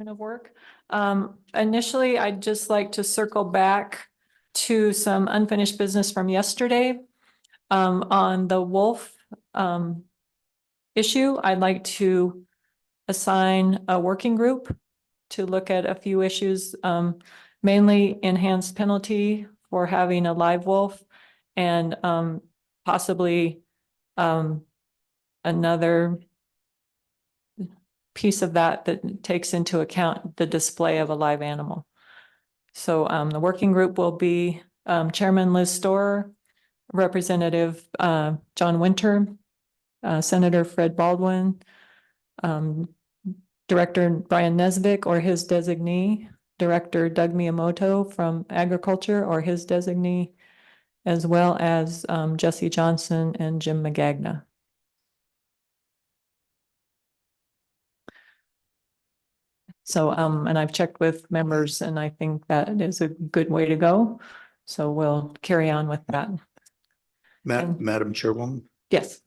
kind of work. Initially, I'd just like to circle back to some unfinished business from yesterday. On the wolf issue, I'd like to assign a working group to look at a few issues, mainly enhanced penalty for having a live wolf and possibly another piece of that takes into account the display of a live animal. So the working group will be Chairman Liz Storer, Representative John Winter, Senator Fred Baldwin, Director Brian Nesbitt or his designee, Director Doug Miyamoto from Agriculture or his designee, as well as Jesse Johnson and Jim Magagna. So, and I've checked with members and I think that is a good way to go. So we'll carry on with that. Madam Chairwoman. Yes.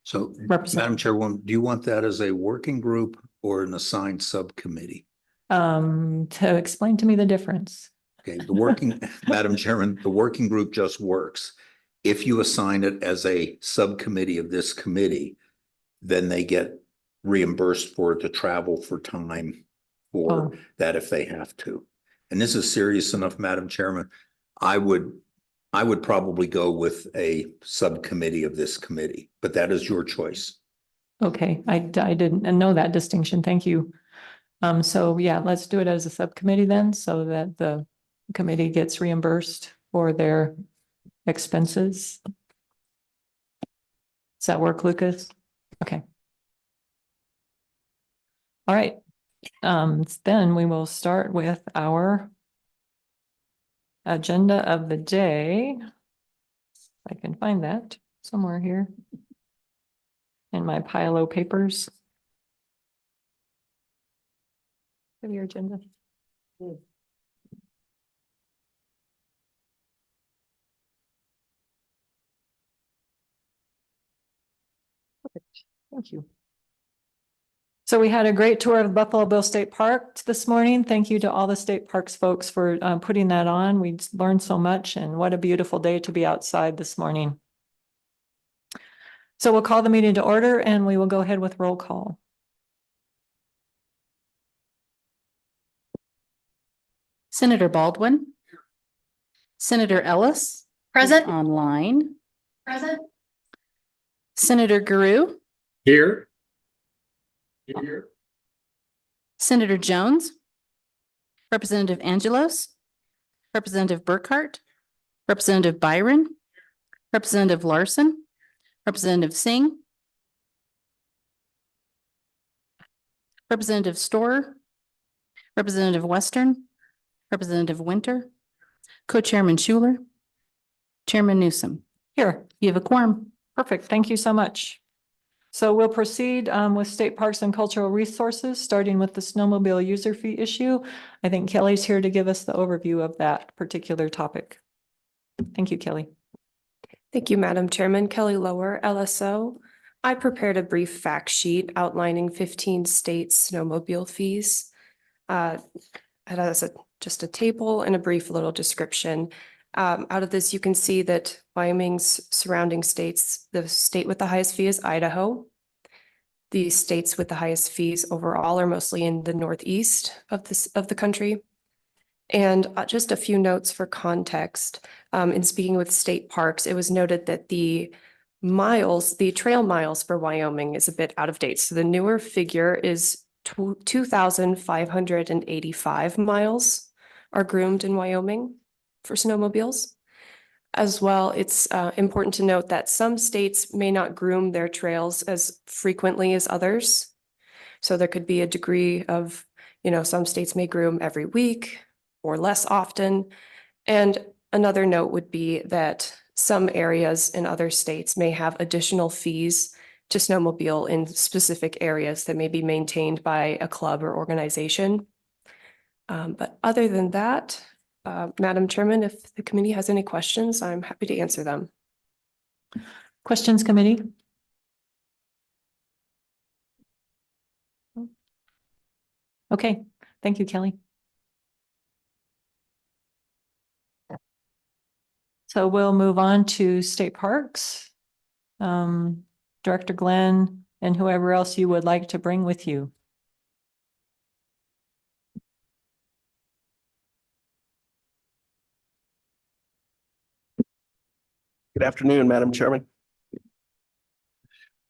So, Madam Chairwoman, do you want that as a working group or an assigned subcommittee? To explain to me the difference. Okay, the working, Madam Chairman, the working group just works. If you assign it as a subcommittee of this committee, then they get reimbursed for the travel for time for that if they have to. And this is serious enough, Madam Chairman. I would probably go with a subcommittee of this committee, but that is your choice. Okay, I didn't know that distinction. Thank you. So yeah, let's do it as a subcommittee then, so that the committee gets reimbursed for their expenses. Does that work, Lucas? Okay. All right. Then we will start with our agenda of the day. I can find that somewhere here in my pile of papers. Have your agenda. Perfect. Thank you. So we had a great tour of Buffalo Bill State Park this morning. Thank you to all the state parks folks for putting that on. We learned so much and what a beautiful day to be outside this morning. So we'll call the meeting to order and we will go ahead with roll call. Senator Baldwin. Senator Ellis. Present. Online. Present. Senator Guru. Here. Here. Senator Jones. Representative Angelos. Representative Burkhart. Representative Byron. Representative Larson. Representative Singh. Representative Storer. Representative Western. Representative Winter. Co-Chairman Schuler. Chairman Newsom. Here. You have a quorum. Perfect. Thank you so much. So we'll proceed with state parks and cultural resources, starting with the snowmobile user fee issue. I think Kelly's here to give us the overview of that particular topic. Thank you, Kelly. Thank you, Madam Chairman. Kelly Lower, LSO. I prepared a brief fact sheet outlining 15 state snowmobile fees. It has just a table and a brief little description. Out of this, you can see that Wyoming's surrounding states, the state with the highest fee is Idaho. The states with the highest fees overall are mostly in the northeast of the country. And just a few notes for context. In speaking with state parks, it was noted that the trail miles for Wyoming is a bit out of date. So the newer figure is 2,585 miles are groomed in Wyoming for snowmobiles. As well, it's important to note that some states may not groom their trails as frequently as others. So there could be a degree of, some states may groom every week or less often. And another note would be that some areas in other states may have additional fees to snowmobile in specific areas that may be maintained by a club or organization. But other than that, Madam Chairman, if the committee has any questions, I'm happy to answer them. Questions, committee? Okay, Thank you, Kelly. So we'll move on to state parks. Director Glenn and whoever else you would like to bring with you. Good afternoon, Madam Chairman.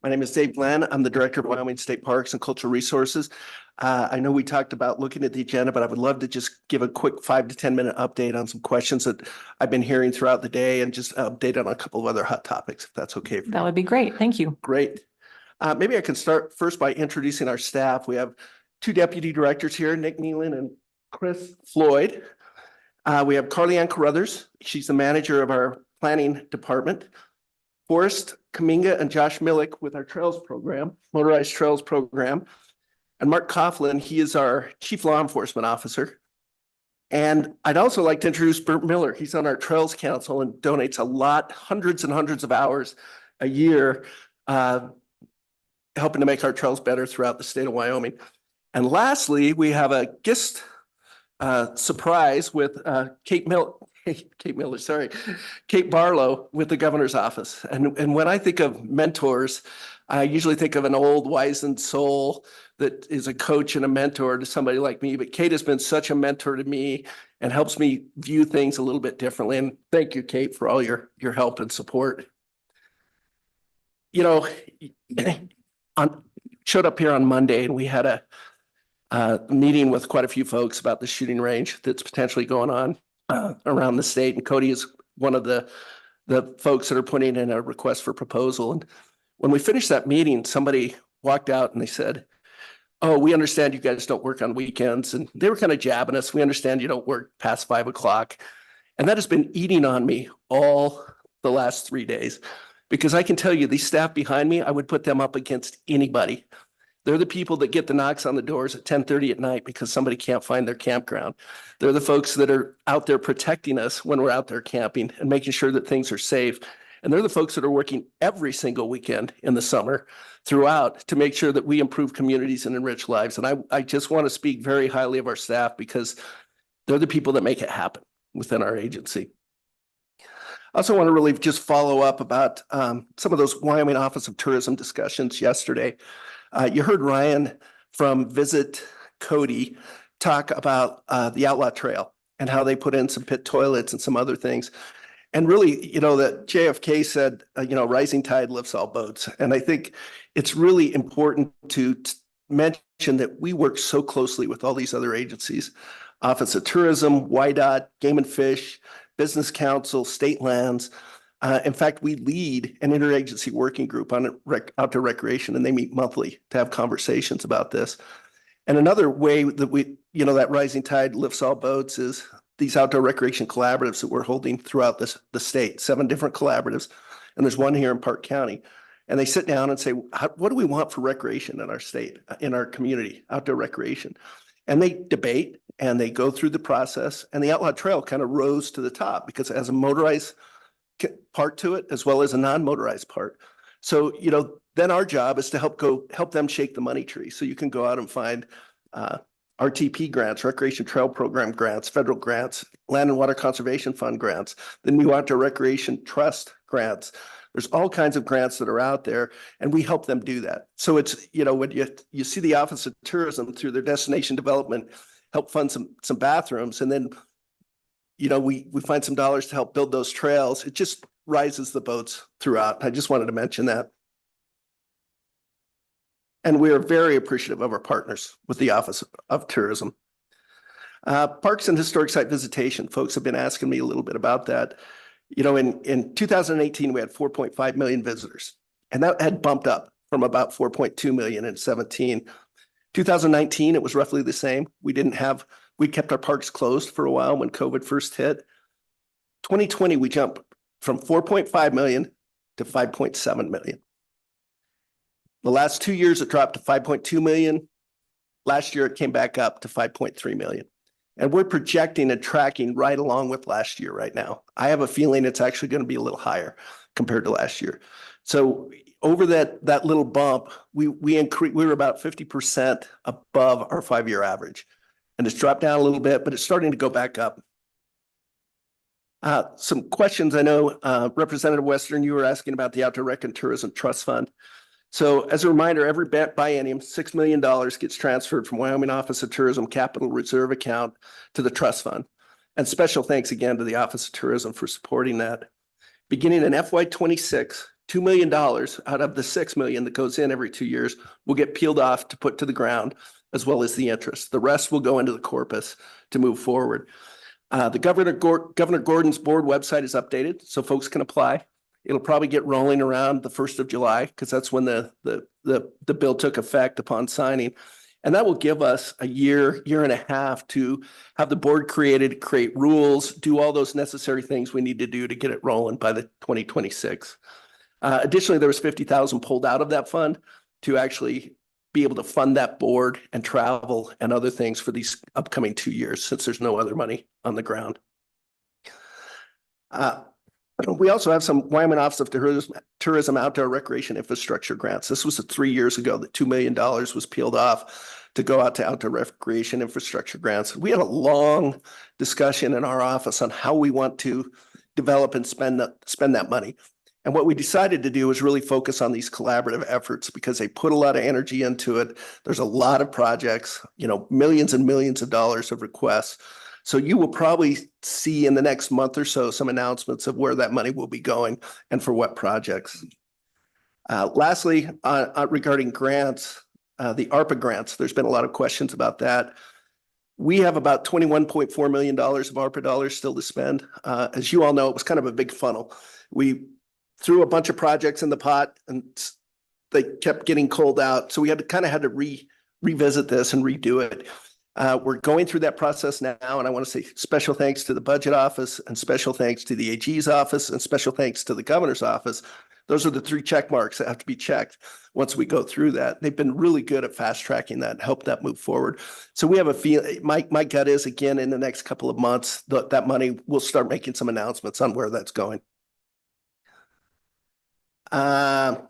My name is Dave Glenn. I'm the Director of Wyoming State Parks and Cultural Resources. I know we talked about looking at the agenda, but I would love to just give a quick 5 to 10 minute update on some questions that I've been hearing throughout the day and just update on a couple of other hot topics, if that's okay. That would be great. Thank you. Great. Maybe I can start first by introducing our staff. We have 2 deputy directors here, Nick Nealon and Chris Floyd. We have Carly Ann Carruthers. She's the manager of our planning department. Forrest Kaminga and Josh Millick with our trails program, motorized trails program. And Mark Coughlin, he is our chief law enforcement officer. And I'd also like to introduce Bert Miller. He's on our Trails Council and donates a lot, hundreds and hundreds of hours a year, helping to make our trails better throughout the state of Wyoming. And lastly, we have a guest surprise with Kate Barlow with the governor's office. And when I think of mentors, I usually think of an old wizened soul that is a coach and a mentor to somebody like me. But Kate has been such a mentor to me and helps me view things a little bit differently. And thank you, Kate, for all your help and support. You know, showed up here on Monday and we had a meeting with quite a few folks about the shooting range that's potentially going on around the state. And Cody is one of the folks that are putting in a request for proposal. And when we finished that meeting, somebody walked out and they said, "Oh, we understand you guys don't work on weekends." And they were kind of jabbing us. "We understand you don't work past 5 o'clock." And that has been eating on me all the last 3 days, because I can tell you these staff behind me, I would put them up against anybody. They're the people that get the knocks on the doors at 10:30 at night because somebody can't find their campground. They're the folks that are out there protecting us when we're out there camping and making sure that things are safe. And they're the folks that are working every single weekend in the summer throughout to make sure that we improve communities and enrich lives. And I just want to speak very highly of our staff because they're the people that make it happen within our agency. I also want to really just follow up about some of those Wyoming Office of Tourism discussions yesterday. You heard Ryan from Visit Cody talk about the Outlaw Trail and how they put in some pit toilets and some other things. And really, you know, that JFK said, rising tide lifts all boats. And I think it's really important to mention that we work so closely with all these other agencies, Office of Tourism, WYDOT, Game and Fish, Business Council, State Lands. In fact, we lead an interagency working group on outdoor recreation, and they meet monthly to have conversations about this. And another way that that rising tide lifts all boats is these outdoor recreation collaboratives that we're holding throughout the state, 7 different collaboratives. And there's one here in Park County. And they sit down and say, what do we want for recreation in our state, in our community, outdoor recreation? And they debate and they go through the process. And the Outlaw Trail kind of rose to the top because it has a motorized part to it as well as a non-motorized part. So, then our job is to help them shake the money tree. So you can go out and find RTP grants, Recreation Trail Program grants, federal grants, Land and Water Conservation Fund grants, the New Outdoor Recreation Trust grants. There's all kinds of grants that are out there, and we help them do that. So it's, when you see the Office of Tourism through their destination development, help fund some bathrooms, and then, we find some dollars to help build those trails. It just rises the boats throughout. I just wanted to mention that. And we are very appreciative of our partners with the Office of Tourism. Parks and Historic Site Visitation, folks have been asking me a little bit about that. In 2018, we had 4.5 million visitors, and that had bumped up from about 4.2 million in 17. 2019, it was roughly the same. We kept our parks closed for a while when COVID first hit. 2020, we jumped from 4.5 million to 5.7 million. The last 2 years, it dropped to 5.2 million. Last year, it came back up to 5.3 million. And we're projecting and tracking right along with last year right now. I have a feeling it's actually going to be a little higher compared to last year. So over that little bump, we were about 50% above our 5-year average. and it's dropped down a little bit, but it's starting to go back up. Some questions. I know, Representative Western, you were asking about the Outdoor Rec and Tourism Trust Fund. So as a reminder, every biennium, $6 million gets transferred from Wyoming Office of Tourism Capital Reserve account to the trust fund. And special thanks again to the Office of Tourism for supporting that. Beginning in FY 26, $2 million out of the $6 million that goes in every 2 years will get peeled off to put to the ground, as well as the interest. The rest will go into the corpus to move forward. The Governor Gordon's board website is updated, so folks can apply. It'll probably get rolling around the 1st of July, because that's when the bill took effect upon signing. And that will give us a year and a half to have the board created, create rules, do all those necessary things we need to do to get it rolling by the 2026. Additionally, there was 50,000 pulled out of that fund to actually be able to fund that board and travel and other things for these upcoming 2 years, since there's no other money on the ground. We also have some Wyoming Office of Tourism Outdoor Recreation Infrastructure grants. This was 3 years ago that $2 million was peeled off to go out to outdoor recreation infrastructure grants. We had a long discussion in our office on how we want to develop and spend that money. And what we decided to do was really focus on these collaborative efforts, because they put a lot of energy into it. There's a lot of projects, millions and millions of dollars of requests. So you will probably see in the next month or so some announcements of where that money will be going and for what projects. Lastly, regarding grants, the ARPA grants, there's been a lot of questions about that. We have about $21.4 million of ARPA dollars still to spend. As you all know, it was kind of a big funnel. We threw a bunch of projects in the pot and they kept getting culled out. So we had to revisit this and redo it. We're going through that process now, and I want to say special thanks to the budget office, and special thanks to the AG's office, and special thanks to the governor's office. Those are the 3 check marks that have to be checked once we go through that. They've been really good at fast tracking that and help that move forward. So we have a feel. My gut is, again, in the next couple of months, that money will start making some announcements on where that's going. I'm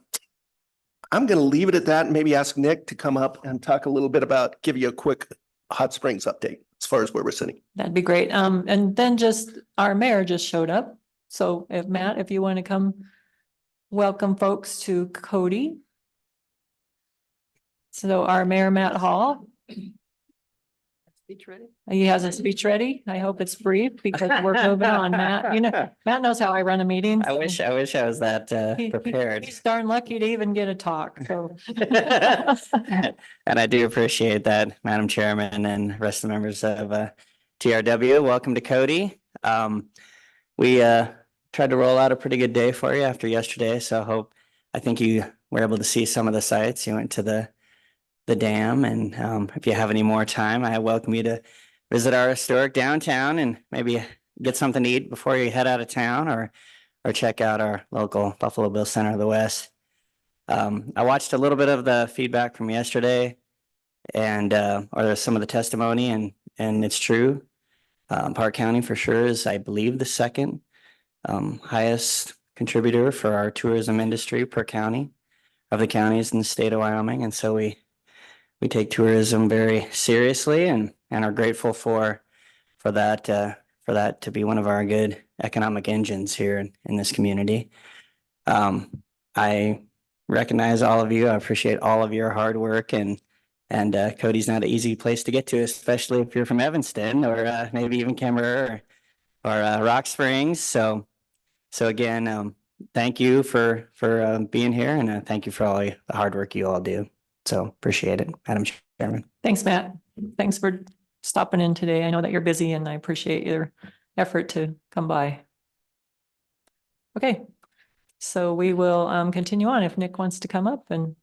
going to leave it at that and maybe ask Nick to come up and talk a little bit about, give you a quick Hot Springs update as far as where we're sitting. That'd be great. And then our mayor just showed up. So Matt, if you want to come welcome folks to Cody. So our mayor, Matt Hall. Speech ready? He has a speech ready. I hope it's brief, because we're moving on, Matt. Matt knows how I run a meeting. I wish I was that prepared. He's darn lucky to even get a talk, so. And I do appreciate that, Madam Chairman and rest of the members of TRW. Welcome to Cody. We tried to roll out a pretty good day for you after yesterday, so I think you were able to see some of the sites. You went to the dam, and if you have any more time, I welcome you to visit our historic downtown and maybe get something to eat before you head out of town, or check out our local Buffalo Bill Center of the West. I watched a little bit of the feedback from yesterday, and or some of the testimony, and it's true. Park County for sure is, I believe, the second highest contributor for our tourism industry per county of the counties in the state of Wyoming, and so we take tourism very seriously and are grateful for that to be one of our good economic engines here in this community. I recognize all of you. I appreciate all of your hard work, and Cody's not an easy place to get to, especially if you're from Evanston or maybe even Kemmerer or Rock Springs. So again, thank you for being here, and thank you for all the hard work you all do. So appreciate it, Madam Chairman. Thanks, Matt. Thanks for stopping in today. I know that you're busy, and I appreciate your effort to come by. Okay, so we will continue on if Nick wants to come up and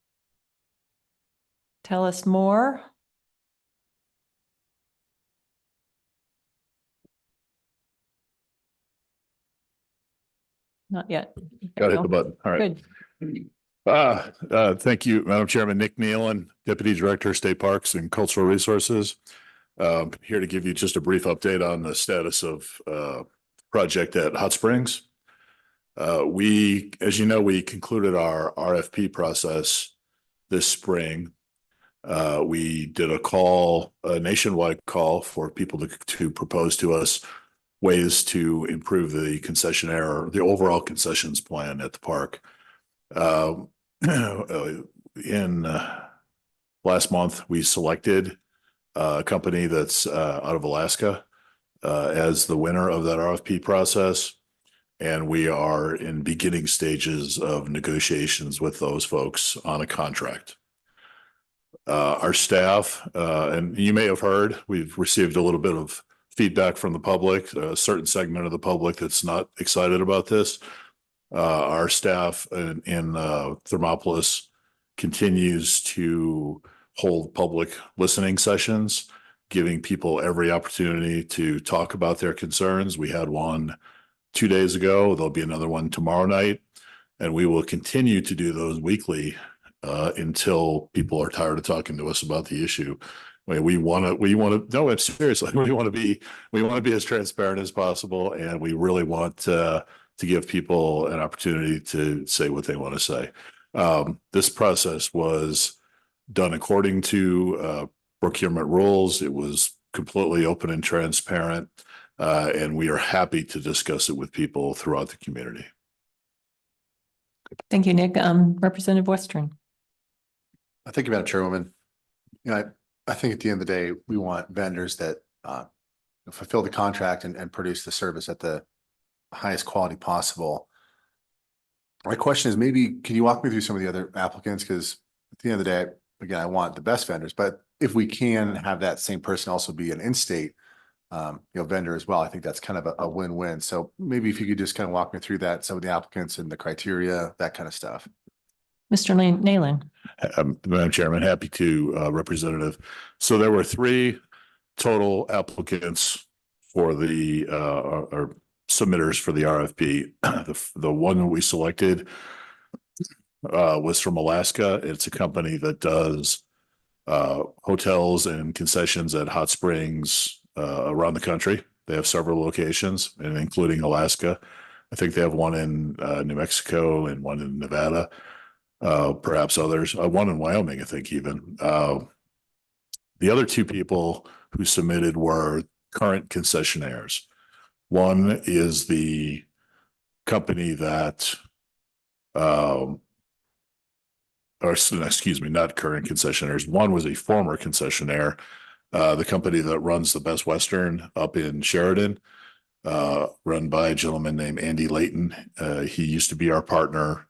tell us more. Not yet. Got to hit the button. All right. Good. Thank you, Madam Chairman. Nick Nealon, Deputy Director, State Parks and Cultural Resources. Here to give you just a brief update on the status of project at Hot Springs. As you know, we concluded our RFP process this spring. We did a nationwide call for people to propose to us ways to improve the the overall concessions plan at the park. In last month, we selected a company that's out of Alaska as the winner of that RFP process. And we are in beginning stages of negotiations with those folks on a contract. Our staff, and you may have heard, we've received a little bit of feedback from the public, a certain segment of the public that's not excited about this. Our staff in Thermopolis continues to hold public listening sessions, giving people every opportunity to talk about their concerns. We had one 2 days ago. There'll be another one tomorrow night, and we will continue to do those weekly until people are tired of talking to us about the issue. We want to, no, seriously, we want to be as transparent as possible, and we really want to give people an opportunity to say what they want to say. This process was done according to procurement rules. It was completely open and transparent, and we are happy to discuss it with people throughout the community. Thank you, Nick. Representative Western. Thank you, Madam Chairwoman. I think at the end of the day, we want vendors that fulfill the contract and produce the service at the highest quality possible. My question is, maybe can you walk me through some of the other applicants? Because at the end of the day, again, I want the best vendors, but if we can have that same person also be an in-state vendor as well, I think that's kind of a win-win. So maybe if you could just kind of walk me through that, some of the applicants and the criteria, that kind of stuff. Mr. Nayland. Madam Chairman, happy to, Representative. So there were 3 total applicants for the or submitters for the RFP. The one that we selected was from Alaska. It's a company that does hotels and concessions at hot springs around the country. They have several locations, and including Alaska. I think they have one in New Mexico and one in Nevada. Perhaps others, one in Wyoming, I think even. The other 2 people who submitted were current concessionaires. One is the company that, or excuse me, not current concessionaires. One was a former concessionaire, the company that runs the Best Western up in Sheridan, run by a gentleman named Andy Layton. He used to be our partner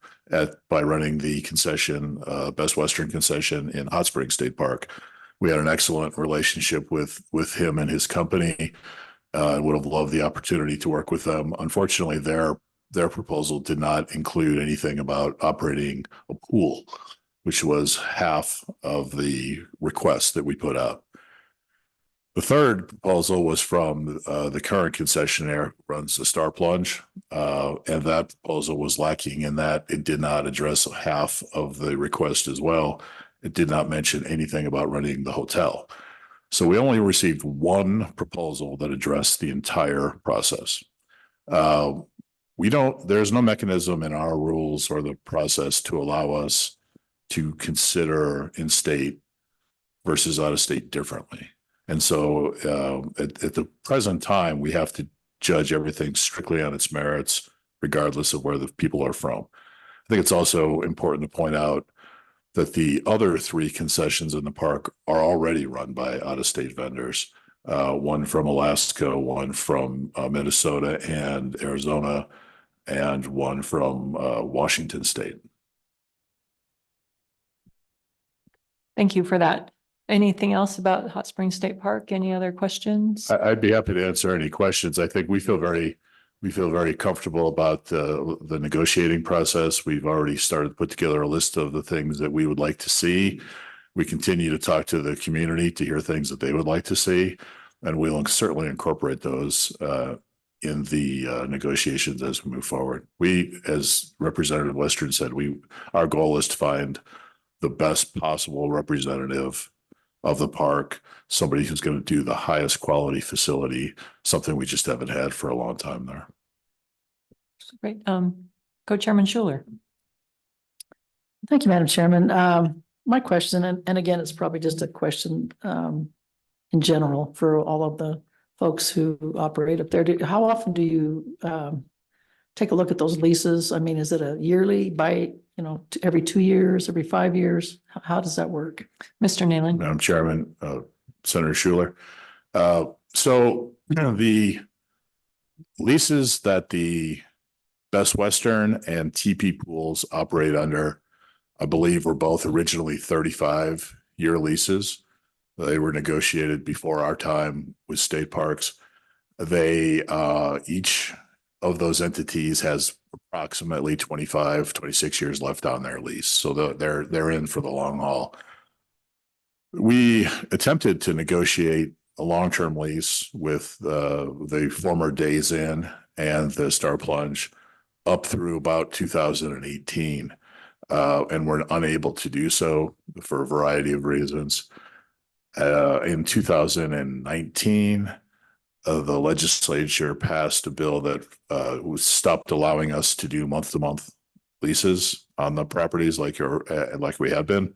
by running the concession, Best Western concession in Hot Springs State Park. We had an excellent relationship with him and his company. I would have loved the opportunity to work with them. Unfortunately, their proposal did not include anything about operating a pool, which was half of the request that we put out. The third proposal was from the current concessionaire who runs the Star Plunge, and that proposal was lacking in that it did not address half of the request as well. It did not mention anything about running the hotel. So we only received one proposal that addressed the entire process. There's no mechanism in our rules or the process to allow us to consider in-state versus out-of-state differently. And so at the present time, we have to judge everything strictly on its merits, regardless of where the people are from. I think it's also important to point out that the other 3 concessions in the park are already run by out-of-state vendors. One from Alaska, one from Minnesota and Arizona, and one from Washington State. Thank you for that. Anything else about Hot Springs State Park? Any other questions? I'd be happy to answer any questions. I think we feel very comfortable about the negotiating process. We've already started to put together a list of the things that we would like to see. We continue to talk to the community to hear things that they would like to see, and we'll certainly incorporate those in the negotiations as we move forward. We, as Representative Western said, our goal is to find the best possible representative of the park, somebody who's going to do the highest quality facility, something we just haven't had for a long time there. Great. Co-Chairman Schuler. Thank you, Madam Chairman. My question, and again, it's probably just a question in general for all of the folks who operate up there. How often do you take a look at those leases? I mean, is it a yearly every 2 years, every 5 years? How does that work? Mr. Nayland. Madam Chairman, Senator Schuler. So the leases that the Best Western and TP Pools operate under, I believe, were both originally 35-year leases. They were negotiated before our time with State Parks. They each of those entities has approximately 25, 26 years left on their lease. So they're in for the long haul. We attempted to negotiate a long-term lease with the former Days Inn and the Star Plunge up through about 2018. And we're unable to do so for a variety of reasons. In 2019, the legislature passed a bill that stopped allowing us to do month-to-month leases on the properties like we have been,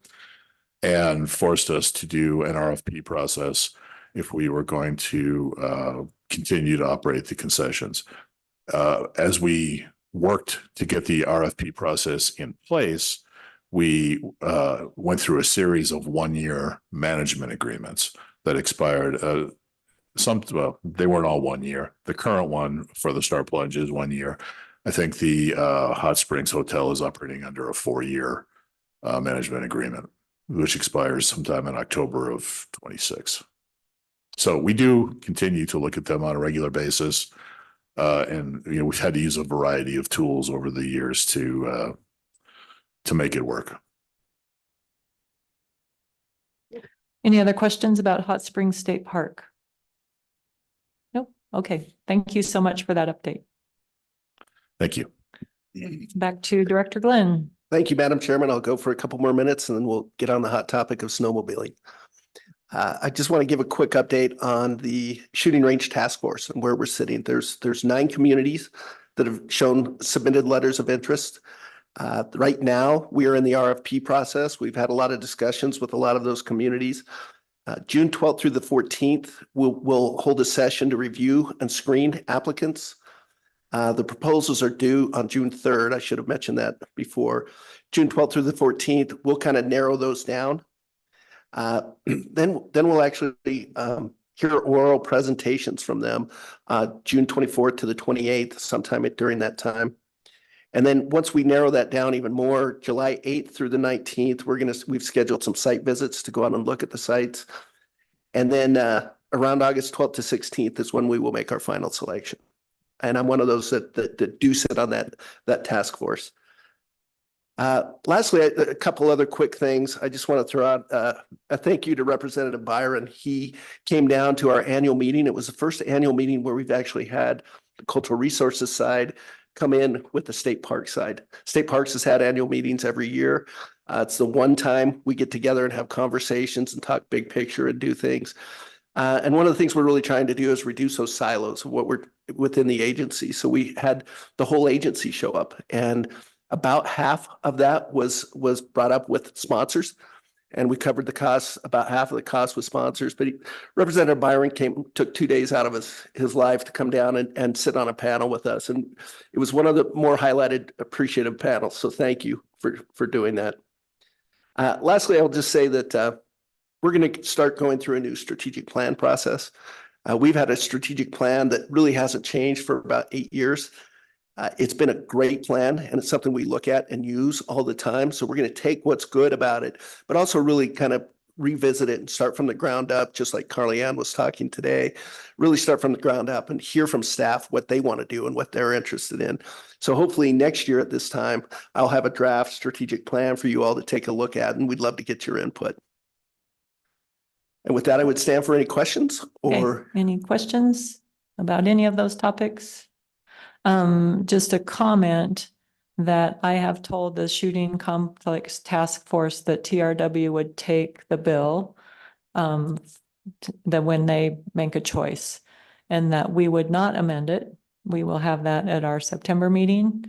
and forced us to do an RFP process if we were going to continue to operate the concessions. As we worked to get the RFP process in place, we went through a series of 1-year management agreements that expired. They weren't all 1 year. The current one for the Star Plunge is 1 year. I think the Hot Springs Hotel is operating under a 4-year management agreement, which expires sometime in October of 26. So we do continue to look at them on a regular basis. And we've had to use a variety of tools over the years to make it work. Any other questions about Hot Springs State Park? Nope. Okay. Thank you so much for that update. Thank you. Back to Director Glenn. Thank you, Madam Chairman. I'll go for a couple more minutes and then we'll get on the hot topic of snowmobiling. I just want to give a quick update on the shooting range task force and where we're sitting. There's 9 communities that have submitted letters of interest. Right now, we are in the RFP process. We've had a lot of discussions with a lot of those communities. June 12th through the 14th, we'll hold a session to review and screen applicants. The proposals are due on June 3rd. I should have mentioned that before. June 12th through the 14th, we'll kind of narrow those down. Then we'll actually hear oral presentations from them June 24th to the 28th, sometime during that time. And then once we narrow that down even more, July 8th through the 19th, we've scheduled some site visits to go out and look at the sites. And then around August 12th to 16th is when we will make our final selection. And I'm one of those that do sit on that task force. Lastly, a couple other quick things. I just want to throw out a thank you to Representative Byron. He came down to our annual meeting. It was the first annual meeting where we've actually had the cultural resources side come in with the state park side. State Parks has had annual meetings every year. It's the one time we get together and have conversations and talk big picture and do things. And one of the things we're really trying to do is reduce those silos of what we're within the agency. So we had the whole agency show up, and about half of that was brought up with sponsors, and we covered the costs. About half of the cost was sponsors, but Representative Byron took 2 days out of his life to come down and sit on a panel with us. And it was one of the more highlighted, appreciative panels. So thank you for doing that. Lastly, I'll just say that we're going to start going through a new strategic plan process. We've had a strategic plan that really hasn't changed for about 8 years. It's been a great plan, and it's something we look at and use all the time. So we're going to take what's good about it, but also really kind of revisit it and start from the ground up, just like Carly Ann was talking today. Really start from the ground up and hear from staff what they want to do and what they're interested in. So hopefully next year at this time, I'll have a draft strategic plan for you all to take a look at, and we'd love to get your input. And with that, I would stand for any questions or Okay. Any questions about any of those topics? Just a comment that I have told the shooting complex task force that TRW would take the bill that when they make a choice, and that we would not amend it. We will have that at our September meeting,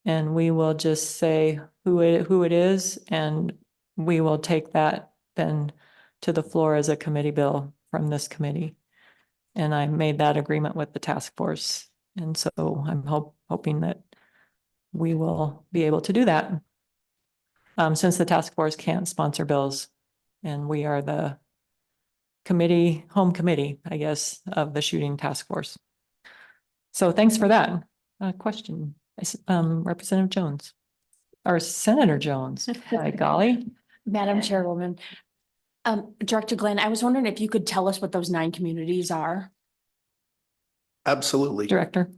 and we will just say who it is and we will take that then to the floor as a committee bill from this committee. And I made that agreement with the task force. And so I'm hoping that we will be able to do that. Since the task force can't sponsor bills and we are the home committee, I guess, of the shooting task force. So thanks for that. Question, Representative Jones or Senator Jones, by golly. Madam Chairwoman, Director Glenn, I was wondering if you could tell us what those 9 communities are? Absolutely. Director.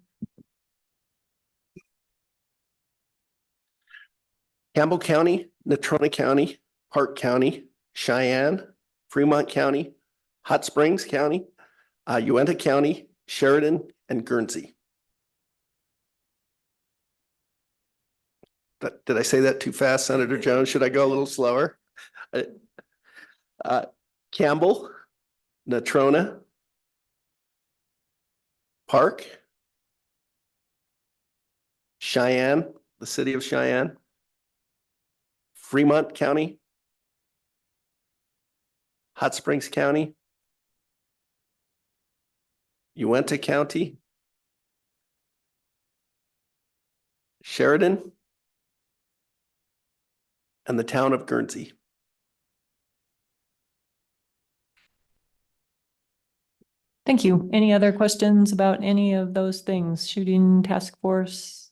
Campbell County, Natrona County, Park County, Cheyenne, Fremont County, Hot Springs County, Uinta County, Sheridan, and Guernsey. Did I say that too fast, Senator Jones? Should I go a little slower? Campbell, Natrona, Park, Cheyenne, the city of Cheyenne, Fremont County, Hot Springs County, Uinta County, Sheridan, and the town of Guernsey. Thank you. Any other questions about any of those things? Shooting task force?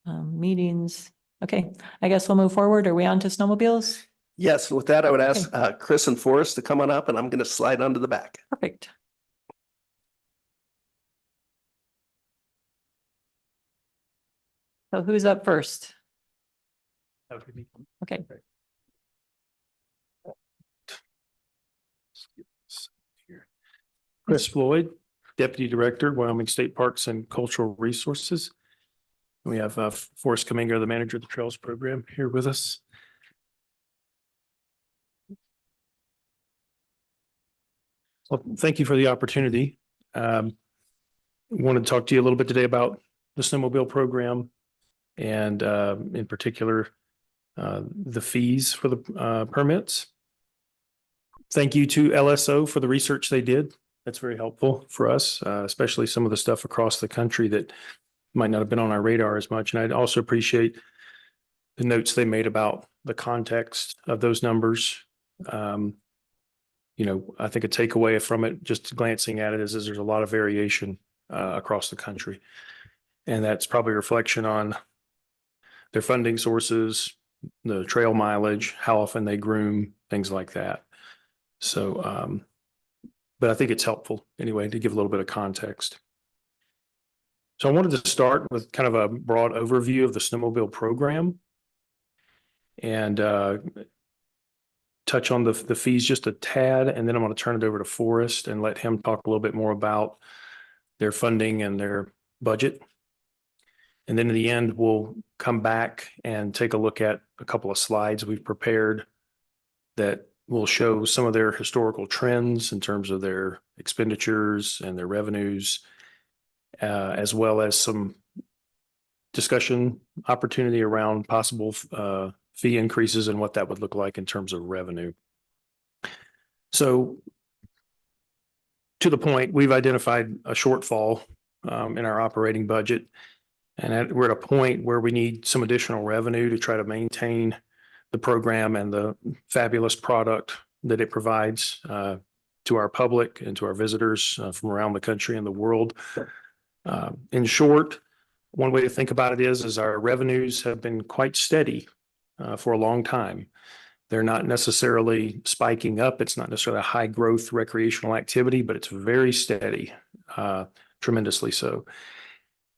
Meetings? Okay, I guess we'll move forward. Are we on to snowmobiles? Yes, with that, I would ask Chris and Forrest to come on up, and I'm going to slide onto the back. Perfect. So who's up first? Okay. Chris Floyd, Deputy Director, Wyoming State Parks and Cultural Resources. We have Forrest Kaminga, the manager of the Trails Program, here with us. Well, thank you for the opportunity. Wanted to talk to you a little bit today about the snowmobile program and in particular, the fees for the permits. Thank you to LSO for the research they did. That's very helpful for us, especially some of the stuff across the country that might not have been on our radar as much. And I'd also appreciate the notes they made about the context of those numbers. You know, I think a takeaway from it, just glancing at it, is there's a lot of variation across the country. And that's probably a reflection on their funding sources, the trail mileage, how often they groom, things like that. So, but I think it's helpful anyway to give a little bit of context. So I wanted to start with kind of a broad overview of the snowmobile program and touch on the fees just a tad, and then I'm going to turn it over to Forrest and let him talk a little bit more about their funding and their budget. And then in the end, we'll come back and take a look at a couple of slides we've prepared that will show some of their historical trends in terms of their expenditures and their revenues, as well as some discussion opportunity around possible fee increases and what that would look like in terms of revenue. So to the point, we've identified a shortfall in our operating budget. And we're at a point where we need some additional revenue to try to maintain the program and the fabulous product that it provides to our public and to our visitors from around the country and the world. In short, one way to think about it is our revenues have been quite steady for a long time. They're not necessarily spiking up. It's not necessarily a high growth recreational activity, but it's very steady, tremendously so.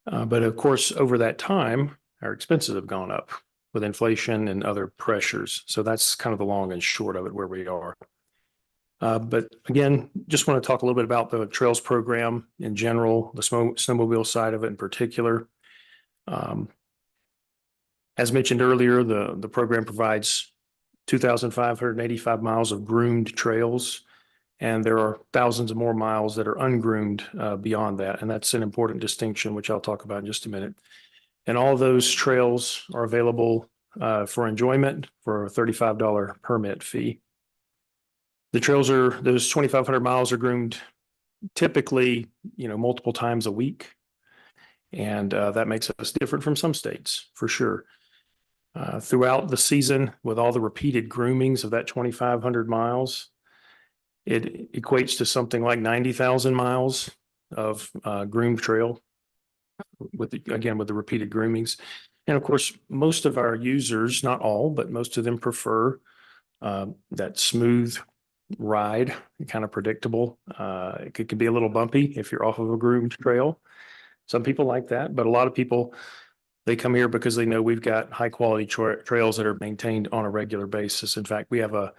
But of course, over that time, our expenses have gone up with inflation and other pressures. So that's kind of the long and short of it where we are. But again, just want to talk a little bit about the trails program in general, the snowmobile side of it in particular. As mentioned earlier, the program provides 2,585 miles of groomed trails, and there are thousands of more miles that are ungroomed beyond that. And that's an important distinction, which I'll talk about in just a minute. And all those trails are available for enjoyment for a $35 permit fee. The trails are, those 2,500 miles are groomed typically, multiple times a week. And that makes us different from some states, for sure. Throughout the season, with all the repeated groomings of that 2,500 miles, it equates to something like 90,000 miles of groomed trail with the repeated groomings. And of course, most of our users, not all, but most of them prefer that smooth ride, kind of predictable. It could be a little bumpy if you're off of a groomed trail. Some people like that, but a lot of people, they come here because they know we've got high quality trails that are maintained on a regular basis. In fact, we have a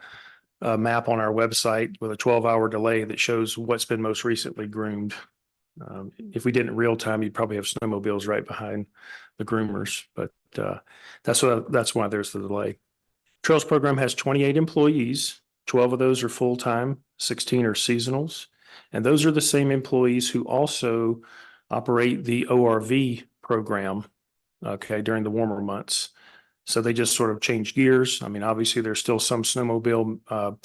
map on our website with a 12-hour delay that shows what's been most recently groomed. If we did it in real time, you'd probably have snowmobiles right behind the groomers, but that's why there's the delay. Trails program has 28 employees. 12 of those are full-time, 16 are seasonals. And those are the same employees who also operate the ORV program, during the warmer months. So they just sort of change gears. I mean, obviously there's still some snowmobile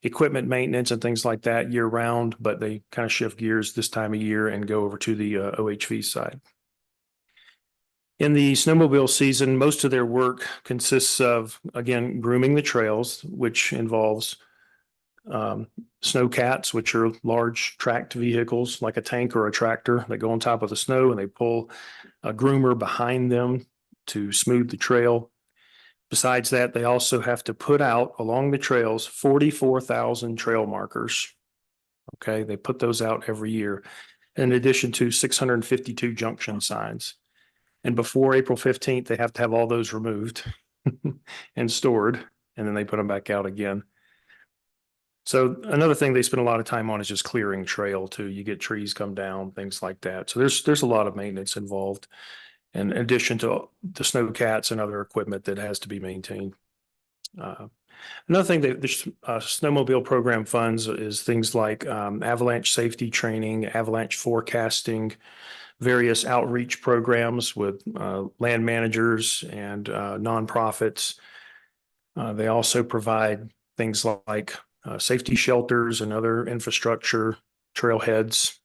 equipment maintenance and things like that year round, but they kind of shift gears this time of year and go over to the OHV side. In the snowmobile season, most of their work consists of, again, grooming the trails, which involves snowcats, which are large tracked vehicles like a tank or a tractor that go on top of the snow, and they pull a groomer behind them to smooth the trail. Besides that, they also have to put out along the trails 44,000 trail markers. Okay, they put those out every year, in addition to 652 junction signs. And before April 15th, they have to have all those removed and stored, and then they put them back out again. So another thing they spend a lot of time on is just clearing trail too. You get trees come down, things like that. So there's a lot of maintenance involved, in addition to the snowcats and other equipment that has to be maintained. Another thing that the snowmobile program funds is things like avalanche safety training, avalanche forecasting, various outreach programs with land managers and nonprofits. They also provide things like safety shelters and other infrastructure, trailheads.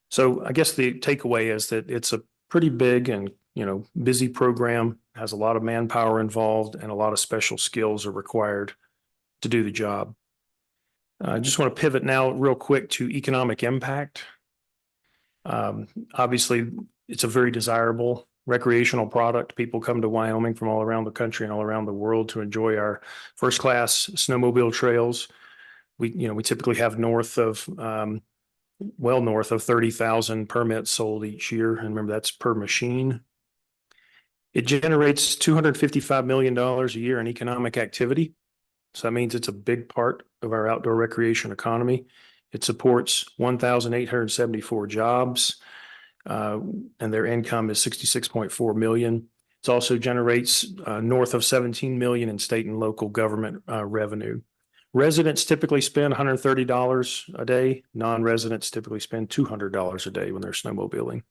So I guess the takeaway is that it's a pretty big and busy program, has a lot of manpower involved, and a lot of special skills are required to do the job. I just want to pivot now real quick to economic impact. Obviously, it's a very desirable recreational product. People come to Wyoming from all around the country and all around the world to enjoy our first-class snowmobile trails. We typically have well north of 30,000 permits sold each year. And remember, that's per machine. It generates $255 million a year in economic activity. So that means it's a big part of our outdoor recreation economy. It supports 1,874 jobs, and their income is $66.4 million. It also generates north of 17 million in state and local government revenue. Residents typically spend $130 a day. Non-residents typically spend $200 a day when they're snowmobiling.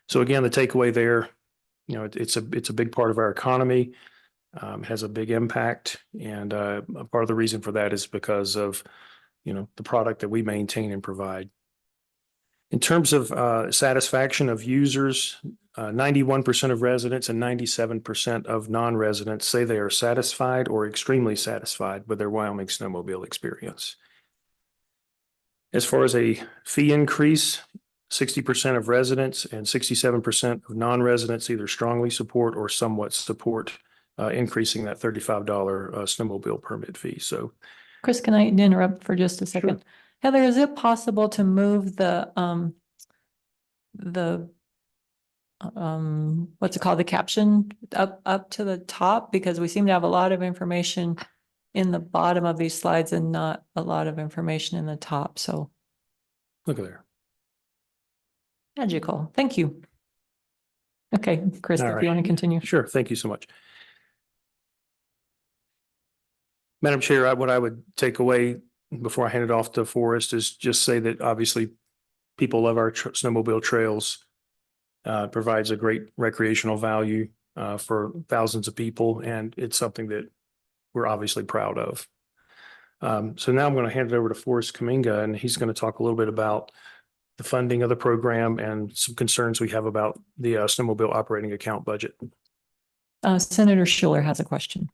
So again, the takeaway there, it's a big part of our economy. Has a big impact, and part of the reason for that is because of the product that we maintain and provide. In terms of satisfaction of users, 91% of residents and 97% of non-residents say they are satisfied or extremely satisfied with their Wyoming snowmobile experience. As far as a fee increase, 60% of residents and 67% of non-residents either strongly support or somewhat support increasing that $35 snowmobile permit fee. So, Chris, can I interrupt for just a second? Sure. Heather, is it possible to move the what's it called, the caption up to the top? Because we seem to have a lot of information in the bottom of these slides and not a lot of information in the top. So look at there. Magical. Thank you. Okay, Chris, All if right. you want to continue. Sure. Thank you so much. Madam Chair, what I would take away before I hand it off to Forrest is just say that obviously people love our snowmobile trails. Provides a great recreational value. for thousands of people, and it's something that we're obviously proud of. So now I'm going to hand it over to Forrest Kaminga, and he's going to talk a little bit about the funding of the program and some concerns we have about the snowmobile operating account budget. Senator Schuler has a question.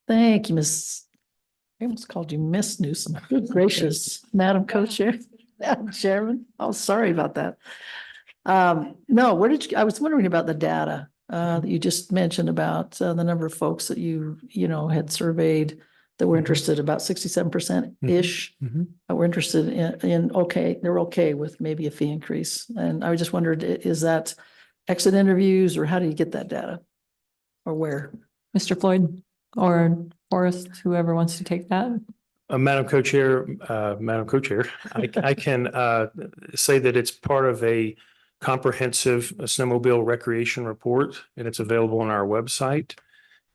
Thank you, Miss. I almost called you Miss Newsom. Good gracious, Madam Co-Chair, Madam Chairman. Oh, sorry about that. No, where did you, I was wondering about the data that you just mentioned about the number of folks that you had surveyed that were interested, about 67%-ish. Were interested in, okay, they're okay with maybe a fee increase. And I just wondered, is that exit interviews, or how do you get that data? Or where? Mr. Floyd or Forrest, whoever wants to take that. Madam Co-Chair, I can say that it's part of a comprehensive snowmobile recreation report, and it's available on our website.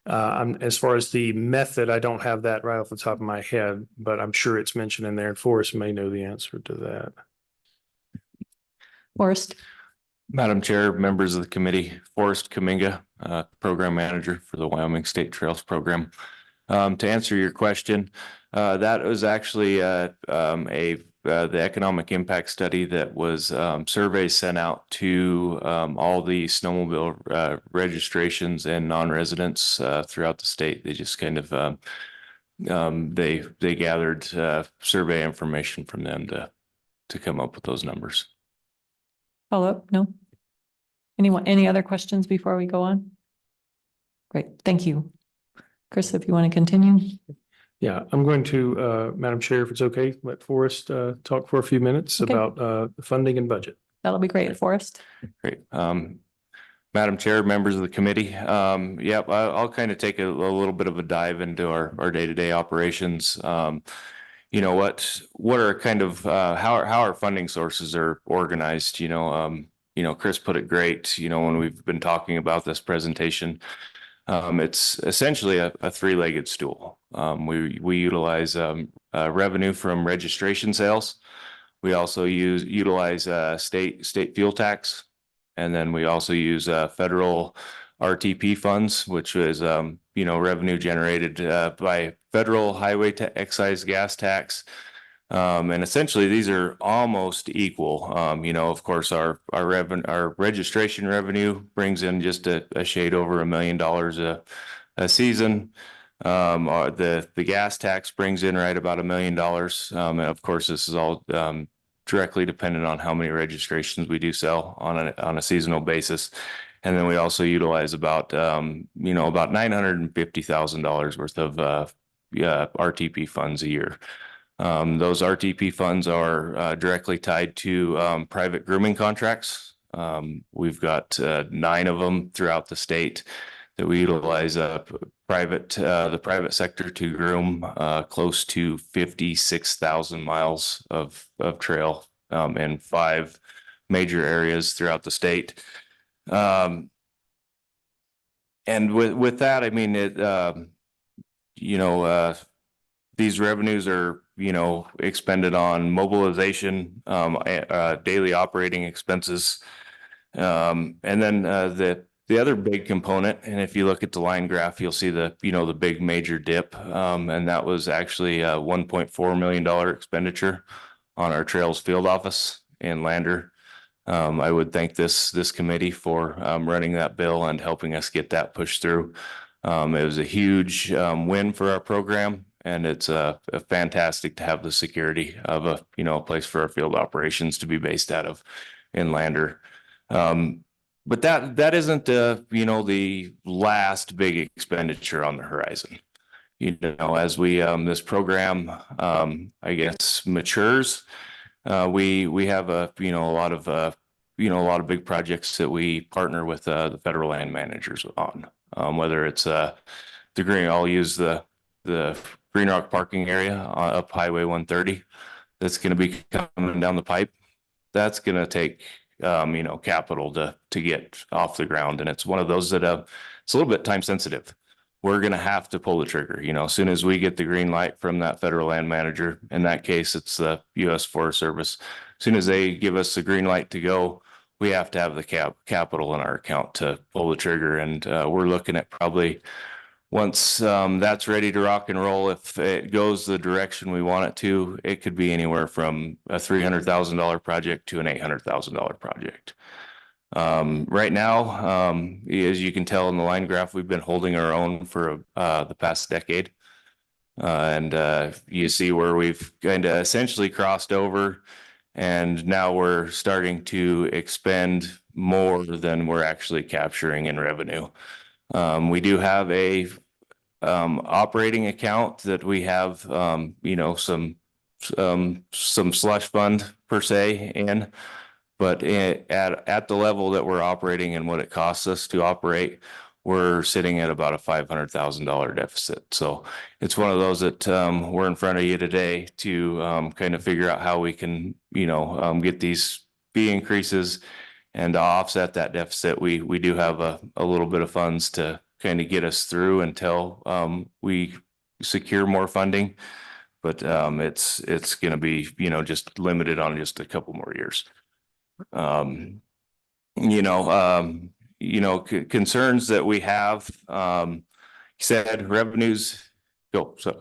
As far as the method, I don't have that right off the top of my head, but I'm sure it's mentioned in there, and Forrest may know the answer to that. Forrest. Madam Chair, members of the committee, Forrest Kaminga, Program Manager for the Wyoming State Trails Program. To answer your question, that was actually the economic impact study that was surveys sent out to all the snowmobile registrations and non-residents throughout the state. They just kind of they gathered survey information from them to come up with those numbers. Follow up? No? Any other questions before we go on? Great, thank you. Chris, if you want to continue. Yeah, I'm going to, Madam Chair, if it's okay, let Forrest talk for a few minutes Okay. about the funding and budget. That'll be great, Forrest. Great. Madam Chair, members of the committee, yep, I'll kind of take a little bit of a dive into our day-to-day operations. You know, what are kind of how our funding sources are organized? You know, Chris put it great. You know, when we've been talking about this presentation, it's essentially a three-legged stool. We utilize revenue from registration sales. We also utilize state fuel tax, and then we also use federal RTP funds, which is revenue generated by federal highway excise gas tax. And essentially these are almost equal. Of course, our registration revenue brings in just a shade over $1 million a season. The gas tax brings in right about $1 million. And of course, this is all directly dependent on how many registrations we do sell on a seasonal basis. And then we also utilize about $950,000 worth of RTP funds a year. Those RTP funds are directly tied to private grooming contracts. We've got 9 of them throughout the state that we utilize the private sector to groom close to 56,000 miles of trail in 5 major areas throughout the state. And with that, I mean, these revenues are, expended on mobilization, daily operating expenses. And then the other big component, and if you look at the line graph, you'll see the big major dip. And that was actually a $1.4 million expenditure on our trails field office in Lander. I would thank this committee for running that bill and helping us get that pushed through. It was a huge win for our program, and it's fantastic to have the security of a place for our field operations to be based out of in Lander. But that isn't the last big expenditure on the horizon. As we this program I guess matures, we have a lot of big projects that we partner with the federal land managers on, whether it's the green. I'll use the Green Rock parking area up Highway 130 that's going to be coming down the pipe. That's going to take capital to get off the ground, and it's one of those that it's a little bit time sensitive. We're going to have to pull the trigger, as soon as we get the green light from that federal land manager. In that case, it's the U.S. Forest Service. As soon as they give us the green light to go, we have to have the capital in our account to pull the trigger. And we're looking at probably once that's ready to rock and roll, if it goes the direction we want it to, it could be anywhere from a $300,000 project to an $800,000 project. Right now, as you can tell in the line graph, we've been holding our own for the past decade. And you see where we've kind of essentially crossed over, and now we're starting to expend more than we're actually capturing in revenue. We do have a operating account that we have, you know, some slush fund per se in, but at the level that we're operating and what it costs us to operate, we're sitting at about a $500,000 deficit. So it's one of those that we're in front of you today to kind of figure out how we can, you know, get these fee increases and to offset that deficit. We do have a little bit of funds to kind of get us through until we secure more funding. But it's going to be, you know, just limited on just a couple more years. Concerns that we have, said revenues.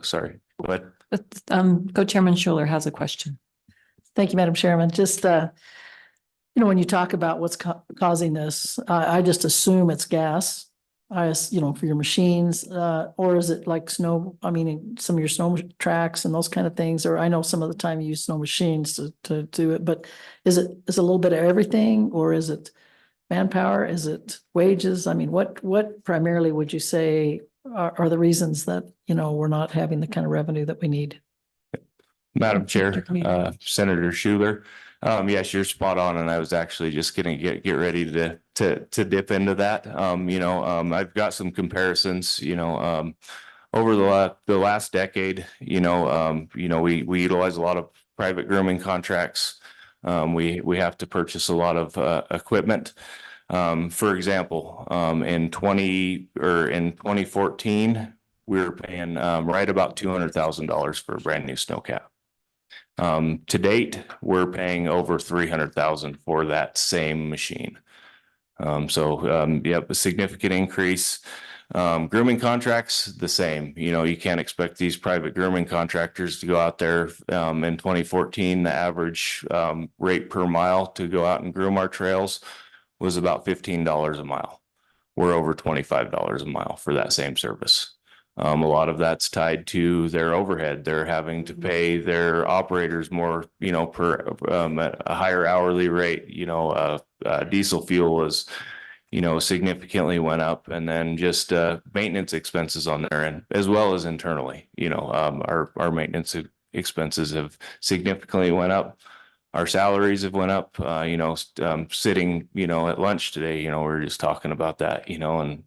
Sorry, what? Co-Chairman Schuler has a question. Thank you, Madam Chairman. Just, when you talk about what's causing this, I just assume it's gas. For your machines, or is it like some of your snow tracks and those kind of things? Or I know some of the time you use snow machines to do it, but is it a little bit of everything, or is it manpower? Is it wages? I mean, what primarily would you say are the reasons that, we're not having the kind of revenue that we need? Madam Chair, Senator Schuler. Yes, you're spot on. And I was actually just going to get ready to dip into that. I've got some comparisons, over the last decade, we utilize a lot of private grooming contracts. We have to purchase a lot of equipment. For example, in 2014, we were paying right about $200,000 for a brand new snowcat. To date, we're paying over $300,000 for that same machine. A significant increase. Grooming contracts, the same. You can't expect these private grooming contractors to go out there. In 2014, the average rate per mile to go out and groom our trails was about $15 a mile. We're over $25 a mile for that same service. A lot of that's tied to their overhead. They're having to pay their operators more, per a higher hourly rate. Diesel fuel is, significantly went up, and then just maintenance expenses on their end, as well as internally. Our maintenance expenses have significantly went up. Our salaries have went up. Sitting, at lunch today, we were just talking about that. And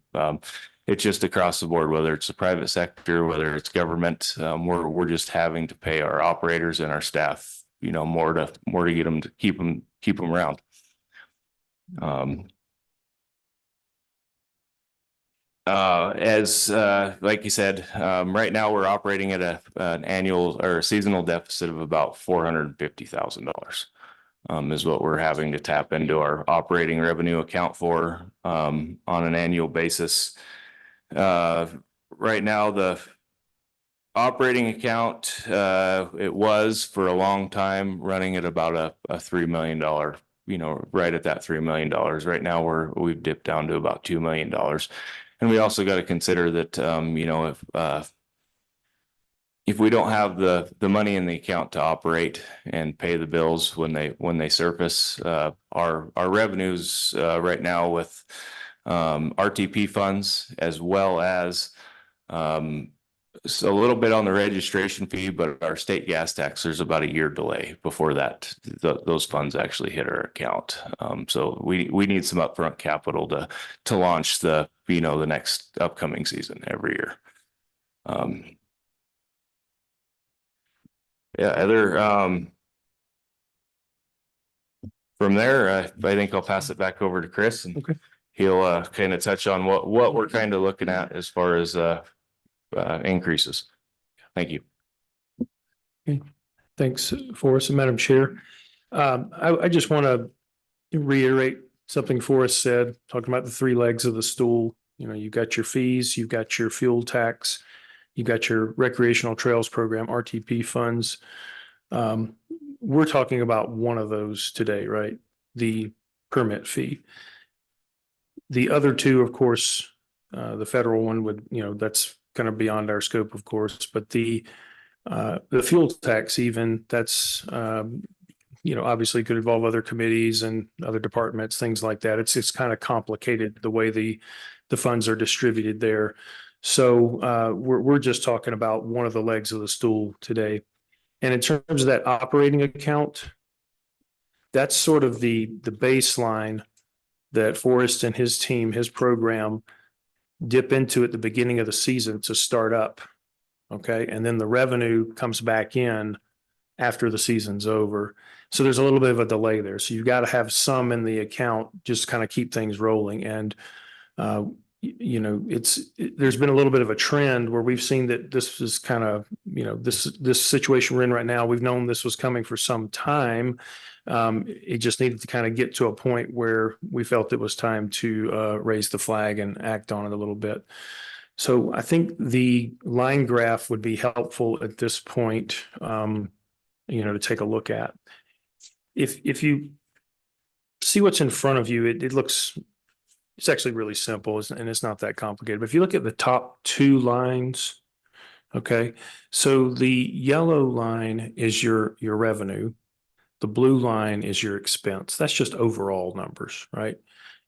it's just across the board, whether it's the private sector, whether it's government. We're just having to pay our operators and our staff, more to get them to keep them around. Like you said, right now we're operating at an annual or seasonal deficit of about $450,000. Is what we're having to tap into our operating revenue account for on an annual basis. Right now, the operating account, it was for a long time running at about a $3 million, right at that $3 million. Right now we've dipped down to about $2 million. And we also got to consider that, if we don't have the money in the account to operate and pay the bills when they surface, our revenues right now with RTP funds, as well as a little bit on the registration fee, but our state gas tax, there's about a year delay before those funds actually hit our account. So we need some upfront capital to launch the next upcoming season every year. From there, I think I'll pass it back over to Chris, and he'll kind of touch on what we're kind of looking at as far as increases. Thank you. Okay. Thanks, Forrest and Madam Chair. I just want to reiterate something Forrest said, talking about the three legs of the stool. You know, you've got your fees, you've got your fuel tax, you've got your recreational trails program, RTP funds. We're talking about one of those today, right? The permit fee. The other two, of course, the federal one would, you know, that's kind of beyond our scope, of course, but the fuel tax even, that's, you know, obviously could involve other committees and other departments, things like that. It's kind of complicated the way the funds are distributed there. So we're just talking about one of the legs of the stool today. And in terms of that operating account, that's sort of the baseline that Forrest and his team, his program, dip into at the beginning of the season to start up. Okay. And then the revenue comes back in after the season's over. So there's a little bit of a delay there. So you've got to have some in the account, just kind of keep things rolling. And, you know, there's been a little bit of a trend where we've seen that this is kind of, you know, this situation we're in right now, we've known this was coming for some time. It just needed to kind of get to a point where we felt it was time to raise the flag and act on it a little bit. So I think the line graph would be helpful at this point, you know, to take a look at. If you see what's in front of you, it looks, it's actually really simple and it's not that complicated. But if you look at the top two lines, okay, so the yellow line is your revenue. The blue line is your expense. That's just overall numbers, right?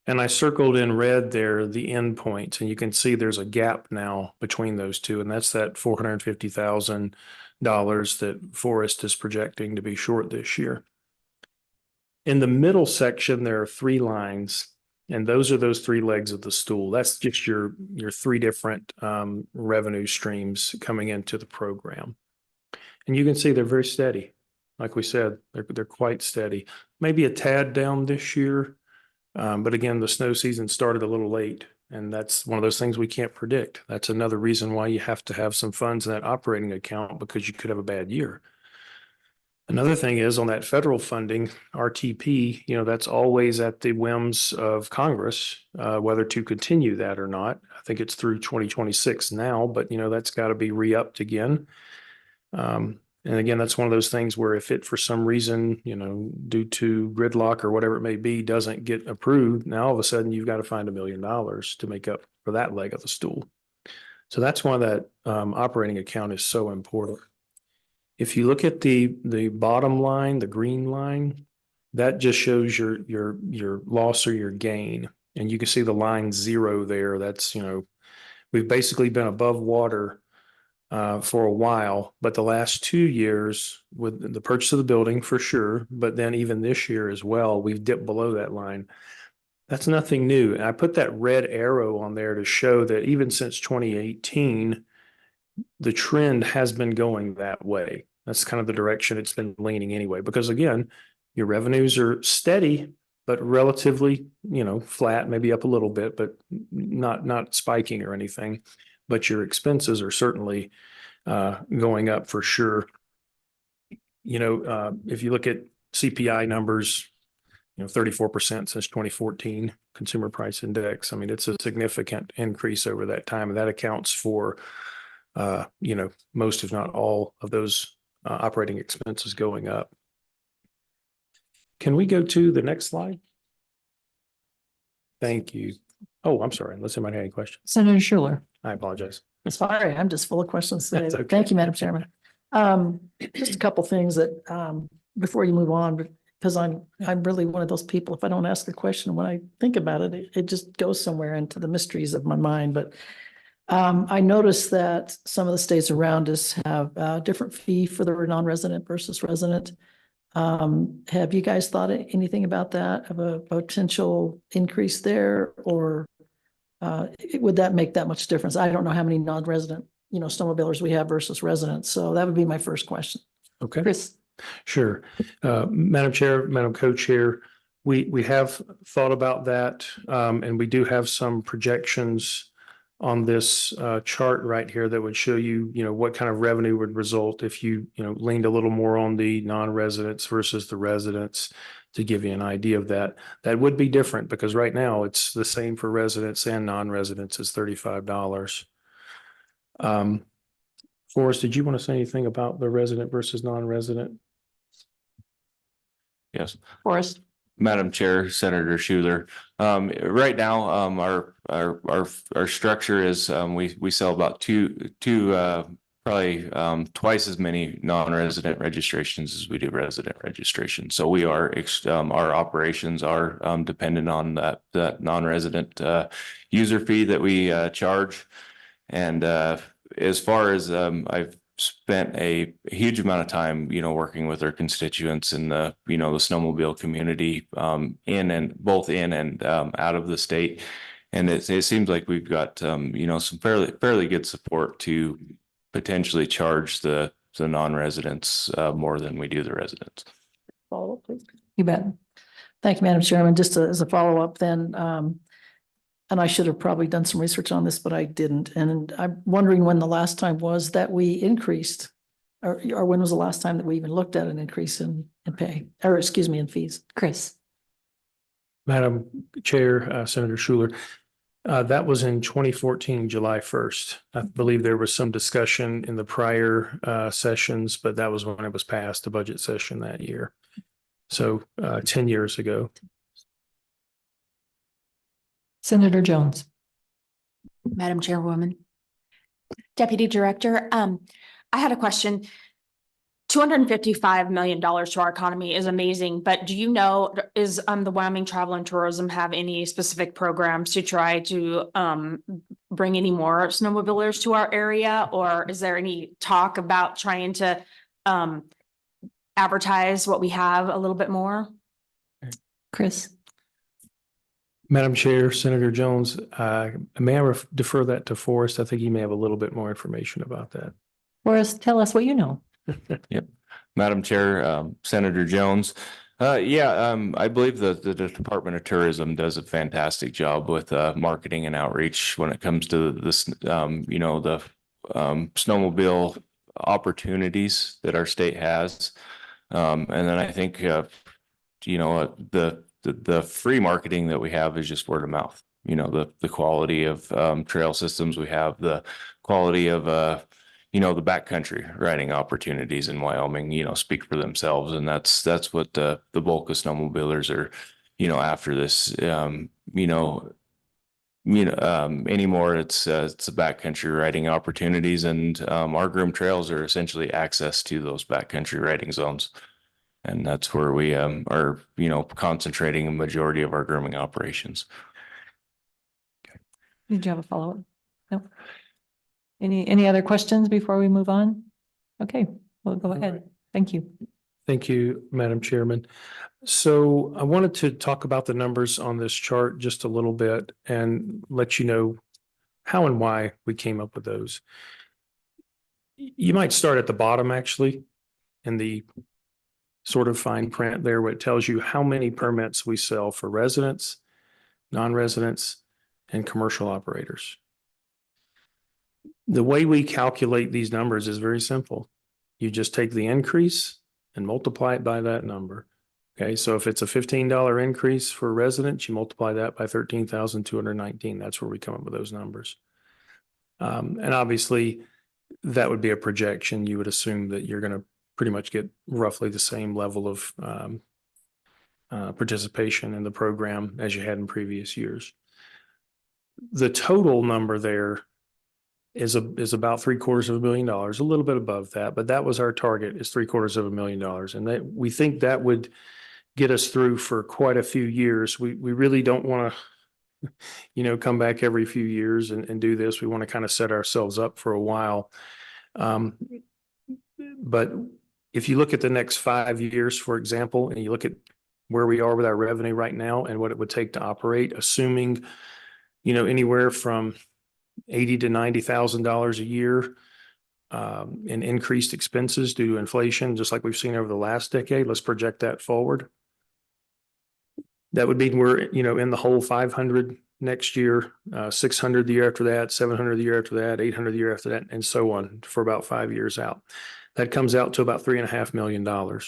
And I circled in red there the endpoints, and you can see there's a gap now between those two, and that's that $450,000 that Forrest is projecting to be short this year. In the middle section, there are three lines, and those are those three legs of the stool. That's just your three different revenue streams coming into the program. And you can see they're very steady. Like we said, they're quite steady. Maybe a tad down this year. But again, the snow season started a little late, and that's one of those things we can't predict. That's another reason why you have to have some funds in that operating account, because you could have a bad year. Another thing is on that federal funding, RTP, you know, that's always at the whims of Congress, whether to continue that or not. I think it's through 2026 now, but you know, that's got to be re-upped again. And again, that's one of those things where if it, for some reason, you know, due to gridlock or whatever it may be, doesn't get approved, now all of a sudden you've got to find $1 million to make up for that leg of the stool. So that's why that operating account is so important. If you look at the bottom line, the green line, that just shows your loss or your gain. And you can see the line 0 there. That's, you know, we've basically been above water for a while, but the last 2 years with the purchase of the building for sure, but then even this year as well, we've dipped below that line. That's nothing new. And I put that red arrow on there to show that even since 2018, the trend has been going that way. That's kind of the direction it's been leaning anyway, because again, your revenues are steady, but relatively, you know, flat, maybe up a little bit, but not spiking or anything. But your expenses are certainly going up for sure. You know, if you look at CPI numbers, you know, 34% since 2014 consumer price index. I mean, it's a significant increase over that time. And that accounts for, you know, most, if not all of those operating expenses going up. Can we go to the next slide? Thank you. Oh, I'm sorry. Unless anybody had any questions. Senator Schuler. I apologize. Sorry, I'm just full of questions today. That's okay. Thank you, Madam Chairman. Just a couple things that, before you move on, because I'm really one of those people, if I don't ask a question, when I think about it, it just goes somewhere into the mysteries of my mind. But I noticed that some of the states around us have a different fee for the non-resident versus resident. Have you guys thought anything about that, of a potential increase there, or would that make that much difference? I don't know how many non-resident, you know, snowmobilers we have versus residents. So that would be my first question. Okay. Chris. Sure. Madam Chair, Madam Co-Chair, we have thought about that, and we do have some projections on this chart right here that would show you, what kind of revenue would result if you, leaned a little more on the non-residents versus the residents to give you an idea of that. That would be different because right now it's the same for residents and non-residents is $35. Forrest, did you want to say anything about the resident versus non-resident? Yes. Forrest? Madam Chair, Senator Schuler. Right now, our structure is, we sell about probably twice as many non-resident registrations as we do resident registrations. So we are, our operations are dependent on that non-resident user fee that we charge. And as far as I've spent a huge amount of time, working with our constituents in the, the snowmobile community, both in and out of the state. And it seems like we've got, some fairly good support to potentially charge the non-residents more than we do the residents. Follow up, please. You bet. Thank you, Madam Chairman. Just as a follow-up then, and I should have probably done some research on this, but I didn't. And I'm wondering when the last time was that we increased, or when was the last time that we even looked at an increase in pay, or excuse me, in fees? Chris? Madam Chair, Senator Schuler, that was in 2014, July 1st. I believe there was some discussion in the prior sessions, but that was when it was passed, the budget session that year. So 10 years ago. Senator Jones? Madam Chairwoman. Deputy Director, I had a question. $255 million to our economy is amazing, but do you know, is the Wyoming Travel and Tourism have any specific programs to try to bring any more snowmobilers to our area? Or is there any talk about trying to advertise what we have a little bit more? Chris? Madam Chair, Senator Jones, may I defer that to Forrest? I think he may have a little bit more information about that. Forrest, tell us what you know. Yep. Madam Chair, Senator Jones. I believe the Department of Tourism does a fantastic job with marketing and outreach when it comes to this, the snowmobile opportunities that our state has. And then I think, the free marketing that we have is just word of mouth. The quality of trail systems we have, the quality of the backcountry riding opportunities in Wyoming, speak for themselves. And that's what the bulk of snowmobilers are, after this, anymore. It's the backcountry riding opportunities, and our groomed trails are essentially access to those backcountry riding zones. And that's where we are, concentrating a majority of our grooming operations. Did you have a follow-up? No. Any other questions before we move on? Okay, we'll go ahead. Thank you. Thank you, Madam Chairman. So I wanted to talk about the numbers on this chart just a little bit and let you know how and why we came up with those. You might start at the bottom, actually, in the sort of fine print there, where it tells you how many permits we sell for residents, non-residents, and commercial operators. The way we calculate these numbers is very simple. You just take the increase and multiply it by that number. Okay, so if it's a $15 increase for residents, you multiply that by 13,219. That's where we come up with those numbers. And obviously, that would be a projection. You would assume that you're going to pretty much get roughly the same level of participation in the program as you had in previous years. The total number there is about $750,000, a little bit above that, but that was our target, is $750,000. And that we think that would get us through for quite a few years. We really don't want to, come back every few years and do this. We want to kind of set ourselves up for a while. But if you look at the next 5 years, for example, and you look at where we are with our revenue right now and what it would take to operate, assuming, anywhere from $80,000 to $90,000 a year in increased expenses due to inflation, just like we've seen over the last decade. Let's project that forward. That would mean we're, in the whole $500 next year, 600 the year after that, 700 the year after that, 800 the year after that, and so on for about 5 years out. That comes out to about $3.5 million.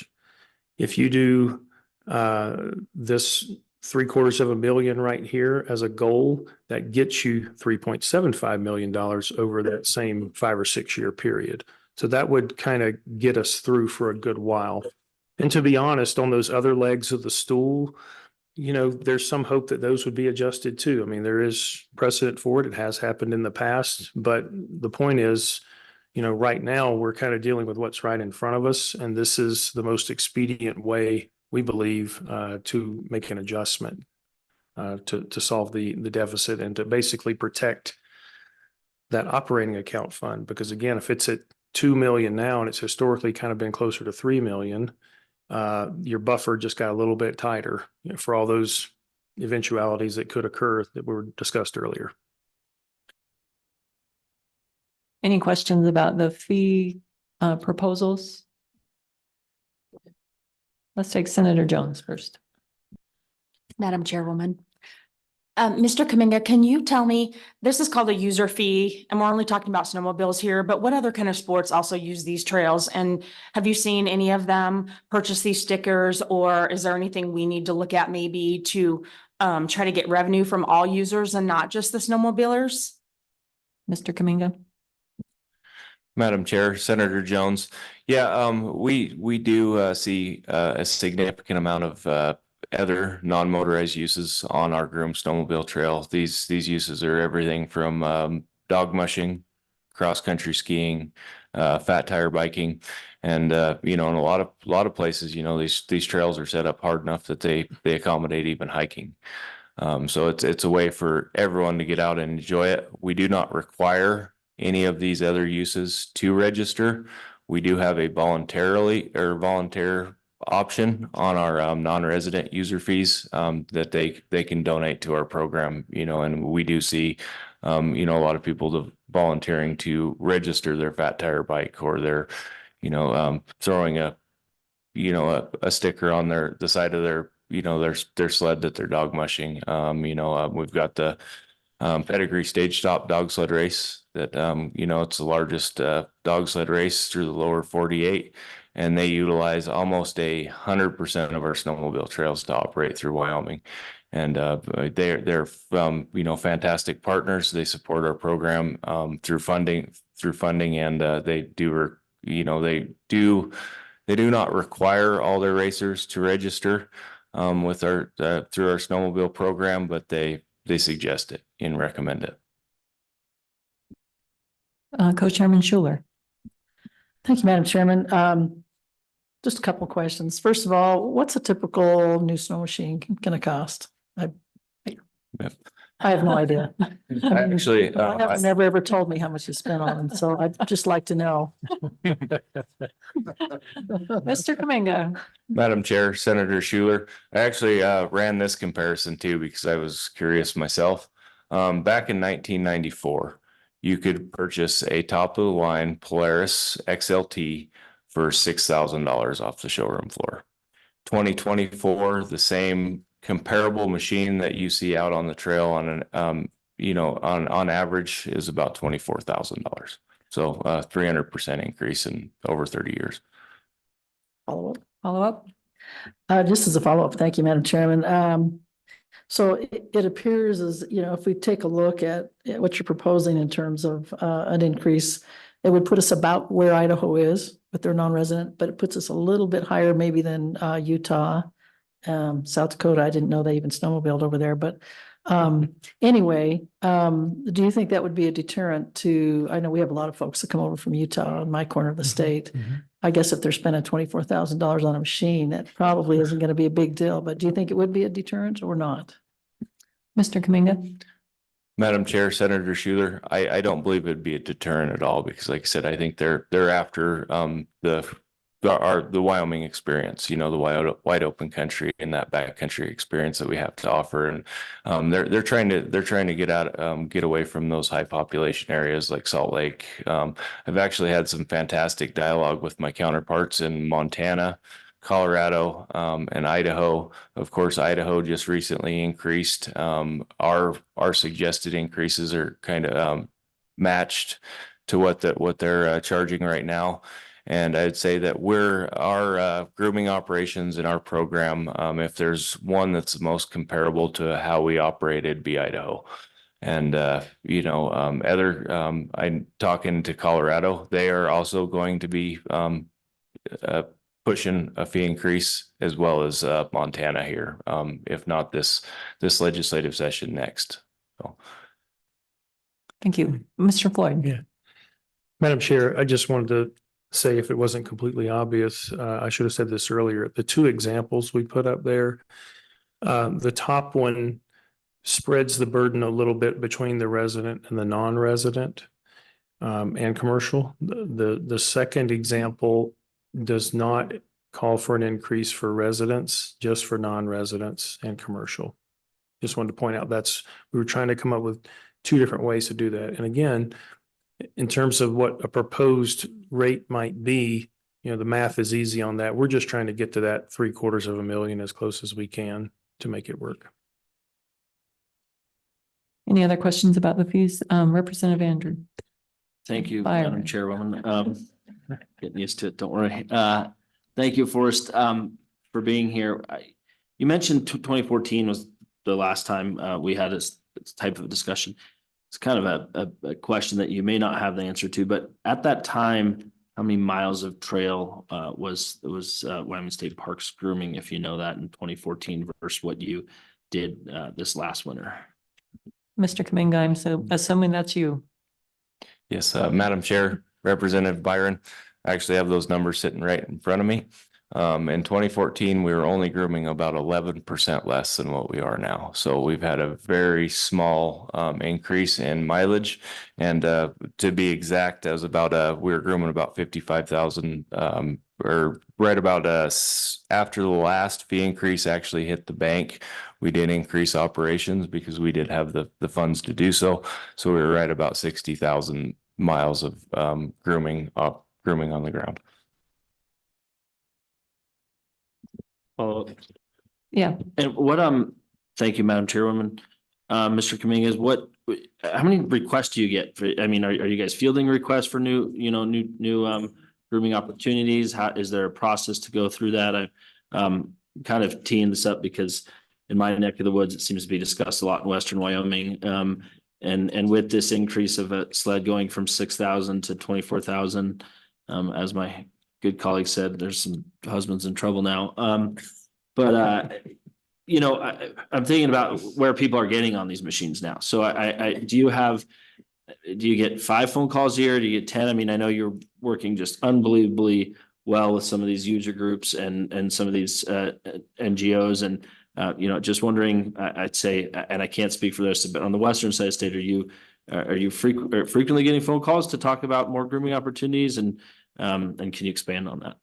If you do this $750,000 million right here as a goal, that gets you $3.75 million over that same 5 or 6 year period. So that would kind of get us through for a good while. And to be honest, on those other legs of the stool, you know, there's some hope that those would be adjusted too. I mean, there is precedent for it. It has happened in the past, but the point is, you know, right now we're kind of dealing with what's right in front of us. And this is the most expedient way, we believe, to make an adjustment to solve the deficit and to basically protect that operating account fund. Because again, if it's at 2 million now and it's historically kind of been closer to 3 million, your buffer just got a little bit tighter, you know, for all those eventualities that could occur that were discussed earlier. Any questions about the fee proposals? Let's take Senator Jones first. Madam Chairwoman. Mr. Kaminga, can you tell me, this is called a user fee, and we're only talking about snowmobiles here, but what other kind of sports also use these trails? And have you seen any of them purchase these stickers, or is there anything we need to look at maybe to try to get revenue from all users and not just the snowmobilers? Mr. Kaminga. Madam Chair, Senator Jones. Yeah, we do see a significant amount of other non-motorized uses on our groomed snowmobile trail. These uses are everything from dog mushing, cross-country skiing, fat tire biking, and you know, in a lot of places, you know, these trails are set up hard enough that they accommodate even hiking. So it's a way for everyone to get out and enjoy it. We do not require any of these other uses to register. We do have a volunteer option on our non-resident user fees that they can donate to our program, you know, and we do see you know, a lot of people volunteering to register their fat tire bike, or they're, you know, throwing a sticker on the side of their, you know, their sled that they're dog mushing. You know, we've got the Pedigree Stage Stop dog sled race that you know, it's the largest dog sled race through the lower 48, and they utilize almost 100% of our snowmobile trails to operate through Wyoming. And they're you know, fantastic partners. They support our program through funding, and they do, you know, they do not require all their racers to register with our through our snowmobile program, but they suggest it and recommend it. Co-Chairman Schuler. Thank you, Madam Chairman. Just a couple of questions. First of all, what's a typical new snow machine going to cost? I have no idea. Actually, I have never ever told me how much you spent on them, so I'd just like to know. Mr. Kaminga. Madam Chair, Senator Schuler, I actually ran this comparison too because I was curious myself. Back in 1994, you could purchase a top of the line Polaris XLT for $6,000 off the showroom floor. 2024, the same comparable machine that you see out on the trail on an you know, on average is about $24,000. So 300% increase in over 30 years. Follow Follow-up? Just as a follow-up, thank you, Madam Chairman. So it appears as, you know, if we take a look at what you're proposing in terms of an increase, it would put us about where Idaho is with their non-resident, but it puts us a little bit higher maybe than Utah, South Dakota. I didn't know they even snowmobiled over there, but anyway, do you think that would be a deterrent to, I know we have a lot of folks that come over from Utah in my corner of the state. I guess if they're spending $24,000 on a machine, that probably isn't going to be a big deal, but do you think it would be a deterrent or not? Mr. Kaminga. Madam Chair, Senator Schuler, I don't believe it'd be a deterrent at all because, like I said, I think they're after the Wyoming experience, you know, the wide open country and that backcountry experience that we have to offer, and they're trying to get away from those high population areas like Salt Lake. I've actually had some fantastic dialogue with my counterparts in Montana, Colorado, and Idaho. Of course, Idaho just recently increased. Our suggested increases are kind of matched to what they're charging right now. And I'd say that our grooming operations in our program, if there's one that's most comparable to how we operate, it'd be Idaho. And, I'm talking to Colorado, they are also going to be pushing a fee increase, as well as Montana here, if not this legislative session next. So. Thank you. Mr. Floyd. Yeah. Madam Chair, I just wanted to say, if it wasn't completely obvious, I should have said this earlier. The two examples we put up there, the top one spreads the burden a little bit between the resident and the non-resident and commercial. The second example does not call for an increase for residents, just for non-residents and commercial. Just wanted to point out we were trying to come up with two different ways to do that. And again, in terms of what a proposed rate might be, the math is easy on that. We're just trying to get to that $750,000 as close as we can to make it work. Any other questions about the fees? Representative Andrew. Thank you, Byron. Madam Chairwoman. Getting used to it, don't worry. Thank you, Forrest, for being here. You mentioned 2014 was the last time we had this type of discussion. It's kind of a question that you may not have the answer to, but at that time, how many miles of trail was Wyoming State Parks grooming, if you know that, in 2014 versus what you did this last winter? Mr. Kaminga, I'm so assuming that's you. Yes, Madam Chair, Representative Byron, I actually have those numbers sitting right in front of me. In 2014, we were only grooming about 11% less than what we are now. So we've had a very small increase in mileage. And to be exact, we were grooming about 55,000 or right about after the last fee increase actually hit the bank. We did increase operations because we did have the funds to do so. So we were right about 60,000 miles of grooming on the ground. Oh, Yeah. and thank you, Madam Chairwoman. Mr. Kaminga, how many requests do you get for, are you guys fielding requests for new grooming opportunities? How, is there a process to go through that? I'm kind of teeing this up because in my neck of the woods, it seems to be discussed a lot in Western Wyoming. And with this increase of a sled going from 6,000 to 24,000, as my good colleague said, there's some husbands in trouble now. I'm thinking about where people are getting on these machines now. So do you get 5 phone calls a year? Do you get 10? I know you're working just unbelievably well with some of these user groups and some of these NGOs. And, just wondering, I'd say, and I can't speak for this, but on the western side of the state, are you frequently getting phone calls to talk about more grooming opportunities? And can you expand on that?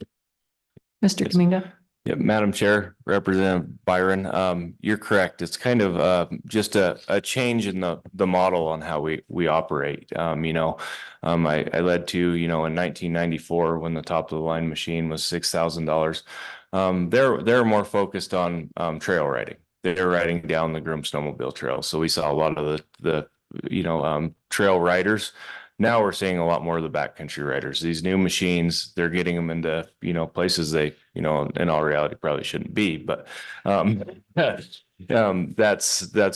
Mr. Kaminga. Yeah, Madam Chair, Representative Byron, you're correct. It's kind of just a change in the model on how we operate. I led to, in 1994 when the top of the line machine was $6,000. They're more focused on trail riding. They're riding down the Groom Snowmobile Trail. So we saw a lot of the trail riders. Now we're seeing a lot more of the backcountry riders. These new machines, they're getting them into, places they, in all reality probably shouldn't be, but that's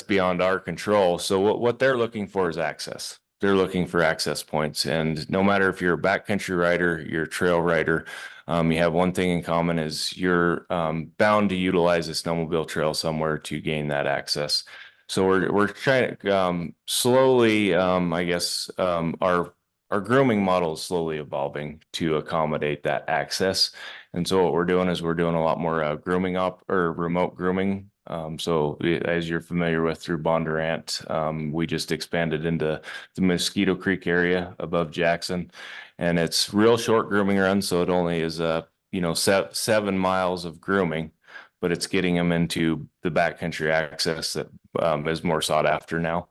beyond our control. So what they're looking for is access. They're looking for access points. And no matter if you're a backcountry rider, you're a trail rider, you have one thing in common is you're bound to utilize a snowmobile trail somewhere to gain that access. So we're trying to slowly, our grooming model is slowly evolving to accommodate that access. And so what we're doing is we're doing a lot more grooming or remote grooming. As you're familiar with through Bondurant, we just expanded into the Mosquito Creek area above Jackson, and it's real short grooming runs. So it only is 7 miles of grooming, but it's getting them into the backcountry access that is more sought after now.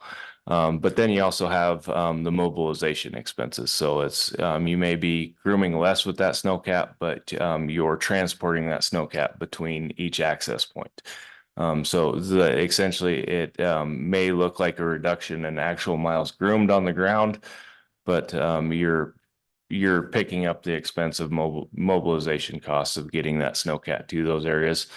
But then you also have the mobilization expenses. So it's you may be grooming less with that snow cap, but you're transporting that snow cap between each access point. So essentially it may look like a reduction in actual miles groomed on the ground, but you're picking up the expense of mobilization costs of getting that snowcat to those areas.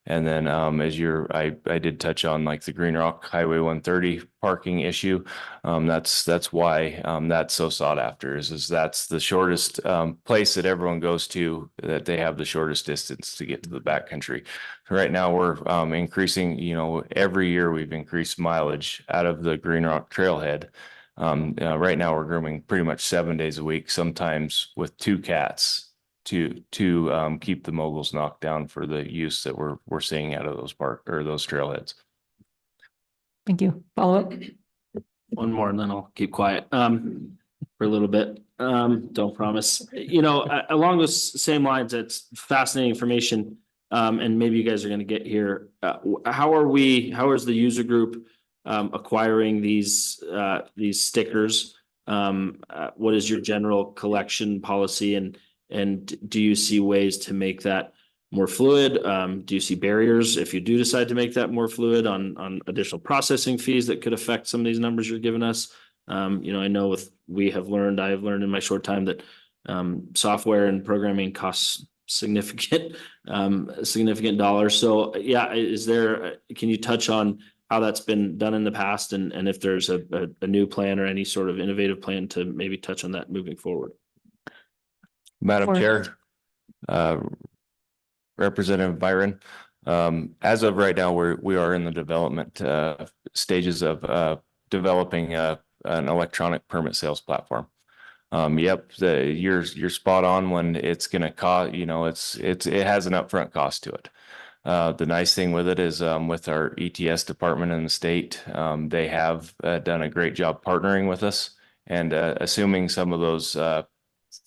And then I did touch on like the Green Rock Highway 130 parking issue. That's why that's so sought after is that's the shortest place that everyone goes to, that they have the shortest distance to get to the backcountry. Right now we're increasing, every year we've increased mileage out of the Green Rock Trailhead. Right now we're grooming pretty much 7 days a week, sometimes with 2 cats to keep the moguls knocked down for the use that we're seeing out of those those trailheads. Thank you. Follow up? One more and then I'll keep quiet for a little bit. Don't promise. Along those same lines, it's fascinating information. And maybe you guys are going to get here. How is the user group acquiring these stickers? What is your general collection policy, and do you see ways to make that more fluid? Do you see barriers if you do decide to make that more fluid on additional processing fees that could affect some of these numbers you're giving us? I know I have learned in my short time that software and programming costs significant dollars. So yeah, can you touch on how that's been done in the past, and if there's a new plan or any sort of innovative plan to maybe touch on that moving forward? Madam Chair, Representative Byron, as of right now, we are in the development stages of developing an electronic permit sales platform. Yep, you're spot on when it's going to cost. It has an upfront cost to it. The nice thing with it is with our ETS department in the state, they have done a great job partnering with us and assuming some of those.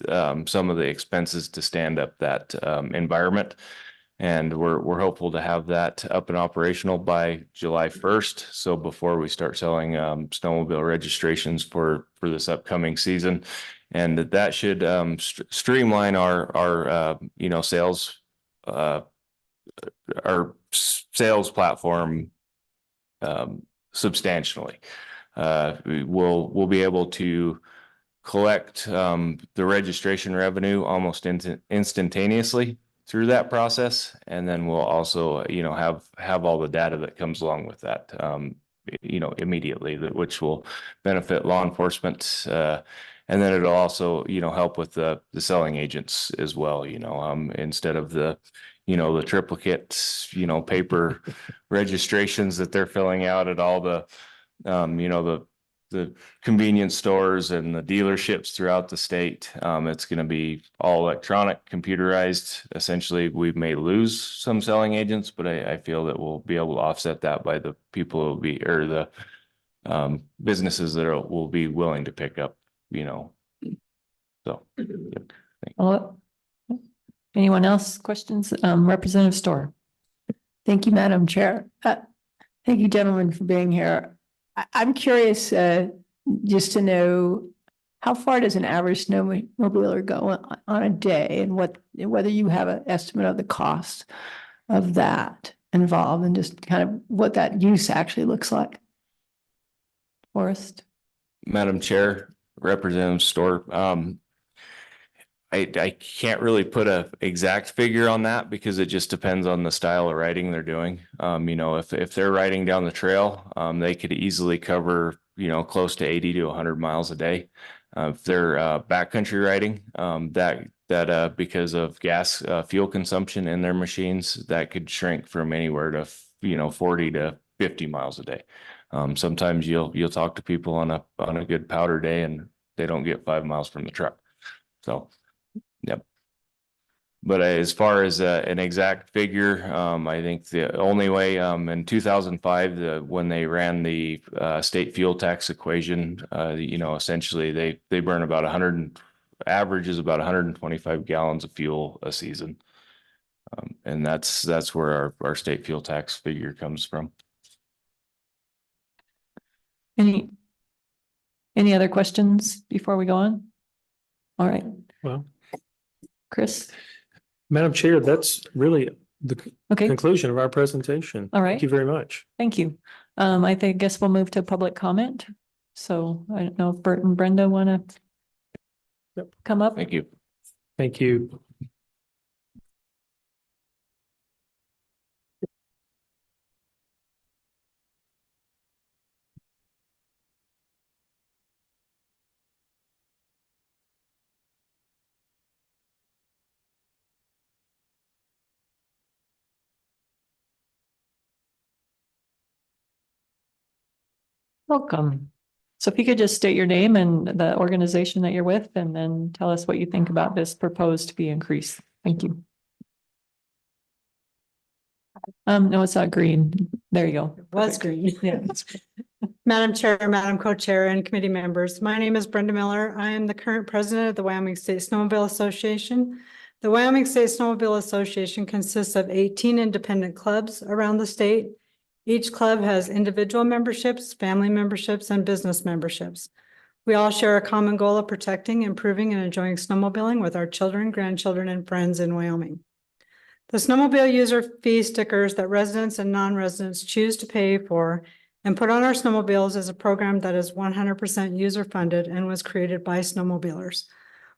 Some of the expenses to stand up that environment. And we're hopeful to have that up and operational by July 1st. So before we start selling snowmobile registrations for this upcoming season. And that should streamline our sales platform substantially. We'll be able to collect the registration revenue almost instantaneously through that process, and then we'll also have all the data that comes along with that immediately, which will benefit law enforcement, and then it'll also help with the selling agents as well. Instead of the triplicate paper registrations that they're filling out at all the the convenience stores and the dealerships throughout the state. It's going to be all electronic, computerized. Essentially, we may lose some selling agents, but I feel that we'll be able to offset that by the people who will be, or the businesses that will be willing to pick up, So. Follow up? Anyone else? Questions? Representative Storr. Thank you, Madam Chair. Thank you, gentlemen, for being here. I'm curious just to know, how far does an average snowmobiler go on a day, and whether you have an estimate of the cost of that involved, and just kind of what that use actually looks like? Forrest. Madam Chair, Representative Storr, I can't really put a exact figure on that because it just depends on the style of riding they're doing. If they're riding down the trail, they could easily cover, close to 80 to 100 miles a day. If they're backcountry riding, that because of gas fuel consumption in their machines, that could shrink from anywhere to 40 to 50 miles a day. Sometimes you'll talk to people on a good powder day and they don't get 5 miles from the truck. So. Yep. But as far as an exact figure, I think the only way in 2005, when they ran the state fuel tax equation, essentially they burn about 125 gallons of fuel a season. And that's where our state fuel tax figure comes from. Any Any other questions before we go on? All right, Well, Chris. Madam Chair, that's really the Okay, conclusion of our presentation. All right. Thank you very much. thank you. Guess we'll move to public comment. So I don't know if Bert and Brenda want to come up. Thank you. Thank you. Welcome. So if you could just state your name and the organization that you're with, and then tell us what you think about this proposed fee increase. Thank you. No, it's not green. There you go. Was Perfect. green. Yeah. Madam Chair, Madam Co-Chair, and committee members, my name is Brenda Miller. I am the current president of the Wyoming State Snowmobile Association. The Wyoming State Snowmobile Association consists of 18 independent clubs around the state. Each club has individual memberships, family memberships, and business memberships. We all share a common goal of protecting, improving, and enjoying snowmobiling with our children, grandchildren, and friends in Wyoming. The snowmobile user fee stickers that residents and non-residents choose to pay for and put on our snowmobiles is a program that is 100% user-funded and was created by snowmobilers.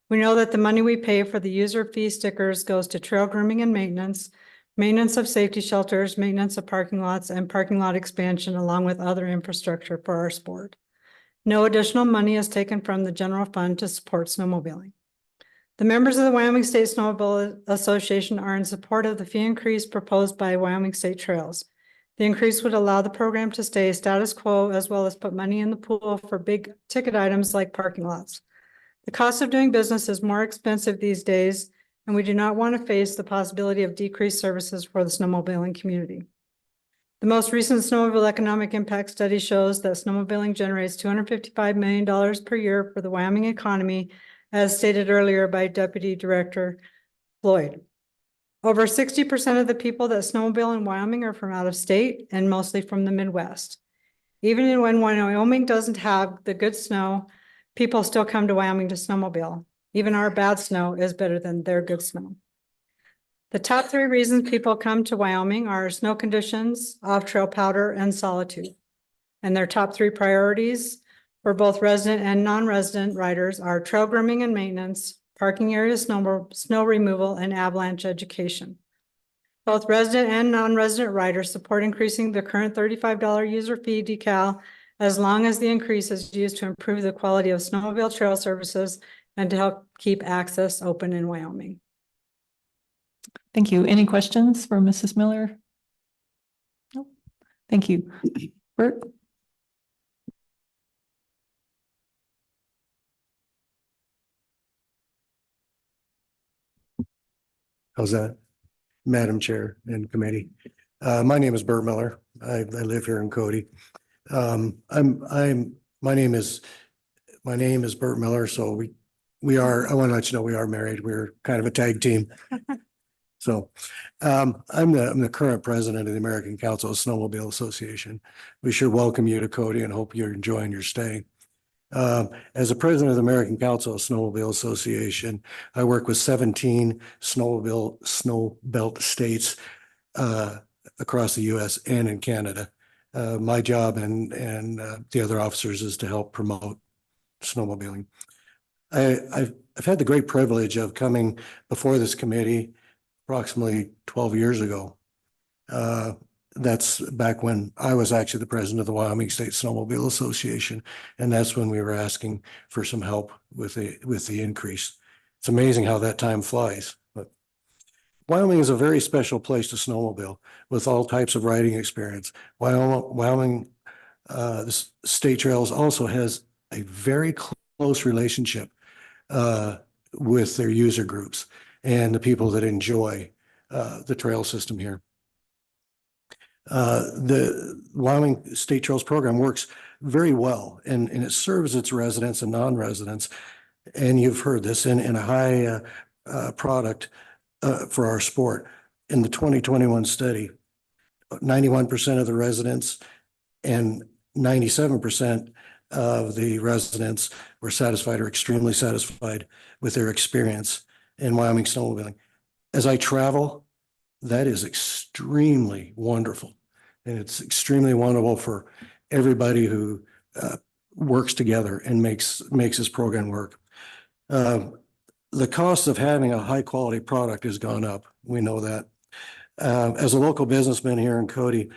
We know that the money we pay for the user fee stickers goes to trail grooming and maintenance, maintenance of safety shelters, maintenance of parking lots, and parking lot expansion, along with other infrastructure for our sport. No additional money is taken from the general fund to support snowmobiling. The members of the Wyoming State Snowmobile Association are in support of the fee increase proposed by Wyoming State Trails. The increase would allow the program to stay status quo, as well as put money in the pool for big ticket items like parking lots. The cost of doing business is more expensive these days, and we do not want to face the possibility of decreased services for the snowmobiling community. The most recent snowmobile economic impact study shows that snowmobiling generates $255 million per year for the Wyoming economy, as stated earlier by Deputy Director Floyd. Over 60% of the people that snowmobile in Wyoming are from out of state and mostly from the Midwest. Even when Wyoming doesn't have the good snow, people still come to Wyoming to snowmobile. Even our bad snow is better than their good snow. The top 3 reasons people come to Wyoming are snow conditions, off-trail powder, and solitude. And their top 3 priorities for both resident and non-resident riders are trail grooming and maintenance, parking area snow removal, and avalanche education. Both resident and non-resident riders support increasing the current $35 user fee decal, as long as the increase is used to improve the quality of snowmobile trail services and to help keep access open in Wyoming. Thank you. Any questions for Mrs. Miller? No. Thank you. Bert? How's that? Madam Chair and committee. My name is Bert Miller. I live here in Cody. My name is Bert Miller. So I want to let you know we are married. We're kind of a tag team. So I'm the current president of the American Council of Snowmobile Association. We sure welcome you to Cody and hope you're enjoying your stay. As a president of the American Council of Snowmobile Association, I work with 17 snow belt states across the U.S. and in Canada. My job and the other officers is to help promote snowmobiling. I've had the great privilege of coming before this committee approximately 12 years ago. That's back when I was actually the president of the Wyoming State Snowmobile Association, and that's when we were asking for some help with the increase. It's amazing how that time flies. But Wyoming is a very special place to snowmobile with all types of riding experience. Wyoming the State Trails also has a very close relationship with their user groups and the people that enjoy the trail system here. The Wyoming State Trails program works very well, and it serves its residents and non-residents. And you've heard this in a high product for our sport. In the 2021 study, 91% of the residents and 97% of the residents were satisfied or extremely satisfied with their experience in Wyoming snowmobiling. As I travel, that is extremely wonderful. And it's extremely wonderful for everybody who works together and makes this program work. The cost of having a high quality product has gone up. We know that. As a local businessman here in Cody,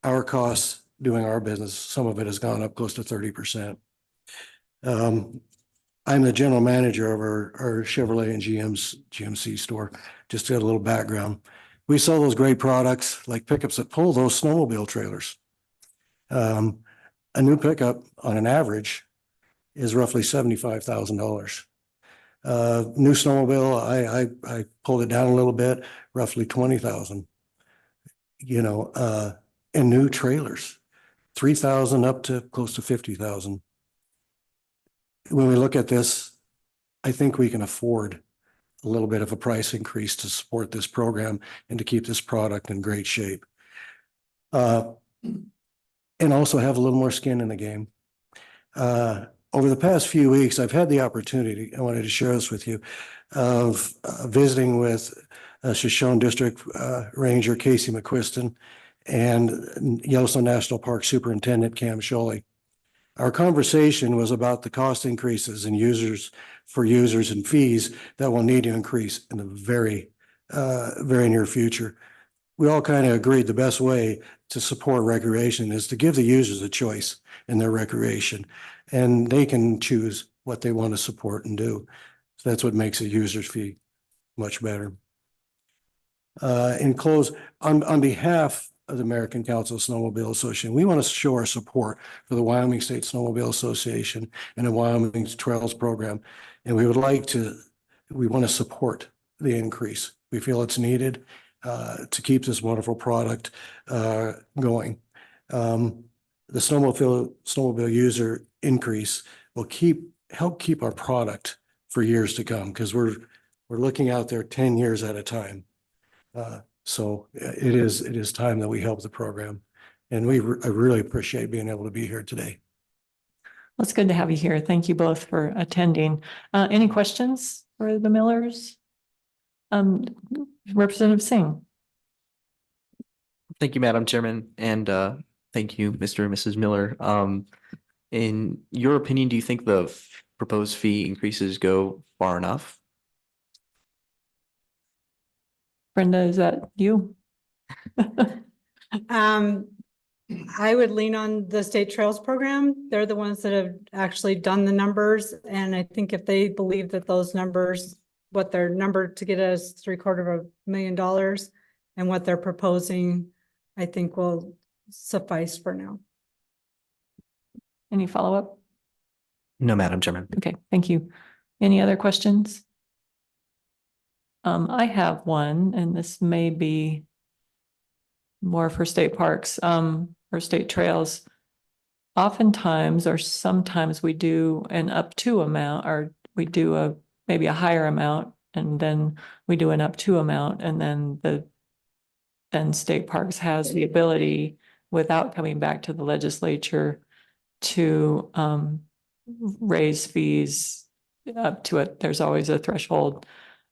our costs doing our business, some of it has gone up close to 30%. I'm the general manager of our Chevrolet and GMC store. Just to get a little background. We sell those great products like pickups that pull those snowmobile trailers. A new pickup on an average is roughly $75,000. New snowmobile, I pulled it down a little bit, roughly 20,000. And new trailers, 3,000 up to close to 50,000. When we look at this, I think we can afford a little bit of a price increase to support this program and to keep this product in great shape. And also have a little more skin in the game. Over the past few weeks, I've had the opportunity, I wanted to share this with you, of visiting with Shoshone District Ranger Casey McQuiston and Yellowstone National Park Superintendent Cam Sholey. Our conversation was about the cost increases in users and fees that will need to increase in the very near future. We all kind of agreed the best way to support recreation is to give the users a choice in their recreation, and they can choose what they want to support and do. So that's what makes a user's fee much better. In close, on behalf of the American Council of Snowmobile Association, we want to show our support for the Wyoming State Snowmobile Association and the Wyoming Trails Program. And we want to support the increase. We feel it's needed to keep this wonderful product going. The snowmobile user increase will help keep our product for years to come, because we're looking out there 10 years at a time. So it is time that we help the program, and I really appreciate being able to be here today. Well, it's good to have you here. Thank you both for attending. Any questions for the Millers? Representative Singh. Thank you, Madam Chairman, and thank you, Mr. and Mrs. Miller. In your opinion, do you think the proposed fee increases go far enough? Brenda, is that you? I would lean on the State Trails Program. They're the ones that have actually done the numbers. And I think if they believe that those numbers, what their number to get us $750,000 and what they're proposing, I think will suffice for now. Any follow-up? No, Madam Chairman. Okay, thank you. Any other questions? I have one, and this may be more for state parks, or state trails. Oftentimes, or sometimes we do an up to amount, or we do maybe a higher amount, and then we do an up to amount, and then state parks has the ability, without coming back to the legislature, to raise fees up to it. There's always a threshold.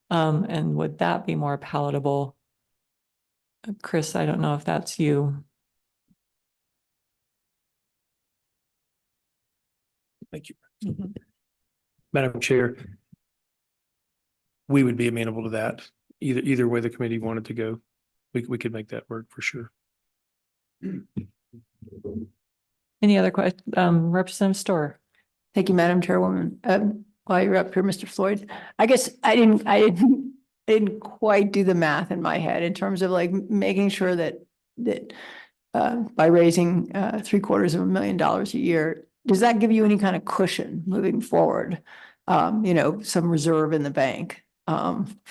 And would that be more palatable? Chris, I don't know if that's you. Thank you. Madam Chair, we would be amenable to that. Either way the committee wanted to go, we could make that work for sure. Any other questions? Representative Storr. Thank you, Madam Chairwoman. While you're up here, Mr. Floyd, I guess I didn't quite do the math in my head in terms of like making sure that by raising $750,000 a year, does that give you any kind of cushion moving forward? Some reserve in the bank,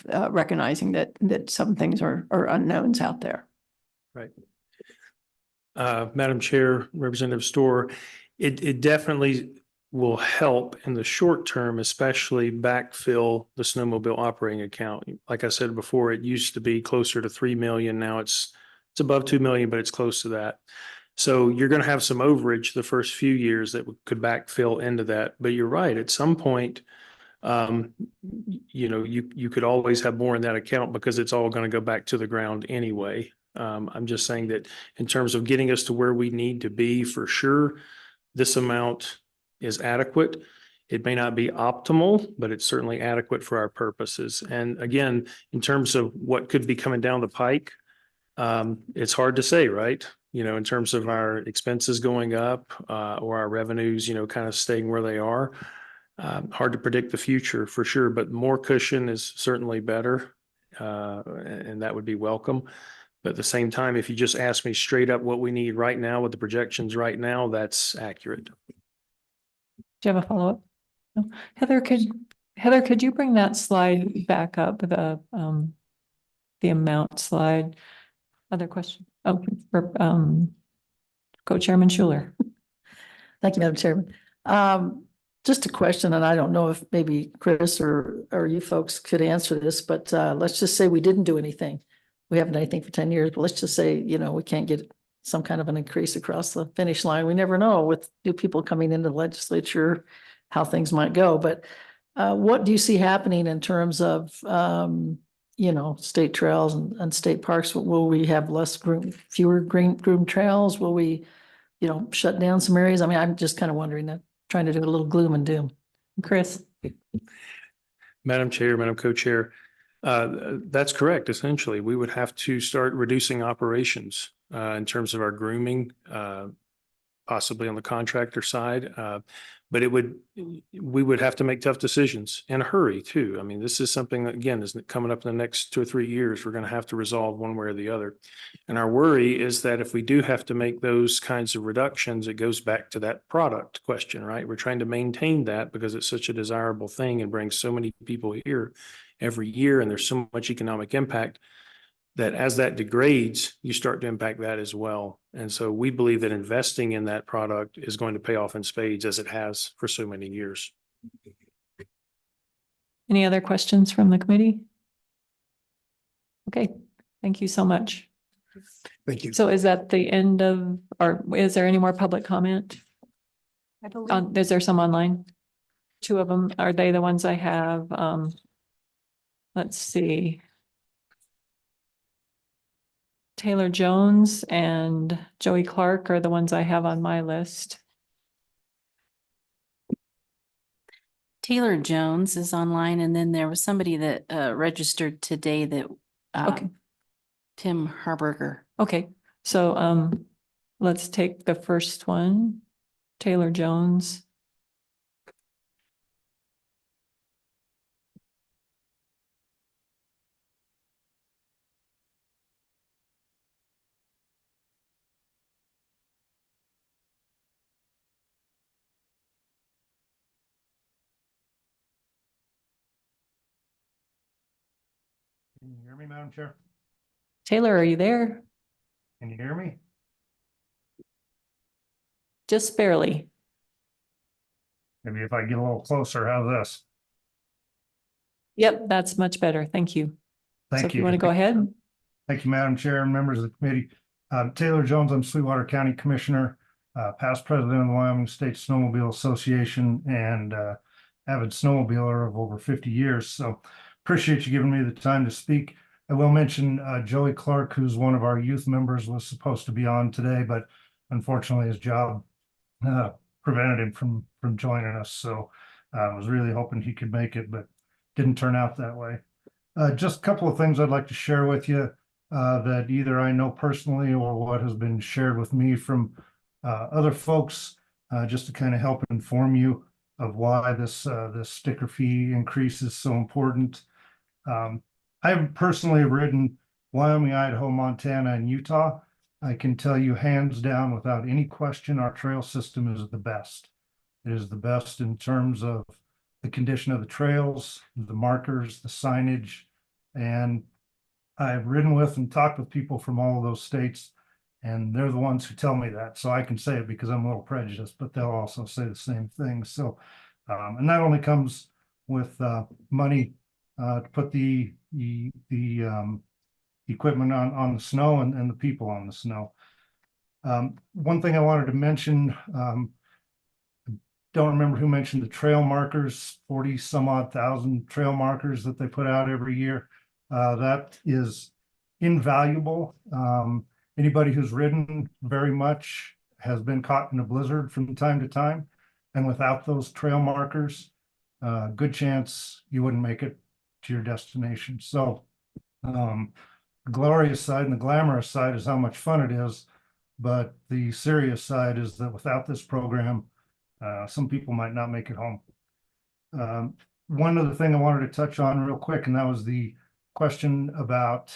recognizing that some things are unknowns out there. Right. Madam Chair, Representative Storr, it definitely will help in the short term, especially backfill the snowmobile operating account. Like I said before, it used to be closer to 3 million. Now it's above 2 million, but it's close to that. So you're going to have some overage the first few years that could backfill into that. But you're right, at some point, you could always have more in that account because it's all going to go back to the ground anyway. I'm just saying that in terms of getting us to where we need to be, for sure, this amount is adequate. It may not be optimal, but it's certainly adequate for our purposes. And again, in terms of what could be coming down the pike, it's hard to say, right? In terms of our expenses going up, or our revenues, kind of staying where they are. Hard to predict the future for sure, but more cushion is certainly better. And that would be welcome. But at the same time, if you just ask me straight up what we need right now with the projections right now, that's accurate. Do you have a follow-up? No. Heather, could you bring that slide back up, the amount slide? Other question? Oh, for Co-Chairman Schuler. Thank you, Madam Chairman. Just a question, and I don't know if maybe Chris or you folks could answer this, but let's just say we didn't do anything. We haven't done anything for 10 years, but let's just say, we can't get some kind of an increase across the finish line. We never know with new people coming into the legislature, how things might go. But what do you see happening in terms of, state trails and state parks? Will we have fewer groomed trails? Will we, shut down some areas? I mean, I'm just kind of wondering that, trying to do a little gloom and doom. Chris? Madam Chair, Madam Co-Chair, that's correct. Essentially, we would have to start reducing operations in terms of our grooming, possibly on the contractor side. But we would have to make tough decisions in a hurry too. I mean, this is something that, again, is coming up in the next 2 or 3 years. We're going to have to resolve one way or the other. And our worry is that if we do have to make those kinds of reductions, it goes back to that product question, right? We're trying to maintain that because it's such a desirable thing and brings so many people here every year. And there's so much economic impact that as that degrades, you start to impact that as well. And so we believe that investing in that product is going to pay off in spades as it has for so many years. Any other questions from the committee? Okay, thank you so much. Thank you. So is that the end of, or is there any more public comment? I believe. Is there some online? 2 of them, are they the ones I have? Let's see. Taylor Jones and Joey Clark are the ones I have on my list. Taylor Jones is online, and then there was somebody that registered today that Okay. Tim Harburger. Okay, so let's take the first one, Taylor Jones. Can you hear me, Madam Chair? Taylor, are you there? Can you hear me? Just barely. Maybe if I get a little closer, how's this? Yep, that's much better. Thank you. So Thank if you. you want to go ahead. Thank you, Madam Chair and members of the committee. Taylor Jones, I'm Sweetwater County Commissioner, past president of the Wyoming State Snowmobile Association, and avid snowmobiler of over 50 years. So appreciate you giving me the time to speak. I will mention Joey Clark, who's one of our youth members, was supposed to be on today, but unfortunately his job prevented him from joining us. So I was really hoping he could make it, but didn't turn out that way. Just a couple of things I'd like to share with you that either I know personally or what has been shared with me from other folks, just to kind of help inform you of why this sticker fee increase is so important. I've personally ridden Wyoming, Idaho, Montana, and Utah. I can tell you hands down, without any question, our trail system is the best. It is the best in terms of the condition of the trails, the markers, the signage, and I've ridden with and talked with people from all of those states, and they're the ones who tell me that. So I can say it because I'm a little prejudiced, but they'll also say the same thing. So, and that only comes with money to put the equipment on the snow and the people on the snow. One thing I wanted to mention, don't remember who mentioned the trail markers, 40 some odd thousand trail markers that they put out every year. That is invaluable. Anybody who's ridden very much has been caught in a blizzard from time to time. And without those trail markers, good chance you wouldn't make it to your destination. So the glorious side and the glamorous side is how much fun it is. But the serious side is that without this program, some people might not make it home. One other thing I wanted to touch on real quick, and that was the question about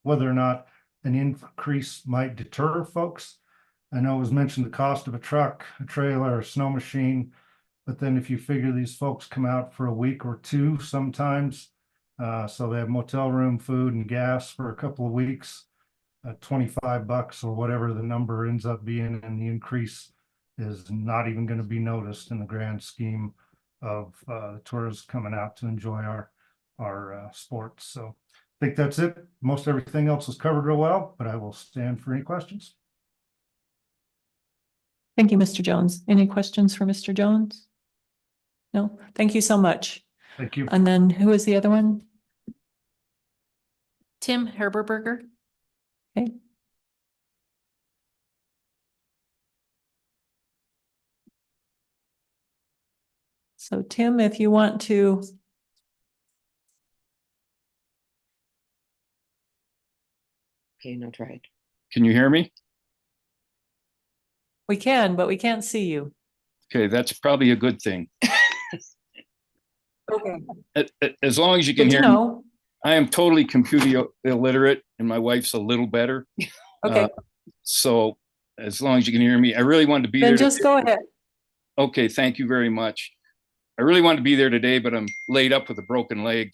whether or not an increase might deter folks. I know it was mentioned the cost of a truck, a trailer, a snow machine, but then if you figure these folks come out for a week or two sometimes, so they have motel room, food, and gas for a couple of weeks, $25 or whatever the number ends up being, and the increase is not even going to be noticed in the grand scheme of tourists coming out to enjoy our sports. So I think that's it. Most everything else was covered real well, but I will stand for any questions. Thank you, Mr. Jones. Any questions for Mr. Jones? No, thank you so much. Thank you. And then who is the other one? Tim Herberberger. Okay. So Tim, if you want to. Okay, now try it. Can you hear me? We can, but we can't see you. Okay, that's probably a good thing. Okay. As long as you can Good to hear me. know. I am totally computer illiterate and my wife's a little better. Okay. So as long as you can hear me, I really wanted to be Then there. just go ahead. Okay, thank you very much. I really wanted to be there today, but I'm laid up with a broken leg.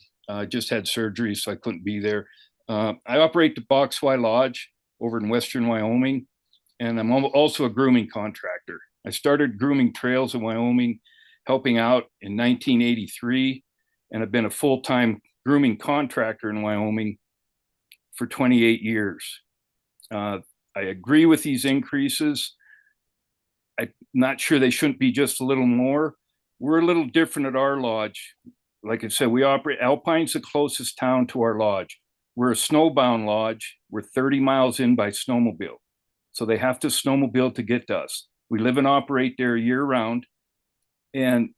Just had surgery, so I couldn't be there. I operate the Boxwhy Lodge over in Western Wyoming, and I'm also a grooming contractor. I started grooming trails in Wyoming, helping out in 1983, and I've been a full-time grooming contractor in Wyoming for 28 years. I agree with these increases. I'm not sure they shouldn't be just a little more. We're a little different at our lodge. Like I said, we operate, Alpine's the closest town to our lodge. We're a snowbound lodge. We're 30 miles in by snowmobile. So they have to snowmobile to get to us. We live and operate there year round. And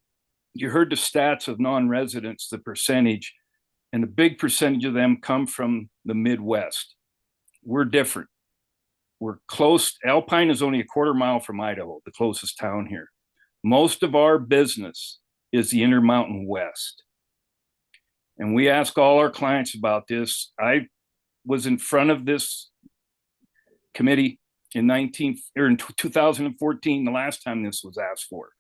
you heard the stats of non-residents, the percentage, and a big percentage of them come from the Midwest. We're different. We're close. Alpine is only a quarter mile from Idaho, the closest town here. Most of our business is the Intermountain West. And we ask all our clients about this. I was in front of this committee in 2014, the last time this was asked for.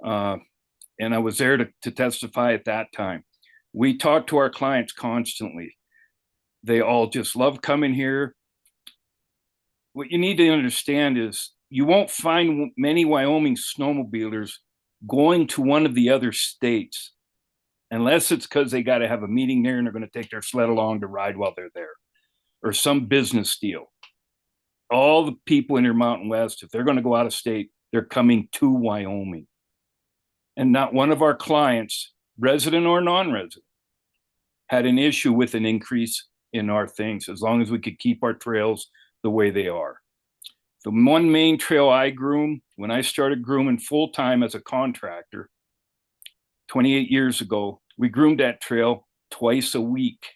And I was there to testify at that time. We talk to our clients constantly. They all just love coming here. What you need to understand is you won't find many Wyoming snowmobilers going to one of the other states unless it's because they got to have a meeting there and they're going to take their sled along to ride while they're there, or some business deal. All the people in Intermountain West, if they're going to go out of state, they're coming to Wyoming. And not one of our clients, resident or non-resident, had an issue with an increase in our things, as long as we could keep our trails the way they are. The one main trail I groom, when I started grooming full-time as a contractor 28 years ago, we groomed that trail twice a week.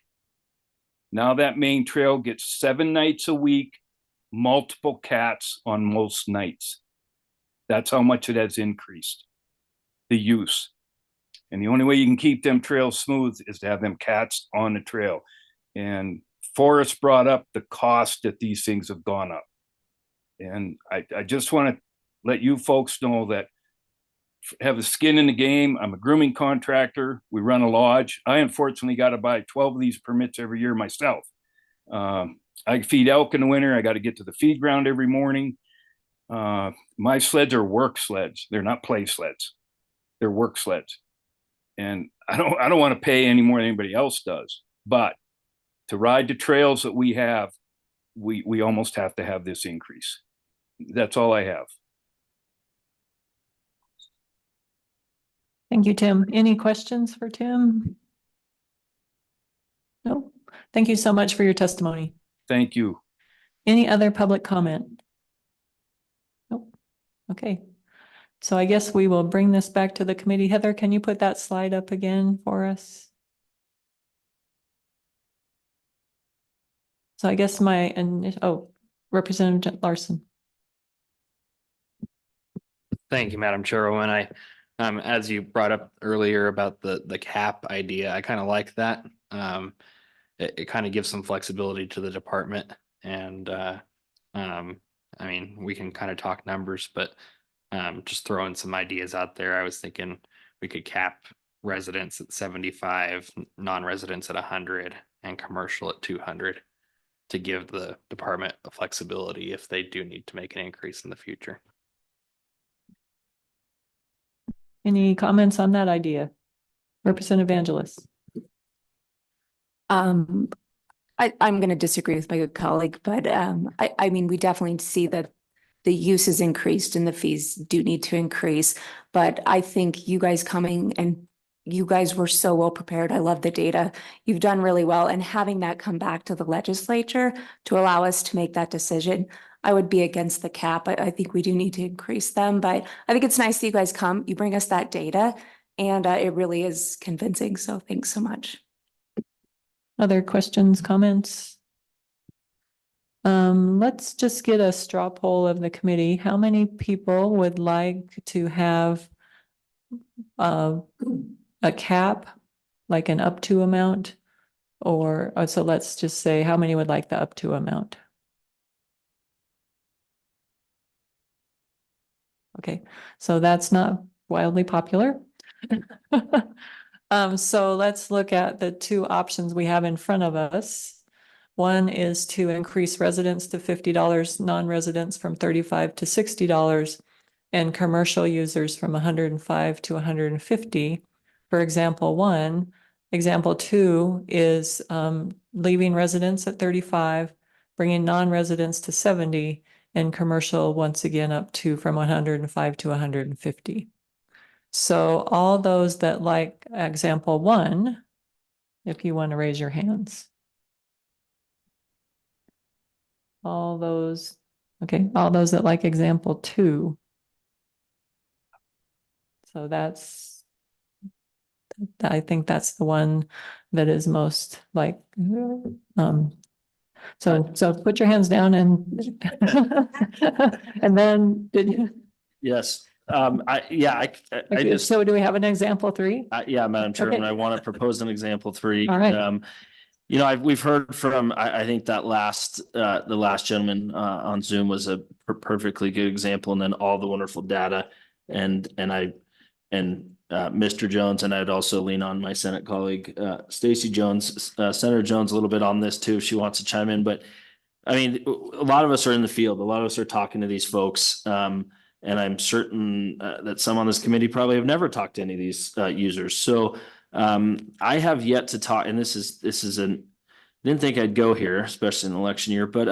Now that main trail gets 7 nights a week, multiple cats on most nights. That's how much it has increased, the use. And the only way you can keep them trails smooth is to have them cats on the trail. And Forrest brought up the cost that these things have gone up. And I just want to let you folks know that have a skin in the game. I'm a grooming contractor. We run a lodge. I unfortunately got to buy 12 of these permits every year myself. I feed elk in the winter. I got to get to the feed ground every morning. My sleds are work sleds. They're not play sleds. They're work sleds. And I don't want to pay any more than anybody else does. But to ride the trails that we have, we almost have to have this increase. That's all I have. Thank you, Tim. Any questions for Tim? No? Thank you so much for your testimony. Thank you. Any other public comment? Nope. Okay. So I guess we will bring this back to the committee. Heather, can you put that slide up again for us? So I guess Representative Larson. Thank you, Madam Chairwoman. As you brought up earlier about the cap idea, I kind of like that. It kind of gives some flexibility to the department, and I mean, we can kind of talk numbers, but just throwing some ideas out there. I was thinking we could cap residents at 75, non-residents at 100, and commercial at 200 to give the department a flexibility if they do need to make an increase in the future. Any comments on that idea? Representative Evangelist. I'm going to disagree with my good colleague, but I mean, we definitely see that the use is increased and the fees do need to increase. But I think you guys coming and you guys were so well prepared. I love the data. You've done really well. And having that come back to the legislature to allow us to make that decision, I would be against the cap. I think we do need to increase them, but I think it's nice that you guys come, you bring us that data, and it really is convincing. So thanks so much. Other questions, comments? Let's just get a straw poll of the committee. How many people would like to have a cap, like an up to amount? Or so let's just say how many would like the up to amount? Okay, so that's not wildly popular. So let's look at the two options we have in front of us. One is to increase residents to $50, non-residents from $35 to $60, and commercial users from $105 to $150. For example one. Example two is leaving residents at $35, bringing non-residents to $70, and commercial once again up to from $105 to $150. So all those that like example one, if you want to raise your hands. All those, okay, all those that like example two. So I think that's the one that is most like, so put your hands down and and then did you? Yes, I Okay, just, so do we have an example three? yeah, Madam Chairman, Okay. I want to propose an example three. All right. You know, we've heard from, I think that the last gentleman on Zoom was a perfectly good example, and then all the wonderful data. And Mr. Jones, and I'd also lean on my Senate colleague, Stacey Jones, Senator Jones, a little bit on this too, if she wants to chime in. But I mean, a lot of us are in the field, a lot of us are talking to these folks. And I'm certain that some on this committee probably have never talked to any of these users. So I have yet to talk, and this is didn't think I'd go here, especially in an election year, but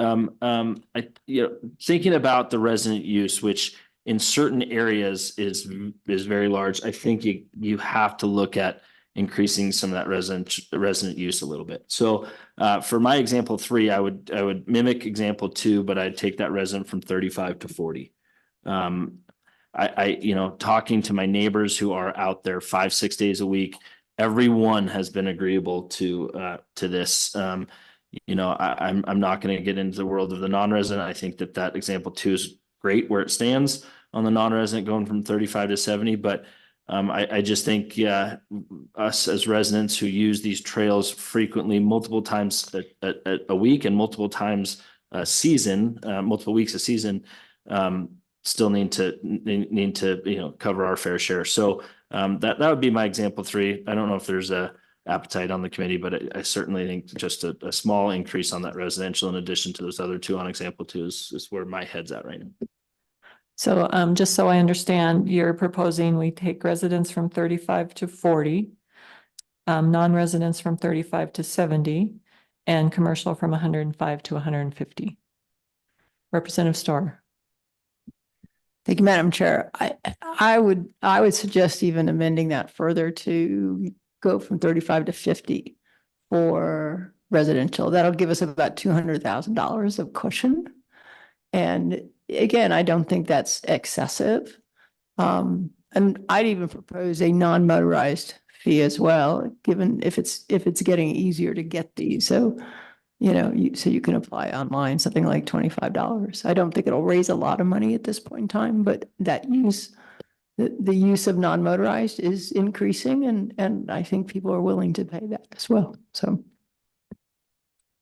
thinking about the resident use, which in certain areas is very large. I think you have to look at increasing some of that resident use a little bit. So for my example three, I would mimic example two, but I'd take that resident from 35 to 40. Talking to my neighbors who are out there 5-6 days a week, everyone has been agreeable to this. I'm not going to get into the world of the non-resident. I think that example two is great where it stands on the non-resident going from 35 to 70. But I just think, us as residents who use these trails frequently, multiple times a week and multiple times a season, multiple weeks a season, still need to cover our fair share. So that would be my example three. I don't know if there's a appetite on the committee, but I certainly think just a small increase on that residential in addition to those other two on example two is where my head's at right now. So just so I understand, you're proposing we take residents from 35 to 40, non-residents from 35 to 70, and commercial from 105 to 150. Representative Starr. Thank you, Madam Chair. I would suggest even amending that further to go from 35 to 50 for residential. That'll give us about $200,000 of cushion. And again, I don't think that's excessive. And I'd even propose a non-motorized fee as well, given if it's getting easier to get these. So, so you can apply online, something like $25. I don't think it'll raise a lot of money at this point in time, but that use, the use of non-motorized is increasing, and I think people are willing to pay that as well. So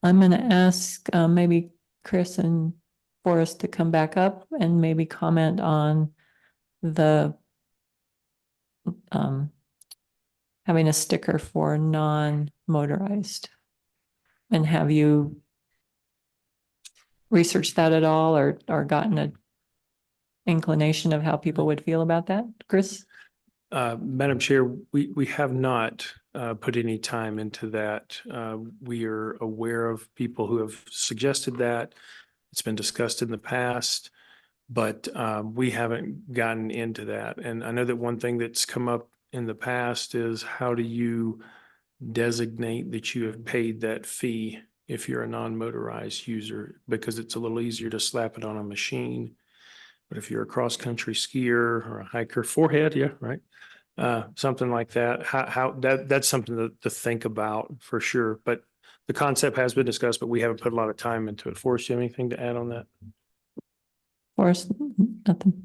I'm going to ask maybe Chris and Forrest to come back up and maybe comment on the having a sticker for non-motorized. And have you researched that at all, or gotten an inclination of how people would feel about that? Chris? Madam Chair, we have not put any time into that. We are aware of people who have suggested that. It's been discussed in the past, but we haven't gotten into that. And I know that one thing that's come up in the past is, how do you designate that you have paid that fee if you're a non-motorized user? Because it's a little easier to slap it on a machine. But if you're a cross-country skier or a hiker, forehead, yeah, right. Something like that, that's something to think about for sure. But the concept has been discussed, but we haven't put a lot of time into it. Forrest, do you have anything to add on that? Forrest, nothing.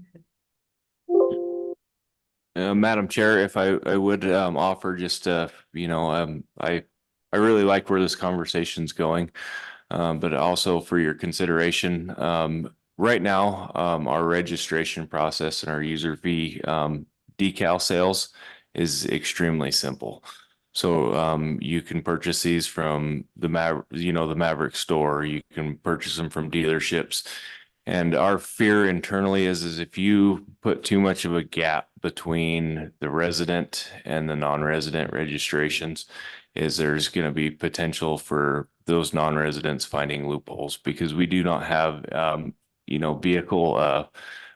Madam Chair, if I would offer just I really like where this conversation's going, but also for your consideration. Right now, our registration process and our user fee decal sales is extremely simple. So you can purchase these from the Maverick store. You can purchase them from dealerships. And our fear internally is if you put too much of a gap between the resident and the non-resident registrations, is there's going to be potential for those non-residents finding loopholes, because we do not have, vehicle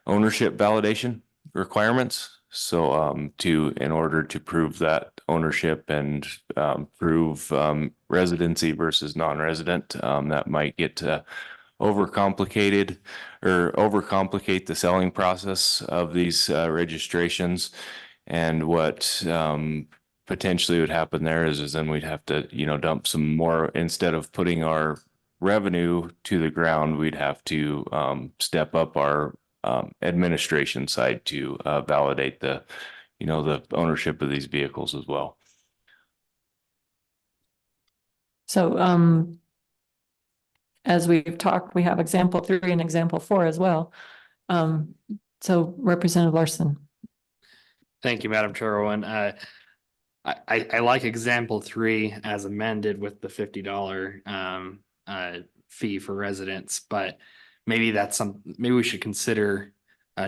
ownership validation requirements. So in order to prove that ownership and prove residency versus non-resident, that might get overcomplicate the selling process of these registrations. And what potentially would happen there is then we'd have to, dump some more, instead of putting our revenue to the ground, we'd have to step up our administration side to validate the ownership of these vehicles as well. So as we've talked, we have example 3 and example 4 as well. So Representative Larson. Thank you, Madam Chairwoman. I like example 3 as amended with the $50 fee for residents, but maybe maybe we should consider a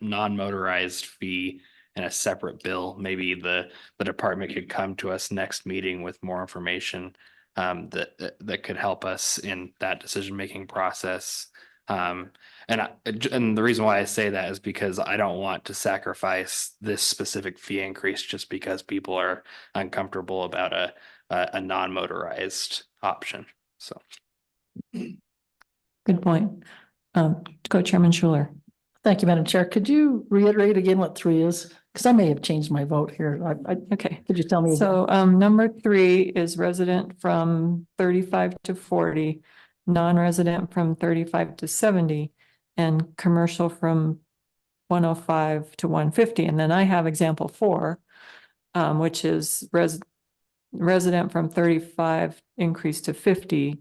non-motorized fee in a separate bill. Maybe the department could come to us next meeting with more information that could help us in that decision-making process. And the reason why I say that is because I don't want to sacrifice this specific fee increase just because people are uncomfortable about a non-motorized option. So. Good point. Co-Chairman Schuler. Thank you, Madam Chair. Could you reiterate again what 3 is? Because I may have changed my vote here. Okay. Could you tell me? again? So number 3 is resident from 35 to 40, non-resident from 35 to 70, and commercial from 105 to 150. And then I have example 4, which is resident from 35 increased to 50,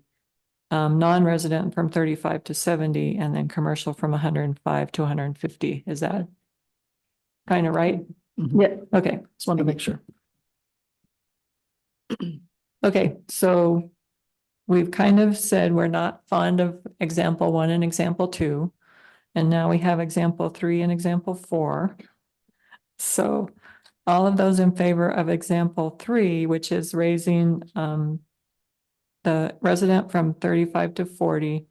non-resident from 35 to 70, and then commercial from 105 to 150. Is that kind of right? Yeah. Okay. Just wanted to make sure. Okay, so we've kind of said we're not fond of example 1 and example 2. And now we have example 3 and example 4. So all of those in favor of example 3, which is raising the resident from 35 to 40,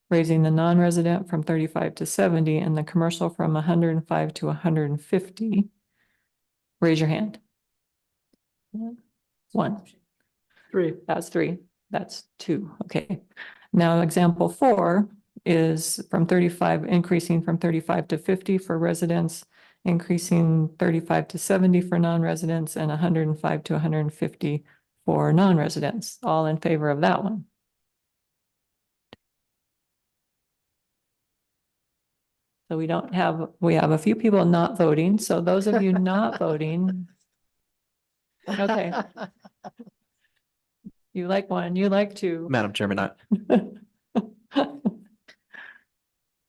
raising the non-resident from 35 to 70, and the commercial from 105 to 150. Raise your hand. 1. 3. That's 3. That's 2. Okay. Now example 4 is from 35, increasing from 35 to 50 for residents, increasing 35 to 70 for non-residents, and 105 to 150 for non-residents. All in favor of that one? So we have a few people not voting. So those of you not voting. Okay. You like 1, you like 2. Madam Chairman, I,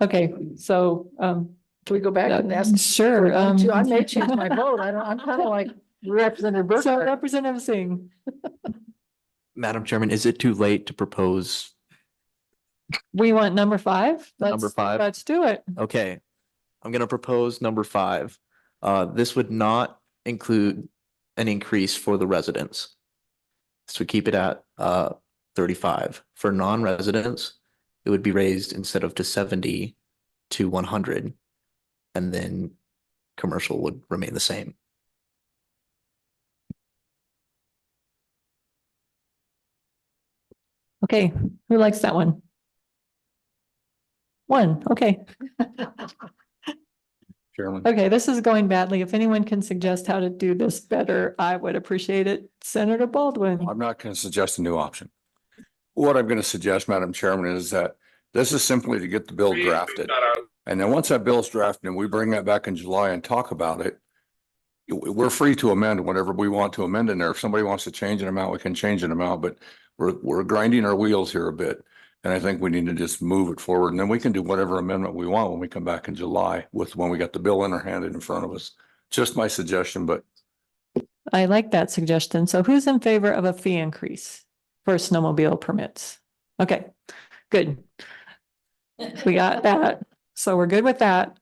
Okay, so, Can we go back and ask? sure. I may change my vote. I'm kind of like Representative So Burkhart. Representative Singh, Madam Chairman, is it too late to propose? we want number 5? Number 5? Let's do it. Okay, I'm gonna propose number 5. This would not include an increase for the residents. This would keep it at 35. For non-residents, it would be raised instead of to 70 to 100, and then commercial would remain the same. Okay, who likes that one? 1, okay. Chairman. Okay, this is going badly. If anyone can suggest how to do this better, I would appreciate it. Senator Baldwin. I'm not going to suggest a new option. What I'm going to suggest, Madam Chairman, is that this is simply to get the bill drafted. And then once that bill's drafted and we bring that back in July and talk about it, we're free to amend whatever we want to amend in there. If somebody wants to change an amount, we can change an amount, but we're grinding our wheels here a bit. And I think we need to just move it forward, and then we can do whatever amendment we want when we come back in July with when we got the bill in our hand and in front of us. Just my suggestion, but I like that suggestion. So who's in favor of a fee increase for snowmobile permits? Okay, good. We got that. So we're good with that.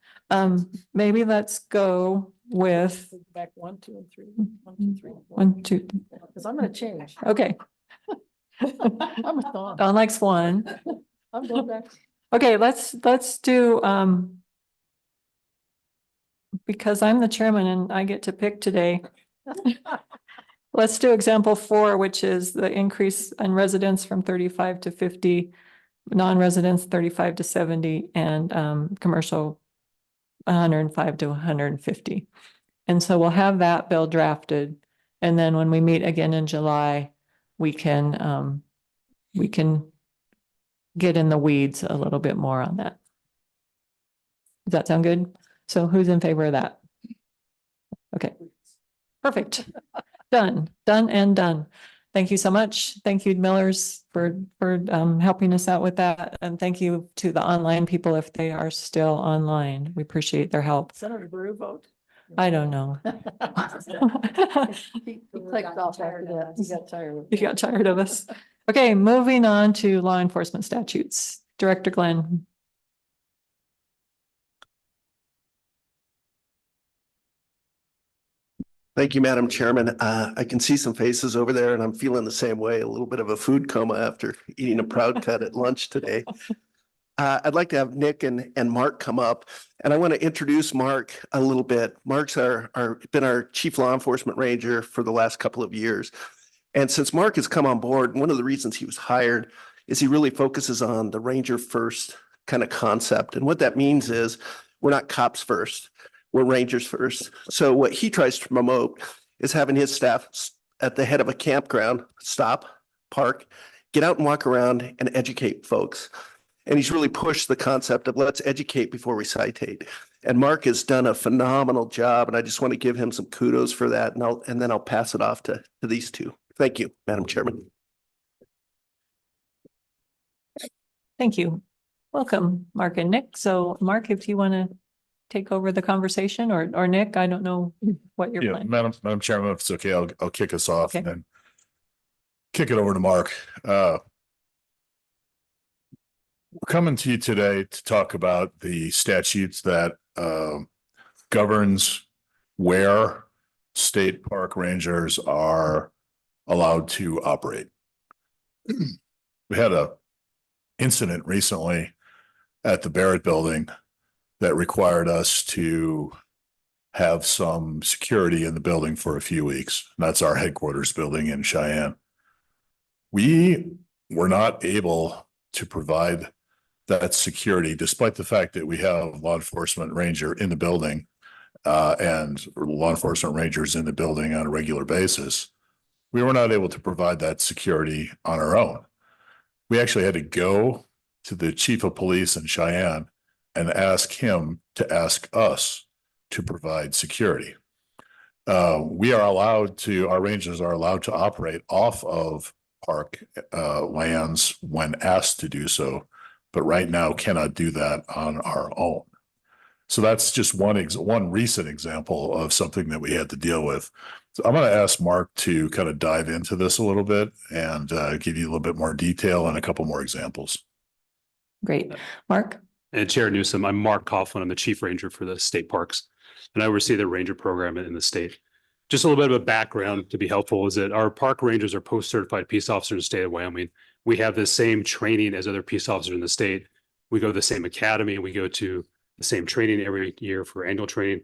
Maybe let's go with Back 1, 2, and 3. 1, 2, 3. 1, 2. Because I'm gonna change. Okay. I'm a Dawn. Don likes 1. I'm going back. Okay, let's do, because I'm the chairman and I get to pick today. Let's do example 4, which is the increase in residents from 35 to 50, non-residents 35 to 70, and commercial 105 to 150. And so we'll have that bill drafted. And then when we meet again in July, we can get in the weeds a little bit more on that. Does that sound good? So who's in favor of that? Okay, perfect. Done and done. Thank you so much. Thank you, Millers, for helping us out with that. And thank you to the online people if they are still online. We appreciate their help. Senator Brew vote. I don't know. He clicked off after that. He got tired. You got tired of us. Okay, moving on to law enforcement statutes. Director Glenn. Thank you, Madam Chairman. I can see some faces over there and I'm feeling the same way, a little bit of a food coma after eating a Proud Cut at lunch today. I'd like to have Nick and Mark come up, and I want to introduce Mark a little bit. Mark's been our chief law enforcement ranger for the last couple of years. And since Mark has come on board, one of the reasons he was hired is he really focuses on the ranger first kind of concept. And what that means is we're not cops first, we're rangers first. So what he tries to promote is having his staff at the head of a campground, stop, park, get out and walk around and educate folks. And he's really pushed the concept of let's educate before we citate. And Mark has done a phenomenal job, and I just want to give him some kudos for that. And then I'll pass it off to these two. Thank you, Madam Chairman. Thank you. Welcome, Mark and Nick. So Mark, if you want to take over the conversation, or Nick, I don't know what you're planning. Madam Chairman, if it's okay, I'll kick us off Okay. and then kick it over to Mark. We're coming to you today to talk about the statutes that governs where state park rangers are allowed to operate. We had a incident recently at the Barrett Building that required us to have some security in the building for a few weeks. That's our headquarters building in Cheyenne. We were not able to provide that security, despite the fact that we have law enforcement ranger in the building and law enforcement rangers in the building on a regular basis. We were not able to provide that security on our own. We actually had to go to the chief of police in Cheyenne and ask him to ask us to provide security. We are allowed to, our rangers are allowed to operate off of park lands when asked to do so, but right now cannot do that on our own. So that's just one recent example of something that we had to deal with. So I'm going to ask Mark to kind of dive into this a little bit and give you a little bit more detail and a couple more examples. Great. Mark? And Chair Newsom, I'm Mark Coughlin. I'm the Chief Ranger for the state parks, and I oversee the ranger program in the state. Just a little bit of a background to be helpful is that our park rangers are post-certified peace officers in the state of Wyoming. We have the same training as other peace officers in the state. We go to the same academy, and we go to the same training every year for annual training.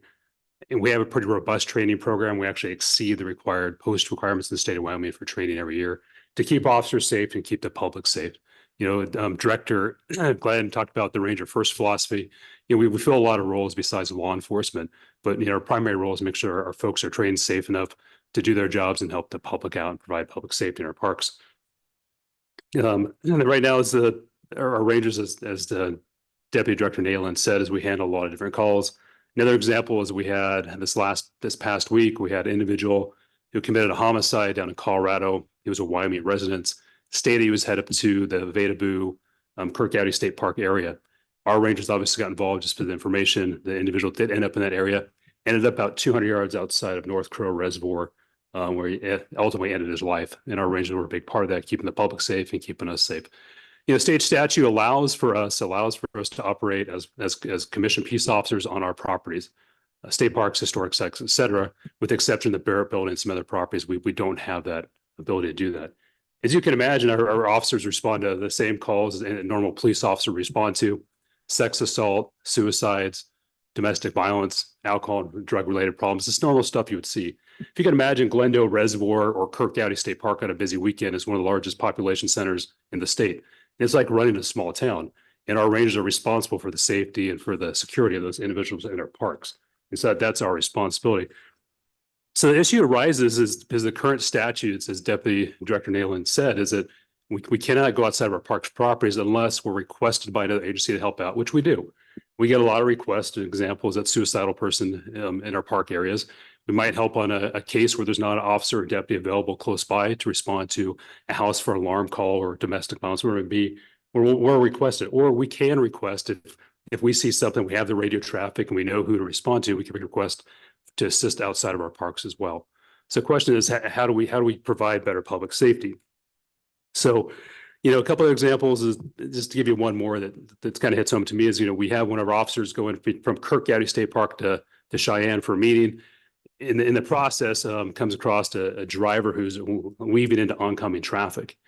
And we have a pretty robust training program. We actually exceed the required post requirements in the state of Wyoming for training every year to keep officers safe and keep the public safe. You know, Director Glenn talked about the Ranger First philosophy. You know, we fill a lot of roles besides law enforcement, but you know, our primary role is to make sure our folks are trained safe enough to do their jobs and help the public out and provide public safety in our parks. And right now, as our rangers, as the Deputy Director Nayland said, is we handle a lot of different calls. Another example is we had this past week, we had an individual who committed a homicide down in Colorado. He was a Wyoming resident. Stated he was headed to the Vedaboo Kirk County State Park area. Our rangers obviously got involved just for the information. The individual did end up in that area, ended up about 200 yards outside of North Crow Reservoir, where he ultimately ended his life. And our rangers were a big part of that, keeping the public safe and keeping us safe. You know, state statute allows for us to operate as commissioned peace officers on our properties, state parks, historic sites, et cetera, with the exception of the Barrett Building and some other properties. We don't have that ability to do that. As you can imagine, our officers respond to the same calls as a normal police officer respond to: sex assault, suicides, domestic violence, alcohol and drug related problems. It's normal stuff you would see. If you can imagine, Glendale Reservoir or Kirk County State Park on a busy weekend is one of the largest population centers in the state. It's like running a small town, and our rangers are responsible for the safety and for the security of those individuals in our parks. And so that's our responsibility. So the issue arises is because the current statutes, as Deputy Director Nayland said, is that we cannot go outside of our parks properties unless we're requested by another agency to help out, which we do. We get a lot of requests. An example is that suicidal person in our park areas. We might help on a case where there's not an officer or deputy available close by to respond to a house for alarm call or domestic violence, where it would be, we're requested, or we can request if we see something, we have the radio traffic and we know who to respond to, we can request to assist outside of our parks as well. So the question is, how do we provide better public safety? So, you know, a couple of examples is just to give you one more that's kind of hits home to me is, you know, we have one of our officers going from Kirk County State Park to Cheyenne for a meeting. In the process, comes across a driver who's weaving into oncoming traffic.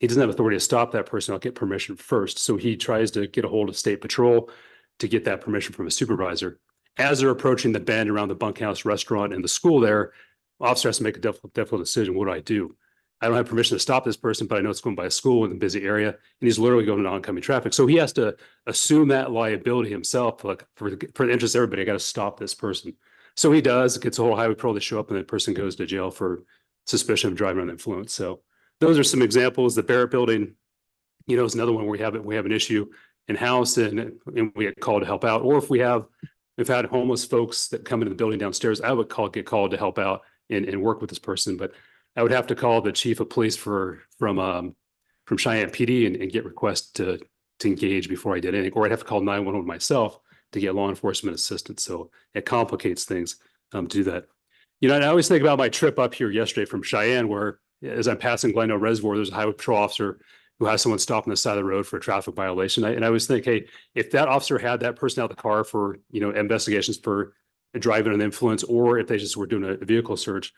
He doesn't have authority to stop that person. I'll get permission first. So he tries to get a hold of State Patrol to get that permission from a supervisor. As they're approaching the bend around the bunkhouse restaurant and the school there, officer has to make a difficult decision. What do I do? I don't have permission to stop this person, but I know it's going by a school in a busy area, and he's literally going into oncoming traffic. So he has to assume that liability himself. Like for the interest of everybody, I got to stop this person. So he does. It gets a whole highway patrol to show up, and the person goes to jail for suspicion of driving under influence. So those are some examples. The Barrett Building, you know, is another one where we have an issue in house, and we get called to help out. Or if we've had homeless folks that come into the building downstairs, I would get called to help out and work with this person. But I would have to call the chief of police from Cheyenne PD and get requests to engage before I did anything, or I'd have to call 911 myself to get law enforcement assistance. So it complicates things to do that. You know, and I always think about my trip up here yesterday from Cheyenne, where as I'm passing Glendale Reservoir, there's a highway patrol officer who has someone stopped on the side of the road for a traffic violation. And I always think, hey, if that officer had that person out of the car for, you know, investigations for driving under the influence, or if they just were doing a vehicle search,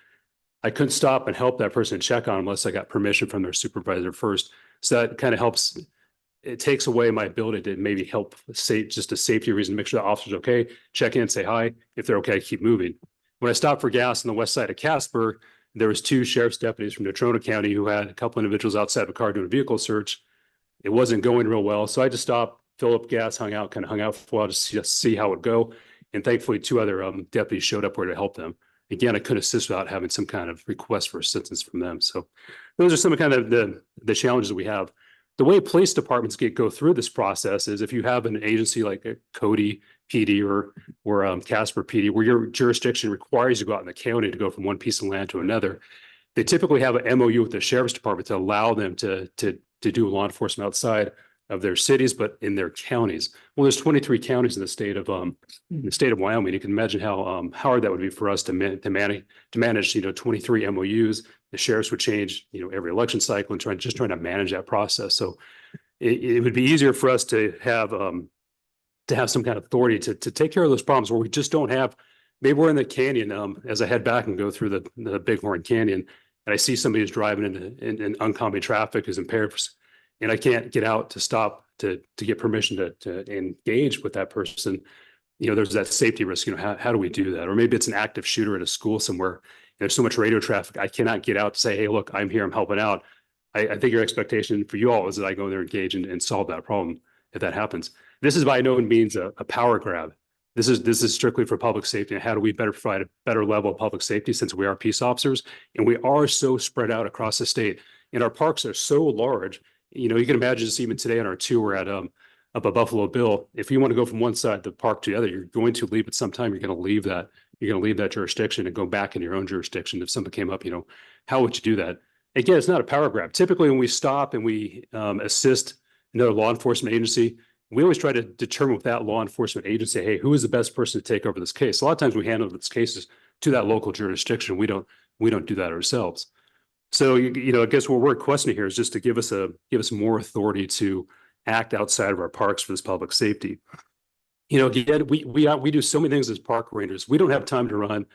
I couldn't stop and help that person check on them unless I got permission from their supervisor first. So that kind of helps. It takes away my ability to maybe help just a safety reason, make sure the officer's okay, check in, say hi. If they're okay, keep moving. When I stopped for gas on the west side of Casper, there was 2 sheriff's deputies from Natrona County who had a couple individuals outside of a car doing a vehicle search. It wasn't going real well. So I just stopped, filled up gas, hung out for a while, just see how it would go. And thankfully 2 other deputies showed up where to help them. Again, I couldn't assist without having some kind of request for assistance from them. So those are some of kind of the challenges that we have. The way police departments go through this process is if you have an agency like a Cody PD or Casper PD, where your jurisdiction requires you to go out in the county to go from one piece of land to another, they typically have an MOU with the sheriff's department to allow them to do law enforcement outside of their cities, but in their counties. Well, there's 23 counties in the state of Wyoming. You can imagine how hard that would be for us to manage 23 MOUs. The sheriffs would change every election cycle and trying to manage that process. So it would be easier for us to have some kind of authority to take care of those problems where we just don't have. Maybe we're in the canyon as I head back and go through the Bighorn Canyon, and I see somebody who's driving in oncoming traffic, is impaired, and I can't get out to stop to get permission to engage with that person. There's that safety risk. How do we do that? Or maybe it's an active shooter at a school somewhere. There's so much radio traffic. I cannot get out to say, hey, look, I'm here, I'm helping out. I think your expectation for you all is that I go there, engage and solve that problem if that happens. This is by no means a power grab. This is strictly for public safety and how do we better provide a better level of public safety since we are peace officers and we are so spread out across the state and our parks are so large. You can imagine just even today on our tour at up at Buffalo Bill, if you want to go from one side of the park to the other, you're going to leave at some time. You're going to leave that jurisdiction and go back in your own jurisdiction. If something came up, how would you do that? Again, it's not a power grab. Typically, when we stop and we assist another law enforcement agency, we always try to determine with that law enforcement agency, hey, who is the best person to take over this case? A lot of times we handle these cases to that local jurisdiction. We don't do that ourselves. So, I guess what we're requesting here is just to give us more authority to act outside of our parks for this public safety. Again, we do so many things as park rangers. We don't have time to run,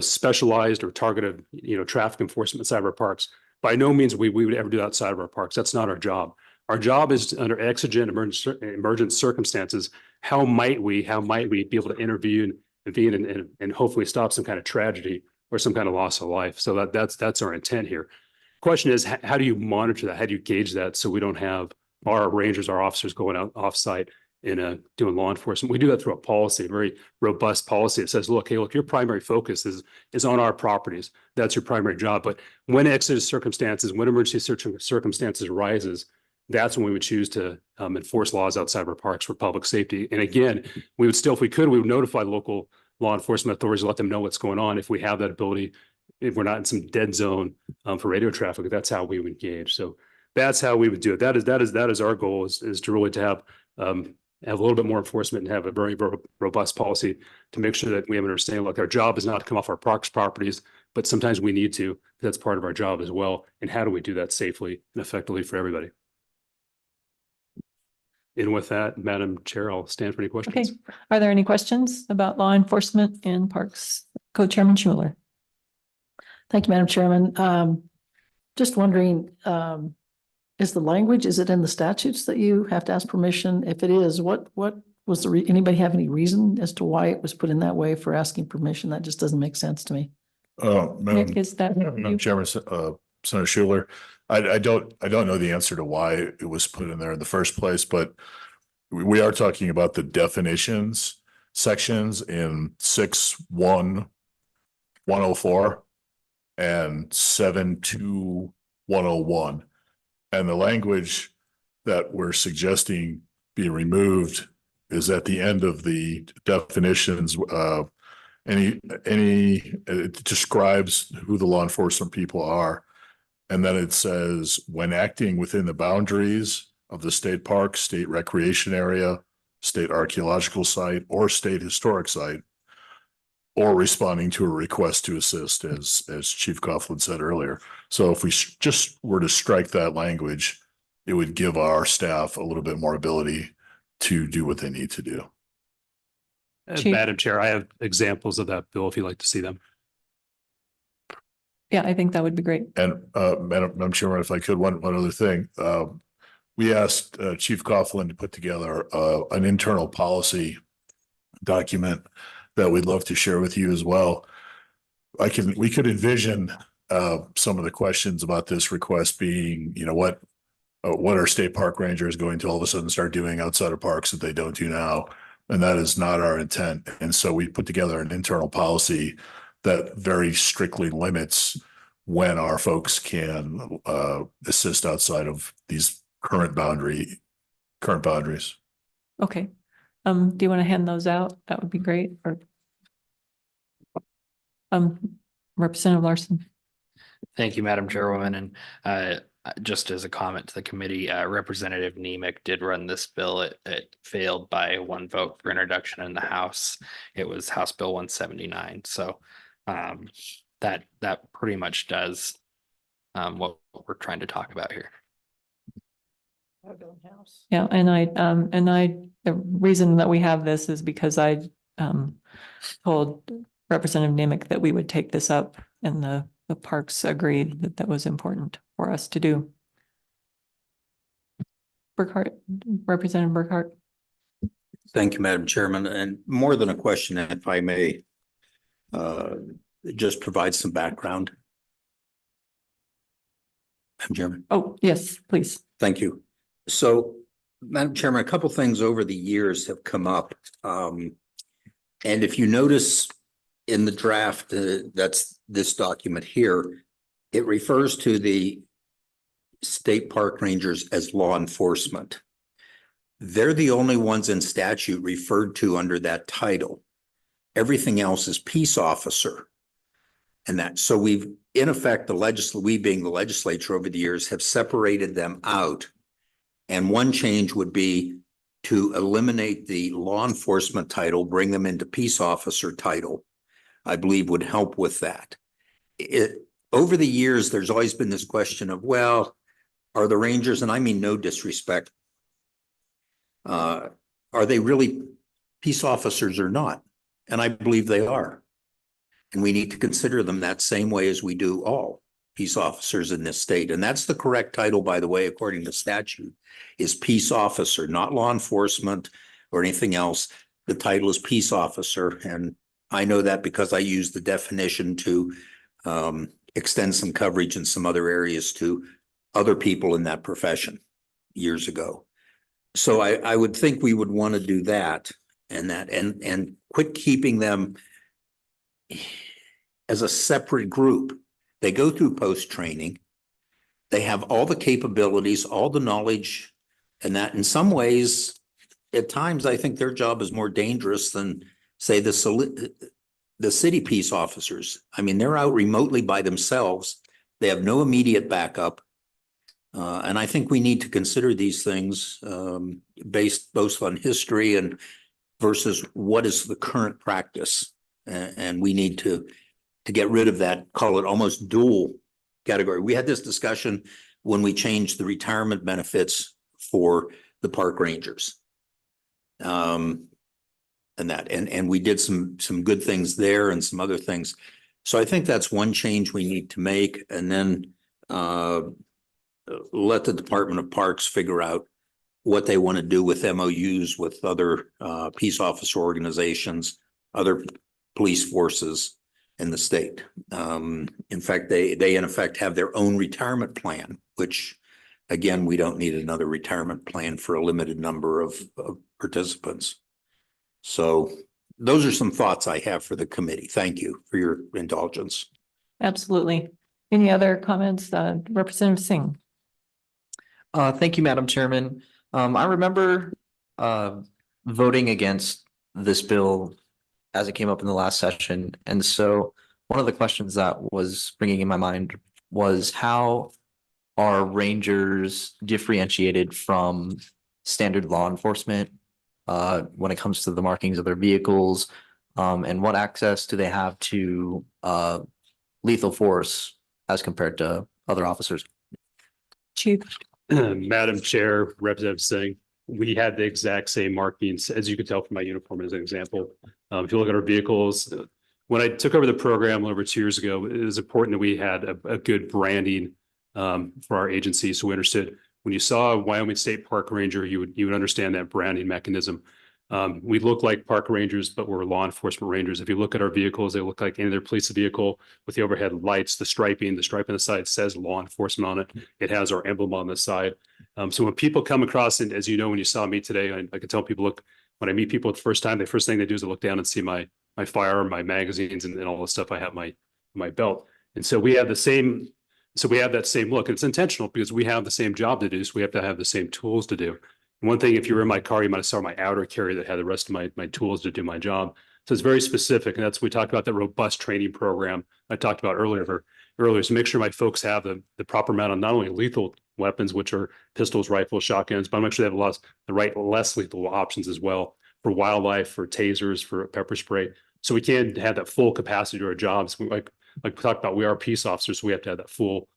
specialized or targeted, traffic enforcement inside of our parks. By no means we would ever do that outside of our parks. That's not our job. Our job is under exigent emergent circumstances. How might we be able to intervene and hopefully stop some kind of tragedy or some kind of loss of life? So that's our intent here. Question is, how do you monitor that? How do you gauge that so we don't have our rangers, our officers going out off-site and doing law enforcement? We do that through a policy, a very robust policy. It says, look, your primary focus is on our properties. That's your primary job. But when exigent circumstances, when emergency circumstances arises, that's when we would choose to enforce laws outside of our parks for public safety. And again, we would still, if we could, we would notify local law enforcement authorities, let them know what's going on. If we have that ability, if we're not in some dead zone for radio traffic, that's how we would engage. So that's how we would do it. That is our goal is to really to have a little bit more enforcement and have a very, very robust policy to make sure that we understand, look, our job is not to come off our parks properties, but sometimes we need to. That's part of our job as well. And how do we do that safely and effectively for everybody? And with that, Madam Chair, I'll stand for any questions. Okay. Are there any questions about law enforcement in parks? Co-Chairman Schuler. Thank you, Madam Chairman. Just wondering, is the language, is it in the statutes that you have to ask permission? If it is, what was anybody have any reason as to why it was put in that way for asking permission? That just doesn't make sense to me. Nick, is that Madam Chairman, Senator Schuler, I don't know the answer to why it was put in there in the first place, but we are talking about the definitions sections in 6.1.104 and 7.2.101. And the language that we're suggesting be removed is at the end of the definitions. It describes who the law enforcement people are. And then it says, when acting within the boundaries of the state park, state recreation area, state archaeological site, or state historic site, or responding to a request to assist, as Chief Coughlin said earlier. So if we just were to strike that language, it would give our staff a little bit more ability to do what they need to do. Chief? Madam Chair, I have examples of that bill if you'd like to see them. Yeah, I think that would be great. And Madam Chairman, if I could, one other thing. We asked Chief Coughlin to put together an internal policy document that we'd love to share with you as well. We could envision some of the questions about this request being, what are state park rangers going to all of a sudden start doing outside of parks that they don't do now? And that is not our intent. And so we put together an internal policy that very strictly limits when our folks can assist outside of these current boundaries. Okay. Do you want to hand those out? That would be great. Or Representative Larson. Thank you, Madam Chairwoman. And just as a comment to the committee, Representative Nemec did run this bill. It failed by 1 vote for introduction in the House. It was House Bill 179. So that pretty much does what we're trying to talk about here. Yeah, and the reason that we have this is because I told Representative Nemec that we would take this up, and the parks agreed that that was important for us to do. Representative Burkhart. Thank you, Madam Chairman, and more than a question, if I may just provide some background. Madam Chairman. Oh, yes, please. Thank you. So, Madam Chairman, a couple things over the years have come up. And if you notice in the draft, that's this document here, it refers to the state park rangers as law enforcement. They're the only ones in statute referred to under that title. Everything else is peace officer. And that, so we've, in effect, we being the legislature over the years have separated them out. And one change would be to eliminate the law enforcement title, bring them into peace officer title, I believe would help with that. Over the years, there's always been this question of, well, are the Rangers, and I mean no disrespect, are they really peace officers or not? And I believe they are. And we need to consider them that same way as we do all peace officers in this state. And that's the correct title, by the way, according to statute, is peace officer, not law enforcement or anything else. The title is peace officer. And I know that because I use the definition to extend some coverage in some other areas to other people in that profession years ago. So I would think we would want to do that and quit keeping them as a separate group. They go through post-training. They have all the capabilities, all the knowledge, and that in some ways, at times, I think their job is more dangerous than, say, the city peace officers. I mean, they're out remotely by themselves. They have no immediate backup. And I think we need to consider these things based both on history and versus what is the current practice. And we need to get rid of that, call it almost dual category. We had this discussion when we changed the retirement benefits for the park rangers. And we did some good things there and some other things. So I think that's one change we need to make, and then let the Department of Parks figure out what they want to do with MOUs with other peace officer organizations, other police forces in the state. In fact, they in effect have their own retirement plan, which again, we don't need another retirement plan for a limited number of participants. So those are some thoughts I have for the committee. Thank you for your indulgence. Absolutely. Any other comments? Representative Singh. Thank you, Madam Chairman. I remember voting against this bill as it came up in the last session. And so one of the questions that was bringing in my mind was, how are rangers differentiated from standard law enforcement when it comes to the markings of their vehicles? And what access do they have to lethal force as compared to other officers? Chief. Madam Chair, Representative Singh, we had the exact same markings, as you could tell from my uniform as an example. If you look at our vehicles, when I took over the program over 2 years ago, it was important that we had a good branding for our agency. So we understood when you saw a Wyoming State Park Ranger, you would understand that branding mechanism. We look like park rangers, but we're law enforcement rangers. If you look at our vehicles, they look like any other police vehicle with the overhead lights, the stripe on the side says law enforcement on it. It has our emblem on the side. So when people come across, and as you know, when you saw me today, I can tell people, look, when I meet people the first time, the first thing they do is they look down and see my firearm, my magazines, and all the stuff I have my belt. And so we have the same, so we have that same look. And it's intentional because we have the same job to do. So we have to have the same tools to do. One thing, if you were in my car, you might have saw my outer carry that had the rest of my tools to do my job. So it's very specific. And that's, we talked about that robust training program I talked about earlier. So make sure my folks have the proper amount of not only lethal weapons, which are pistols, rifles, shotguns, but make sure they have the right less lethal options as well for wildlife, for tasers, for pepper spray. So we can have that full capacity to our jobs. Like we talked about, we are peace officers, so we have to have that full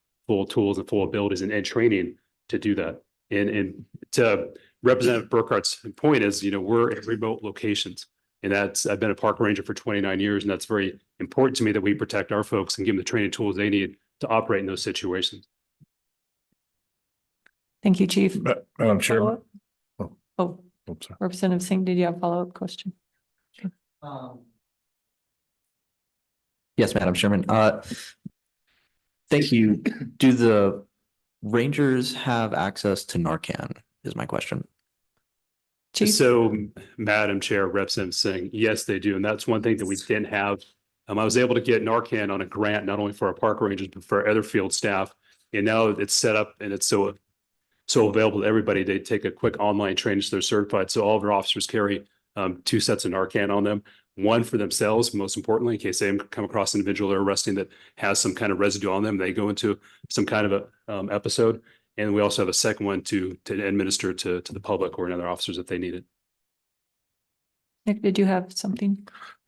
tools and full abilities and training to do that. And to Representative Burkhart's point is, we're at remote locations, and I've been a park ranger for 29 years, and that's very important to me that we protect our folks and give them the training tools they need to operate in those situations. Thank you, Chief. Madam Chairman. Oh, Oops, sorry. Representative Singh, did you have a follow-up question? Yes, Madam Chairman. Thank you. Do the Rangers have access to Narcan is my question. Chief? So, Madam Chair, Representative Singh, yes, they do. And that's one thing that we didn't have. I was able to get Narcan on a grant, not only for our park rangers, but for our other field staff. And now it's set up and it's so available to everybody. They take a quick online training so they're certified. So all of our officers carry 2 sets of Narcan on them. One for themselves, most importantly, in case they come across an individual they're arresting that has some kind of residue on them, they go into some kind of a episode. And we also have a second one to administer to the public or other officers if they need it. Nick, did you have something?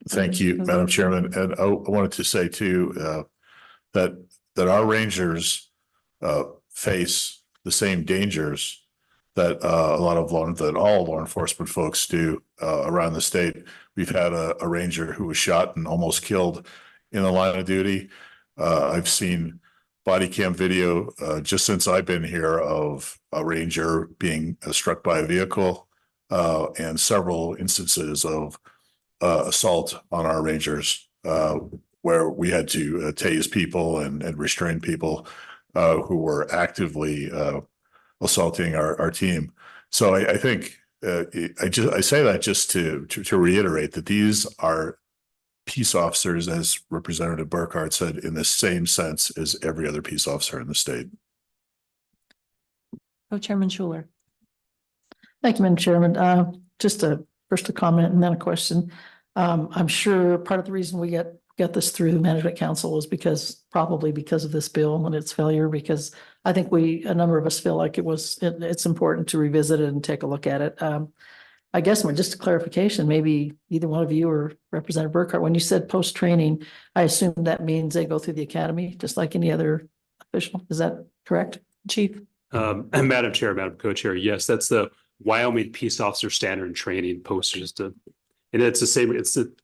Thank you, Madam Chairman. And I wanted to say too, that our rangers face the same dangers that all law enforcement folks do around the state. We've had a ranger who was shot and almost killed in the line of duty. I've seen body cam video just since I've been here of a ranger being struck by a vehicle and several instances of assault on our rangers where we had to tase people and restrain people who were actively assaulting our team. So I think I say that just to reiterate that these are peace officers, as Representative Burkhart said, in the same sense as every other peace officer in the state. Oh, Chairman Schuler. Thank you, Madam Chairman. Just first a comment and then a question. I'm sure part of the reason we get this through the Management Council was probably because of this bill and its failure, because I think a number of us feel like it's important to revisit it and take a look at it. I guess just a clarification, maybe either one of you or Representative Burkhart, when you said post-training, I assume that means they go through the academy, just like any other official. Is that correct, Chief? Madam Chair, Madam Co-Chair, yes, that's the Wyoming Peace Officer Standard and Training posted. And it's the same,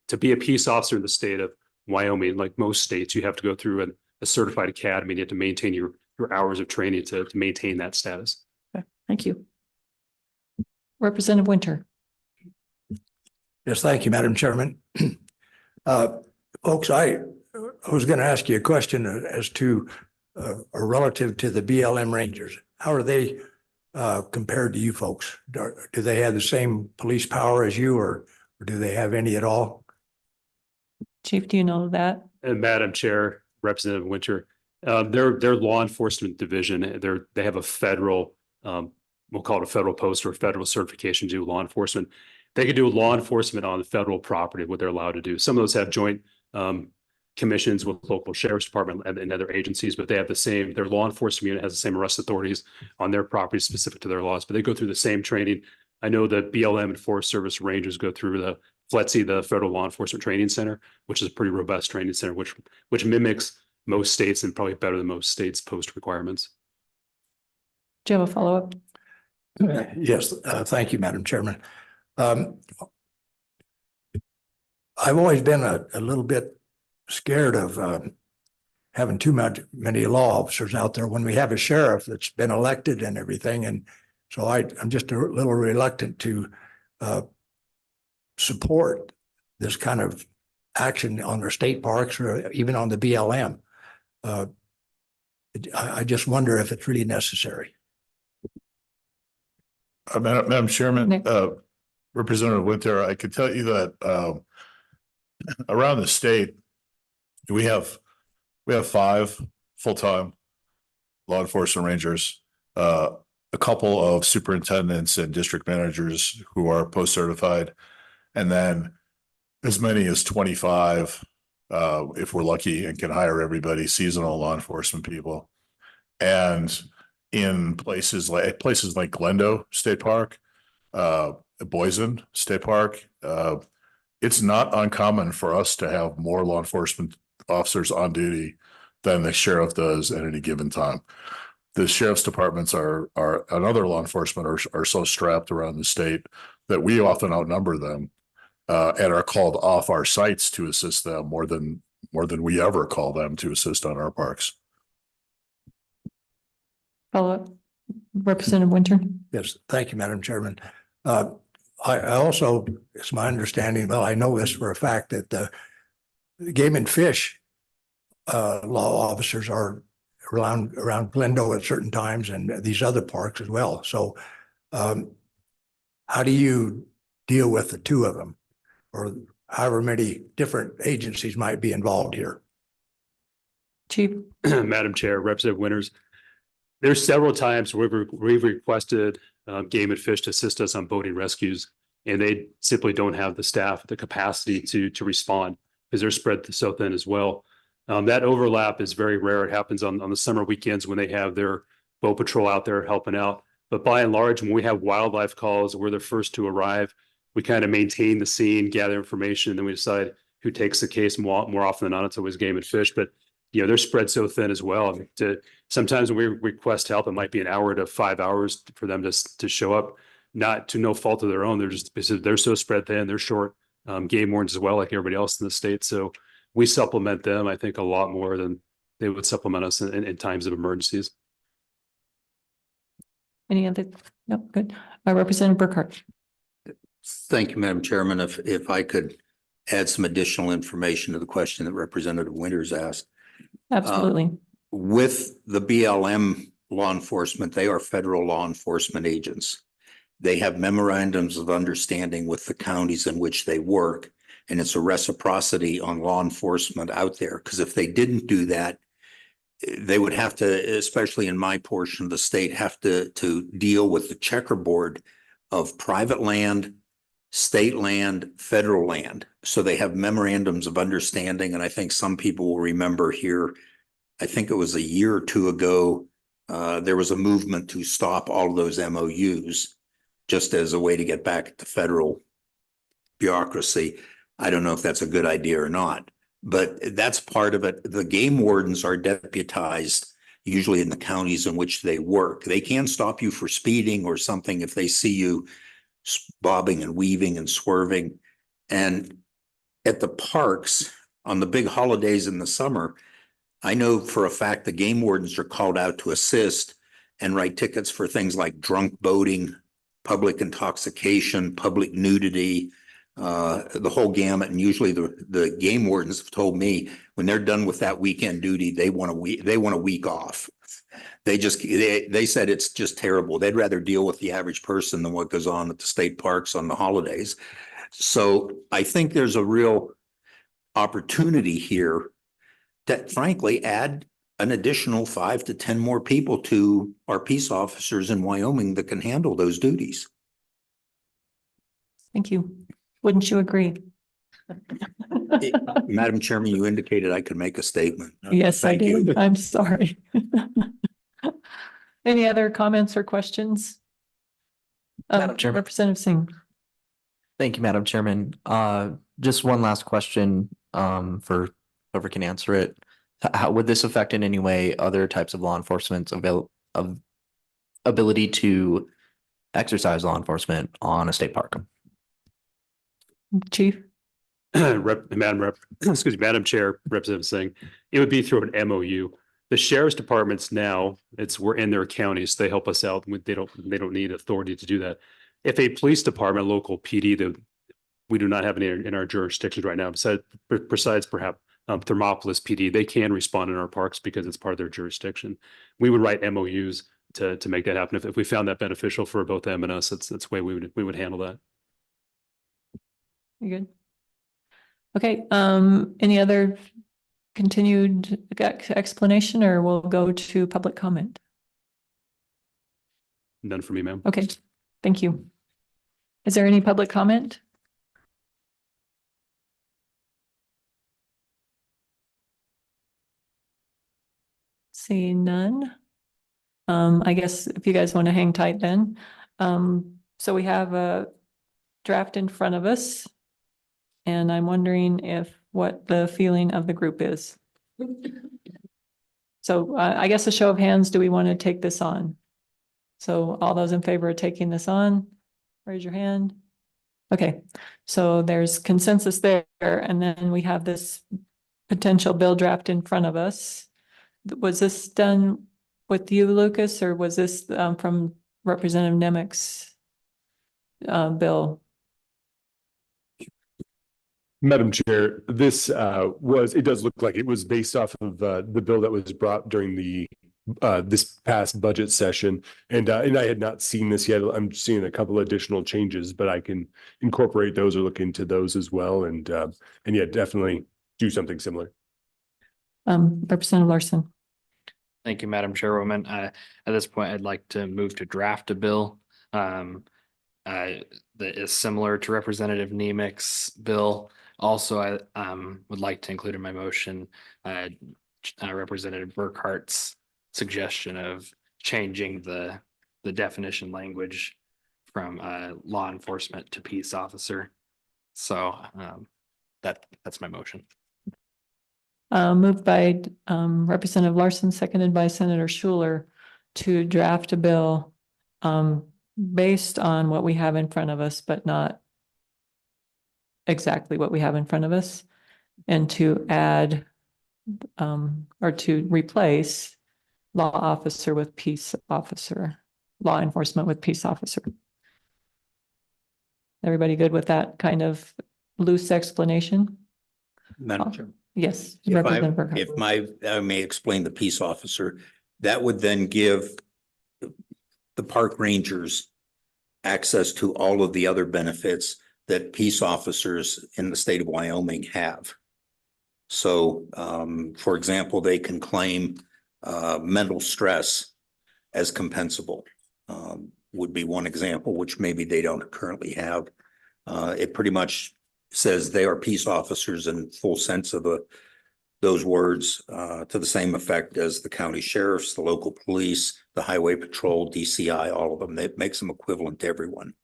to be a peace officer in the state of Wyoming, like most states, you have to go through a certified academy. You have to maintain your hours of training to maintain that status. Okay, thank you. Representative Winter. Yes, thank you, Madam Chairman. Folks, I was going to ask you a question as to relative to the BLM Rangers. How are they compared to you folks? Do they have the same police power as you, or do they have any at all? Chief, do you know that? And Madam Chair, Representative Winter, their law enforcement division, they have a federal, we'll call it a federal post or a federal certification to do law enforcement. They can do law enforcement on federal property, what they're allowed to do. Some of those have joint commissions with local sheriff's department and other agencies, but they have the same, their law enforcement unit has the same arrest authorities on their property specific to their laws, but they go through the same training. I know that BLM and Forest Service Rangers go through the FLETC, the Federal Law Enforcement Training Center, which is a pretty robust training center, which mimics most states and probably better than most states' post requirements. Do you have a follow-up? Yes, thank you, Madam Chairman. I've always been a little bit scared of having many law officers out there when we have a sheriff that's been elected and everything. And so I'm just a little reluctant to support this kind of action on our state parks or even on the BLM. I just wonder if it's really necessary. Madam Chairman, Nick. Representative Winter, I could tell you that around the state, we have 5 full-time law enforcement rangers, a couple of superintendents and district managers who are post-certified, and then as many as 25, if we're lucky and can hire everybody, seasonal law enforcement people. And in places like Glendo State Park, Boysen State Park, it's not uncommon for us to have more law enforcement officers on duty than the sheriff does at any given time. The sheriff's departments are and other law enforcement are so strapped around the state that we often outnumber them and are called off our sites to assist them more than we ever call them to assist on our parks. Follow up, Representative Winter. Yes, thank you, Madam Chairman. I also, it's my understanding, well, I know this for a fact, that the Game and Fish law officers are around Glendo at certain times and these other parks as well. So how do you deal with the two of them, or however many different agencies might be involved here? Chief. Madam Chair, Representative Winters, there's several times we've requested Game and Fish to assist us on boating rescues, and they simply don't have the staff, the capacity to respond because they're spread so thin as well. That overlap is very rare. It happens on the summer weekends when they have their boat patrol out there helping out. But by and large, when we have wildlife calls, we're the first to arrive. We kind of maintain the scene, gather information, and then we decide who takes the case. More often than not, it's always Game and Fish, but they're spread so thin as well. Sometimes when we request help, it might be an hour to 5 hours for them to show up, not to no fault of their own. They're so spread thin, they're short game wardens as well, like everybody else in the state. So we supplement them, I think, a lot more than they would supplement us in times of emergencies. Any other? No, good. Representative Burkhart. Thank you, Madam Chairman. If I could add some additional information to the question that Representative Winters asked. Absolutely. With the BLM law enforcement, they are federal law enforcement agents. They have memorandums of understanding with the counties in which they work, and it's a reciprocity on law enforcement out there. Because if they didn't do that, they would have to, especially in my portion of the state, have to deal with the checkerboard of private land, state land, federal land. So they have memorandums of understanding. And I think some people will remember here, I think it was a year or two ago, there was a movement to stop all of those MOUs just as a way to get back at the federal bureaucracy. I don't know if that's a good idea or not, but that's part of it. The game wardens are deputized usually in the counties in which they work. They can stop you for speeding or something if they see you bobbing and weaving and swerving. And at the parks on the big holidays in the summer, I know for a fact the game wardens are called out to assist and write tickets for things like drunk boating, public intoxication, public nudity, the whole gamut. And usually the game wardens have told me when they're done with that weekend duty, they want a week off. They said it's just terrible. They'd rather deal with the average person than what goes on at the state parks on the holidays. So I think there's a real opportunity here to frankly add an additional 5 to 10 more people to our peace officers in Wyoming that can handle those duties. Thank you. Wouldn't you agree? Madam Chairman, you indicated I could make a statement. Yes, I Thank you. did. I'm sorry. Any other comments or questions? Madam Chairman. Representative Singh. Thank you, Madam Chairman. Just one last question for whoever can answer it. How would this affect in any way other types of law enforcement's ability to exercise law enforcement on a state park. Chief? Madam Chair, Representative Singh, it would be through an MOU. The sheriff's departments now, we're in their counties, they help us out. They don't need authority to do that. If a police department, local PD, that we do not have any in our jurisdictions right now, besides perhaps Thermopolis PD, they can respond in our parks because it's part of their jurisdiction. We would write MOUs to make that happen. If we found that beneficial for both them and us, that's the way we would handle that. You good? Okay, any other continued explanation, or we'll go to public comment? None for me, ma'am. Okay, thank you. Is there any public comment? Seeing none. I guess if you guys want to hang tight then. So we have a draft in front of us. And I'm wondering what the feeling of the group is. So I guess a show of hands, do we want to take this on? So all those in favor of taking this on, raise your hand. Okay, so there's consensus there, and then we have this potential bill draft in front of us. Was this done with you, Lucas, or was this from Representative Nemec's bill? Madam Chair, this it does look like it was based off of the bill that was brought during the this past budget session. And I had not seen this yet. I'm seeing a couple additional changes, but I can incorporate those or look into those as well. And yeah, definitely do something similar. Representative Larson. Thank you, Madam Chairwoman. At this point, I'd like to move to draft a bill that is similar to Representative Nemec's bill. Also, I would like to include in my motion Representative Burkhart's suggestion of changing the definition language from law enforcement to peace officer. So that's my motion. Moved by Representative Larson, seconded by Senator Schuler to draft a bill based on what we have in front of us, but not exactly what we have in front of us, and to add or to replace law officer with peace officer, law enforcement with peace officer. Everybody good with that kind of loose explanation? Madam Chair. Yes. If I may explain the peace officer, that would then give the park rangers access to all of the other benefits that peace officers in the state of Wyoming have. So, for example, they can claim mental stress as compensable, would be one example, which maybe they don't currently have. It pretty much says they are peace officers in full sense of those words, to the same effect as the county sheriffs, the local police, the highway patrol, DCI, all of them. That makes them equivalent to everyone.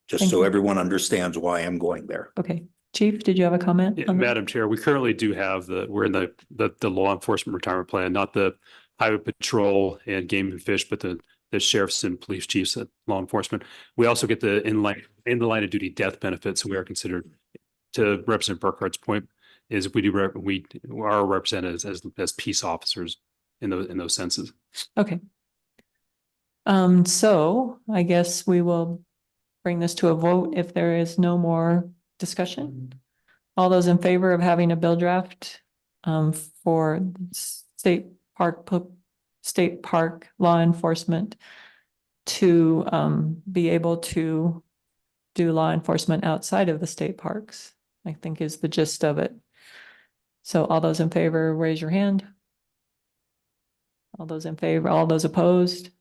Just so everyone understands why I'm going there. Okay. Chief, did you have a comment? Yeah, Madam Chair, we currently do have we're in the law enforcement retirement plan, not the highway patrol and game and fish, but the sheriffs and police chiefs at law enforcement. We also get the in the line of duty death benefits. So we are considered, to Representative Burkhart's point, is we are represented as peace officers in those senses. Okay. So I guess we will bring this to a vote if there is no more discussion. All those in favor of having a bill draft for state park law enforcement to be able to do law enforcement outside of the state parks, I think is the gist of it. So all those in favor, raise your hand. All those in favor, all those opposed?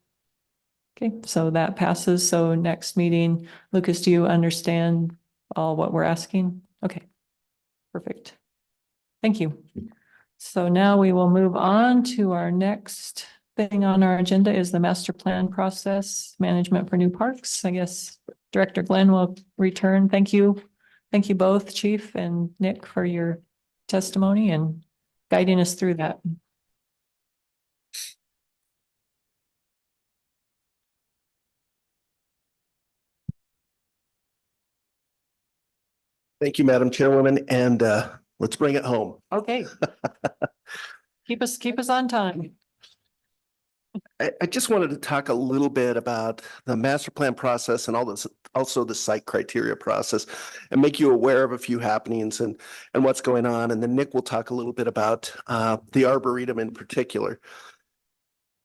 Okay, so that passes. So next meeting, Lucas, do you understand all what we're asking? Okay, perfect. Thank you. So now we will move on to our next thing on our agenda is the master plan process management for new parks. I guess Director Glenn will return. Thank you. Thank you both, Chief and Nick, for your testimony and guiding us through that. Thank you, Madam Chairwoman, and let's bring it home. Okay. Keep us on time. I just wanted to talk a little bit about the master plan process and all this, also the site criteria process, and make you aware of a few happenings and what's going on. And then Nick will talk a little bit about the Arboretum in particular.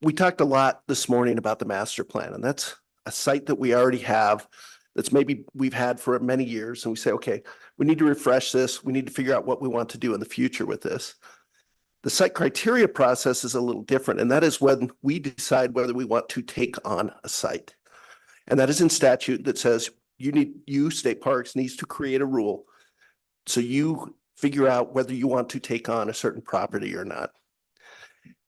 We talked a lot this morning about the master plan, and that's a site that we already have that's maybe we've had for many years. And we say, okay, we need to refresh this. We need to figure out what we want to do in the future with this. The site criteria process is a little different, and that is when we decide whether we want to take on a site. And that is in statute that says you state parks needs to create a rule. So you figure out whether you want to take on a certain property or not.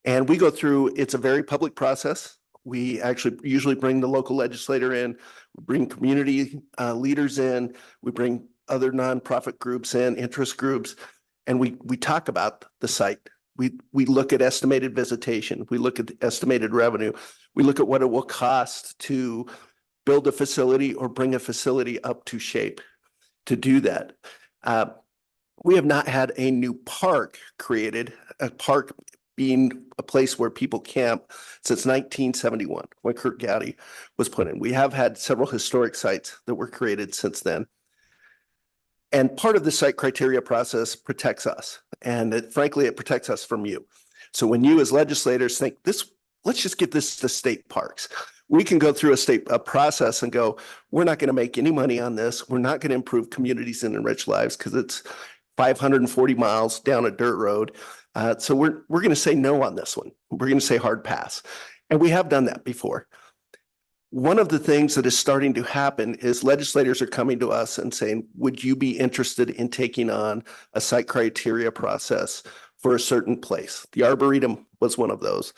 And we go through, it's a very public process. We actually usually bring the local legislator in, we bring community leaders in, we bring other nonprofit groups in, interest groups, and we talk about the site. We look at estimated visitation, we look at the estimated revenue, we look at what it will cost to build a facility or bring a facility up to shape to do that. We have not had a new park created, a park being a place where people camp since 1971, when Kurt Gowdy was put in. We have had several historic sites that were created since then. And part of the site criteria process protects us. And frankly, it protects us from you. So when you as legislators think let's just get this to state parks. We can go through a process and go, we're not going to make any money on this. We're not going to improve communities and enrich lives because it's 540 miles down a dirt road. So we're going to say no on this one. We're going to say hard pass. And we have done that before. One of the things that is starting to happen is legislators are coming to us and saying, would you be interested in taking on a site criteria process for a certain place? The Arboretum was one of those.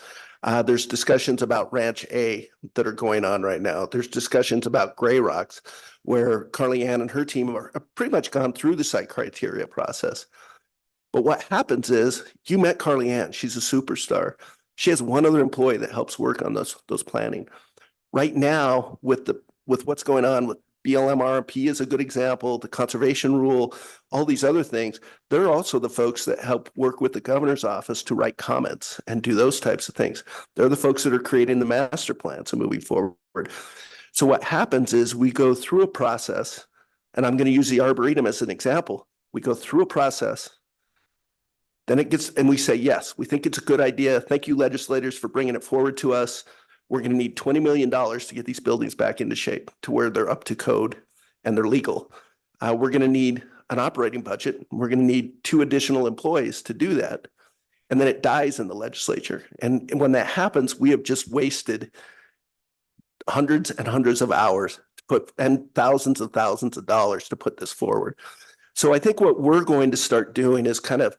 There's discussions about Ranch A that are going on right now. There's discussions about Gray Rocks, where Carly Ann and her team are pretty much gone through the site criteria process. But what happens is, you met Carly Ann, she's a superstar. She has one other employee that helps work on those planning. Right now, with what's going on with BLM RMP is a good example, the conservation rule, all these other things, they're also the folks that help work with the governor's office to write comments and do those types of things. They're the folks that are creating the master plans and moving forward. So what happens is we go through a process, and I'm going to use the Arboretum as an example. We go through a process, then and we say, yes, we think it's a good idea. Thank you, legislators, for bringing it forward to us. We're going to need $20 million to get these buildings back into shape to where they're up to code and they're legal. We're going to need an operating budget. We're going to need 2 additional employees to do that. And then it dies in the legislature. And when that happens, we have just wasted hundreds and hundreds of hours and thousands of dollars to put this forward. So I think what we're going to start doing is kind of,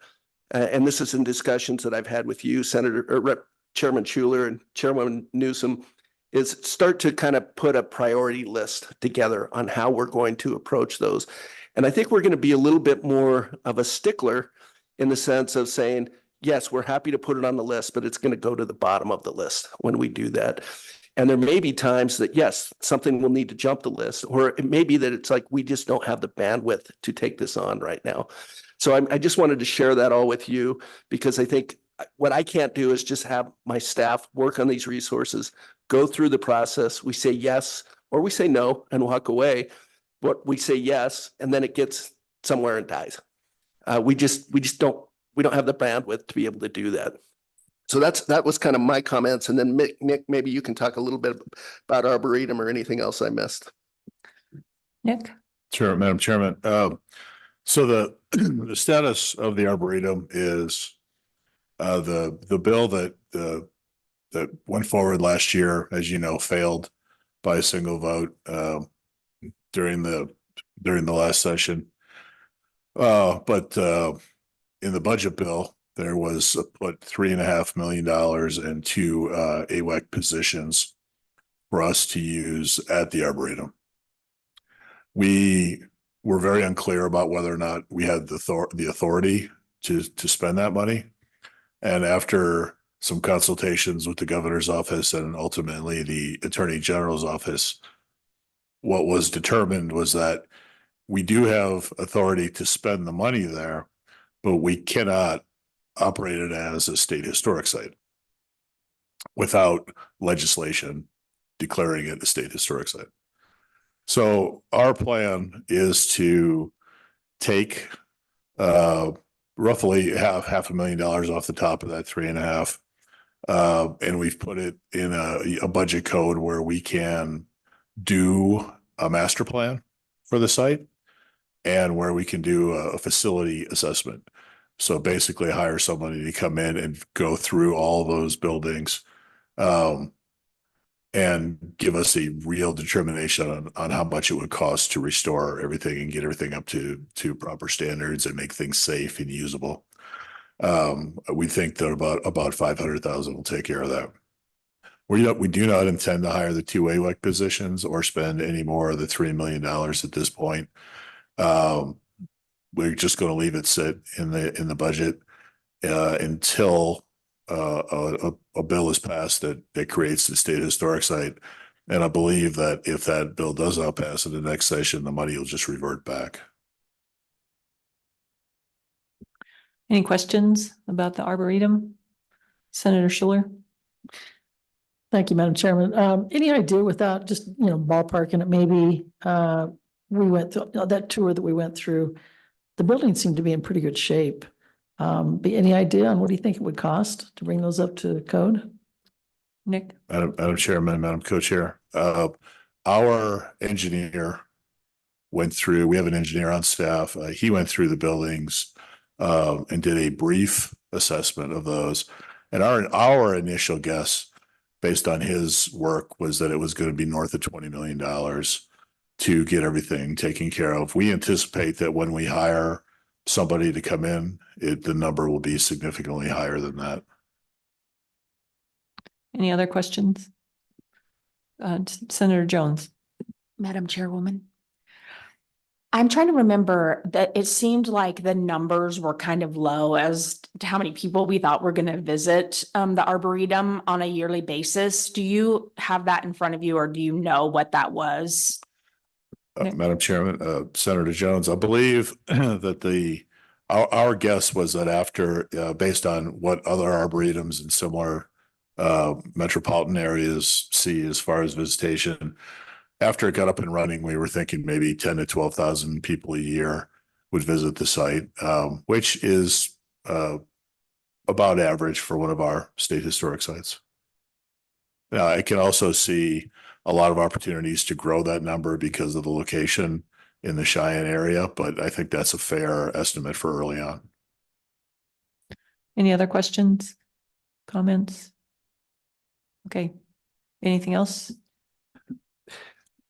and this is in discussions that I've had with you, Rep. Chairman Schuler and Chairwoman Newsom, is start to kind of put a priority list together on how we're going to approach those. And I think we're going to be a little bit more of a stickler in the sense of saying, yes, we're happy to put it on the list, but it's going to go to the bottom of the list when we do that. And there may be times that, yes, something will need to jump the list, or it may be that it's like, we just don't have the bandwidth to take this on right now. So I just wanted to share that all with you, because I think what I can't do is just have my staff work on these resources, go through the process. We say yes, or we say no and walk away. But we say yes, and then it gets somewhere and dies. We don't have the bandwidth to be able to do that. So that was kind of my comments. And then Nick, maybe you can talk a little bit about Arboretum or anything else I missed. Nick? Sure, Madam Chairman. So the status of the Arboretum is the bill that went forward last year, as you know, failed by a single vote during the last session. But in the budget bill, there was put $3.5 million into AWAC positions for us to use at the Arboretum. We were very unclear about whether or not we had the authority to spend that money. And after some consultations with the governor's office and ultimately the attorney general's office, what was determined was that we do have authority to spend the money there, but we cannot operate it as a state historic site without legislation declaring it a state historic site. So our plan is to take roughly half $500,000 off the top of that 3.5. And we've put it in a budget code where we can do a master plan for the site and where we can do a facility assessment. So basically hire somebody to come in and go through all those buildings and give us a real determination on how much it would cost to restore everything and get everything up to proper standards and make things safe and usable. We think that about 500,000 will take care of that. We do not intend to hire the 2 AWEC positions or spend any more of the $3 million at this point. We're just going to leave it sit in the budget until a bill is passed that creates the state historic site. And I believe that if that bill does not pass in the next session, the money will just revert back. Any questions about the Arboretum? Senator Schuler? Thank you, Madam Chairman. Any idea without just, ballparking it, maybe, we went through that tour that we went through, the buildings seemed to be in pretty good shape. Any idea on what do you think it would cost to bring those up to code? Nick? Madam Chairman, Madam Co-Chair, our engineer went through, we have an engineer on staff. He went through the buildings and did a brief assessment of those. And our initial guess based on his work was that it was going to be north of $20 million to get everything taken care of. We anticipate that when we hire somebody to come in, the number will be significantly higher than that. Any other questions? Senator Jones? Madam Chairwoman. I'm trying to remember that it seemed like the numbers were kind of low as to how many people we thought were going to visit the Arboretum on a yearly basis. Do you have that in front of you or do you know what that was? Madam Chairman, Senator Jones, I believe that our guess was that after, based on what other arboretums in similar metropolitan areas see as far as visitation, after it got up and running, we were thinking maybe 10 to 12,000 people a year would visit the site, which is about average for one of our state historic sites. Now, I can also see a lot of opportunities to grow that number because of the location in the Cheyenne area, but I think that's a fair estimate for early on. Any other questions, comments? Okay. Anything else?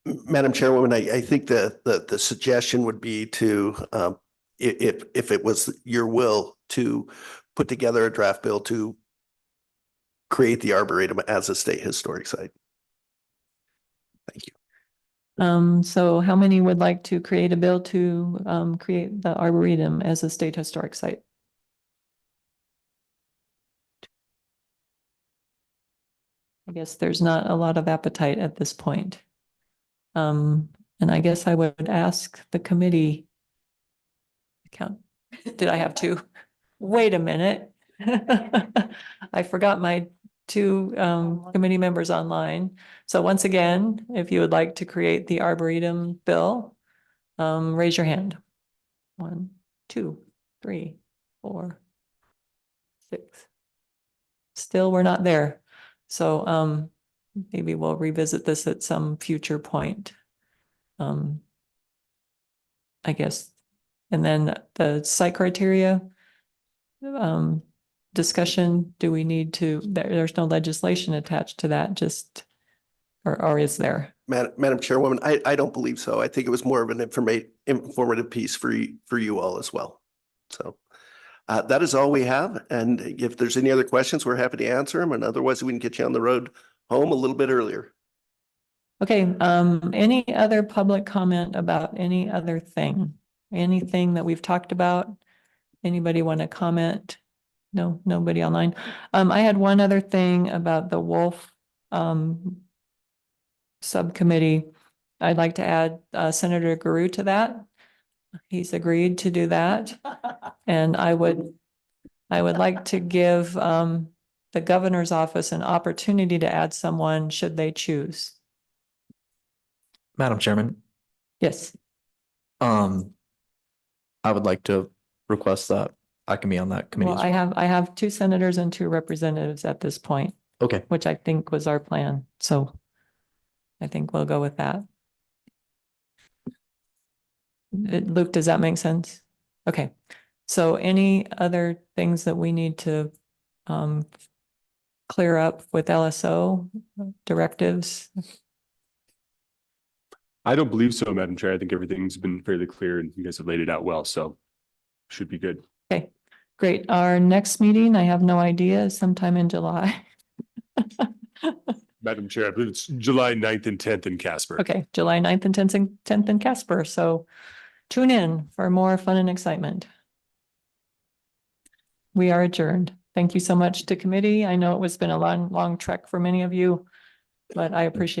Madam Chairwoman, I think the suggestion would be to, if it was your will, to put together a draft bill to create the Arboretum as a state historic site. Thank you. So how many would like to create a bill to create the Arboretum as a state historic site? I guess there's not a lot of appetite at this point. And I guess I would ask the committee. Did I have two? Wait a minute. I forgot my two committee members online. So once again, if you would like to create the Arboretum bill, raise your hand. 1, 2, 3, 4, 6. Still, we're not there. So maybe we'll revisit this at some future point. I guess. And then the site criteria discussion, do we need to, there's no legislation attached to that, just, or is there? Madam Chairwoman, I don't believe so. I think it was more of an informative piece for you all as well. So that is all we have. And if there's any other questions, we're happy to answer them. And otherwise, we can get you on the road home a little bit earlier. Okay. Any other public comment about any other thing? Anything that we've talked about? Anybody want to comment? No, nobody online. I had one other thing about the Wolf subcommittee. I'd like to add Senator Guru to that. He's agreed to do that. And I would like to give the governor's office an opportunity to add someone should they choose. Madam Chairman, Yes. I would like to request that I can be on that committee. Well, as well. I have 2 senators and 2 representatives at this point, Okay, which I think was our plan. So I think we'll go with that. Luke, does that make sense? Okay. So any other things that we need to clear up with LSO directives? I don't believe so, Madam Chair. I think everything's been fairly clear and you guys have laid it out well, so should be good. Okay, great. Our next meeting, I have no idea, is sometime in July. Madam Chair, I believe it's July 9th and 10th in Casper. Okay, July 9th and 10th in Casper. So tune in for more fun and excitement. We are adjourned. Thank you so much to committee. I know it was been a long trek for many of you, but I appreciate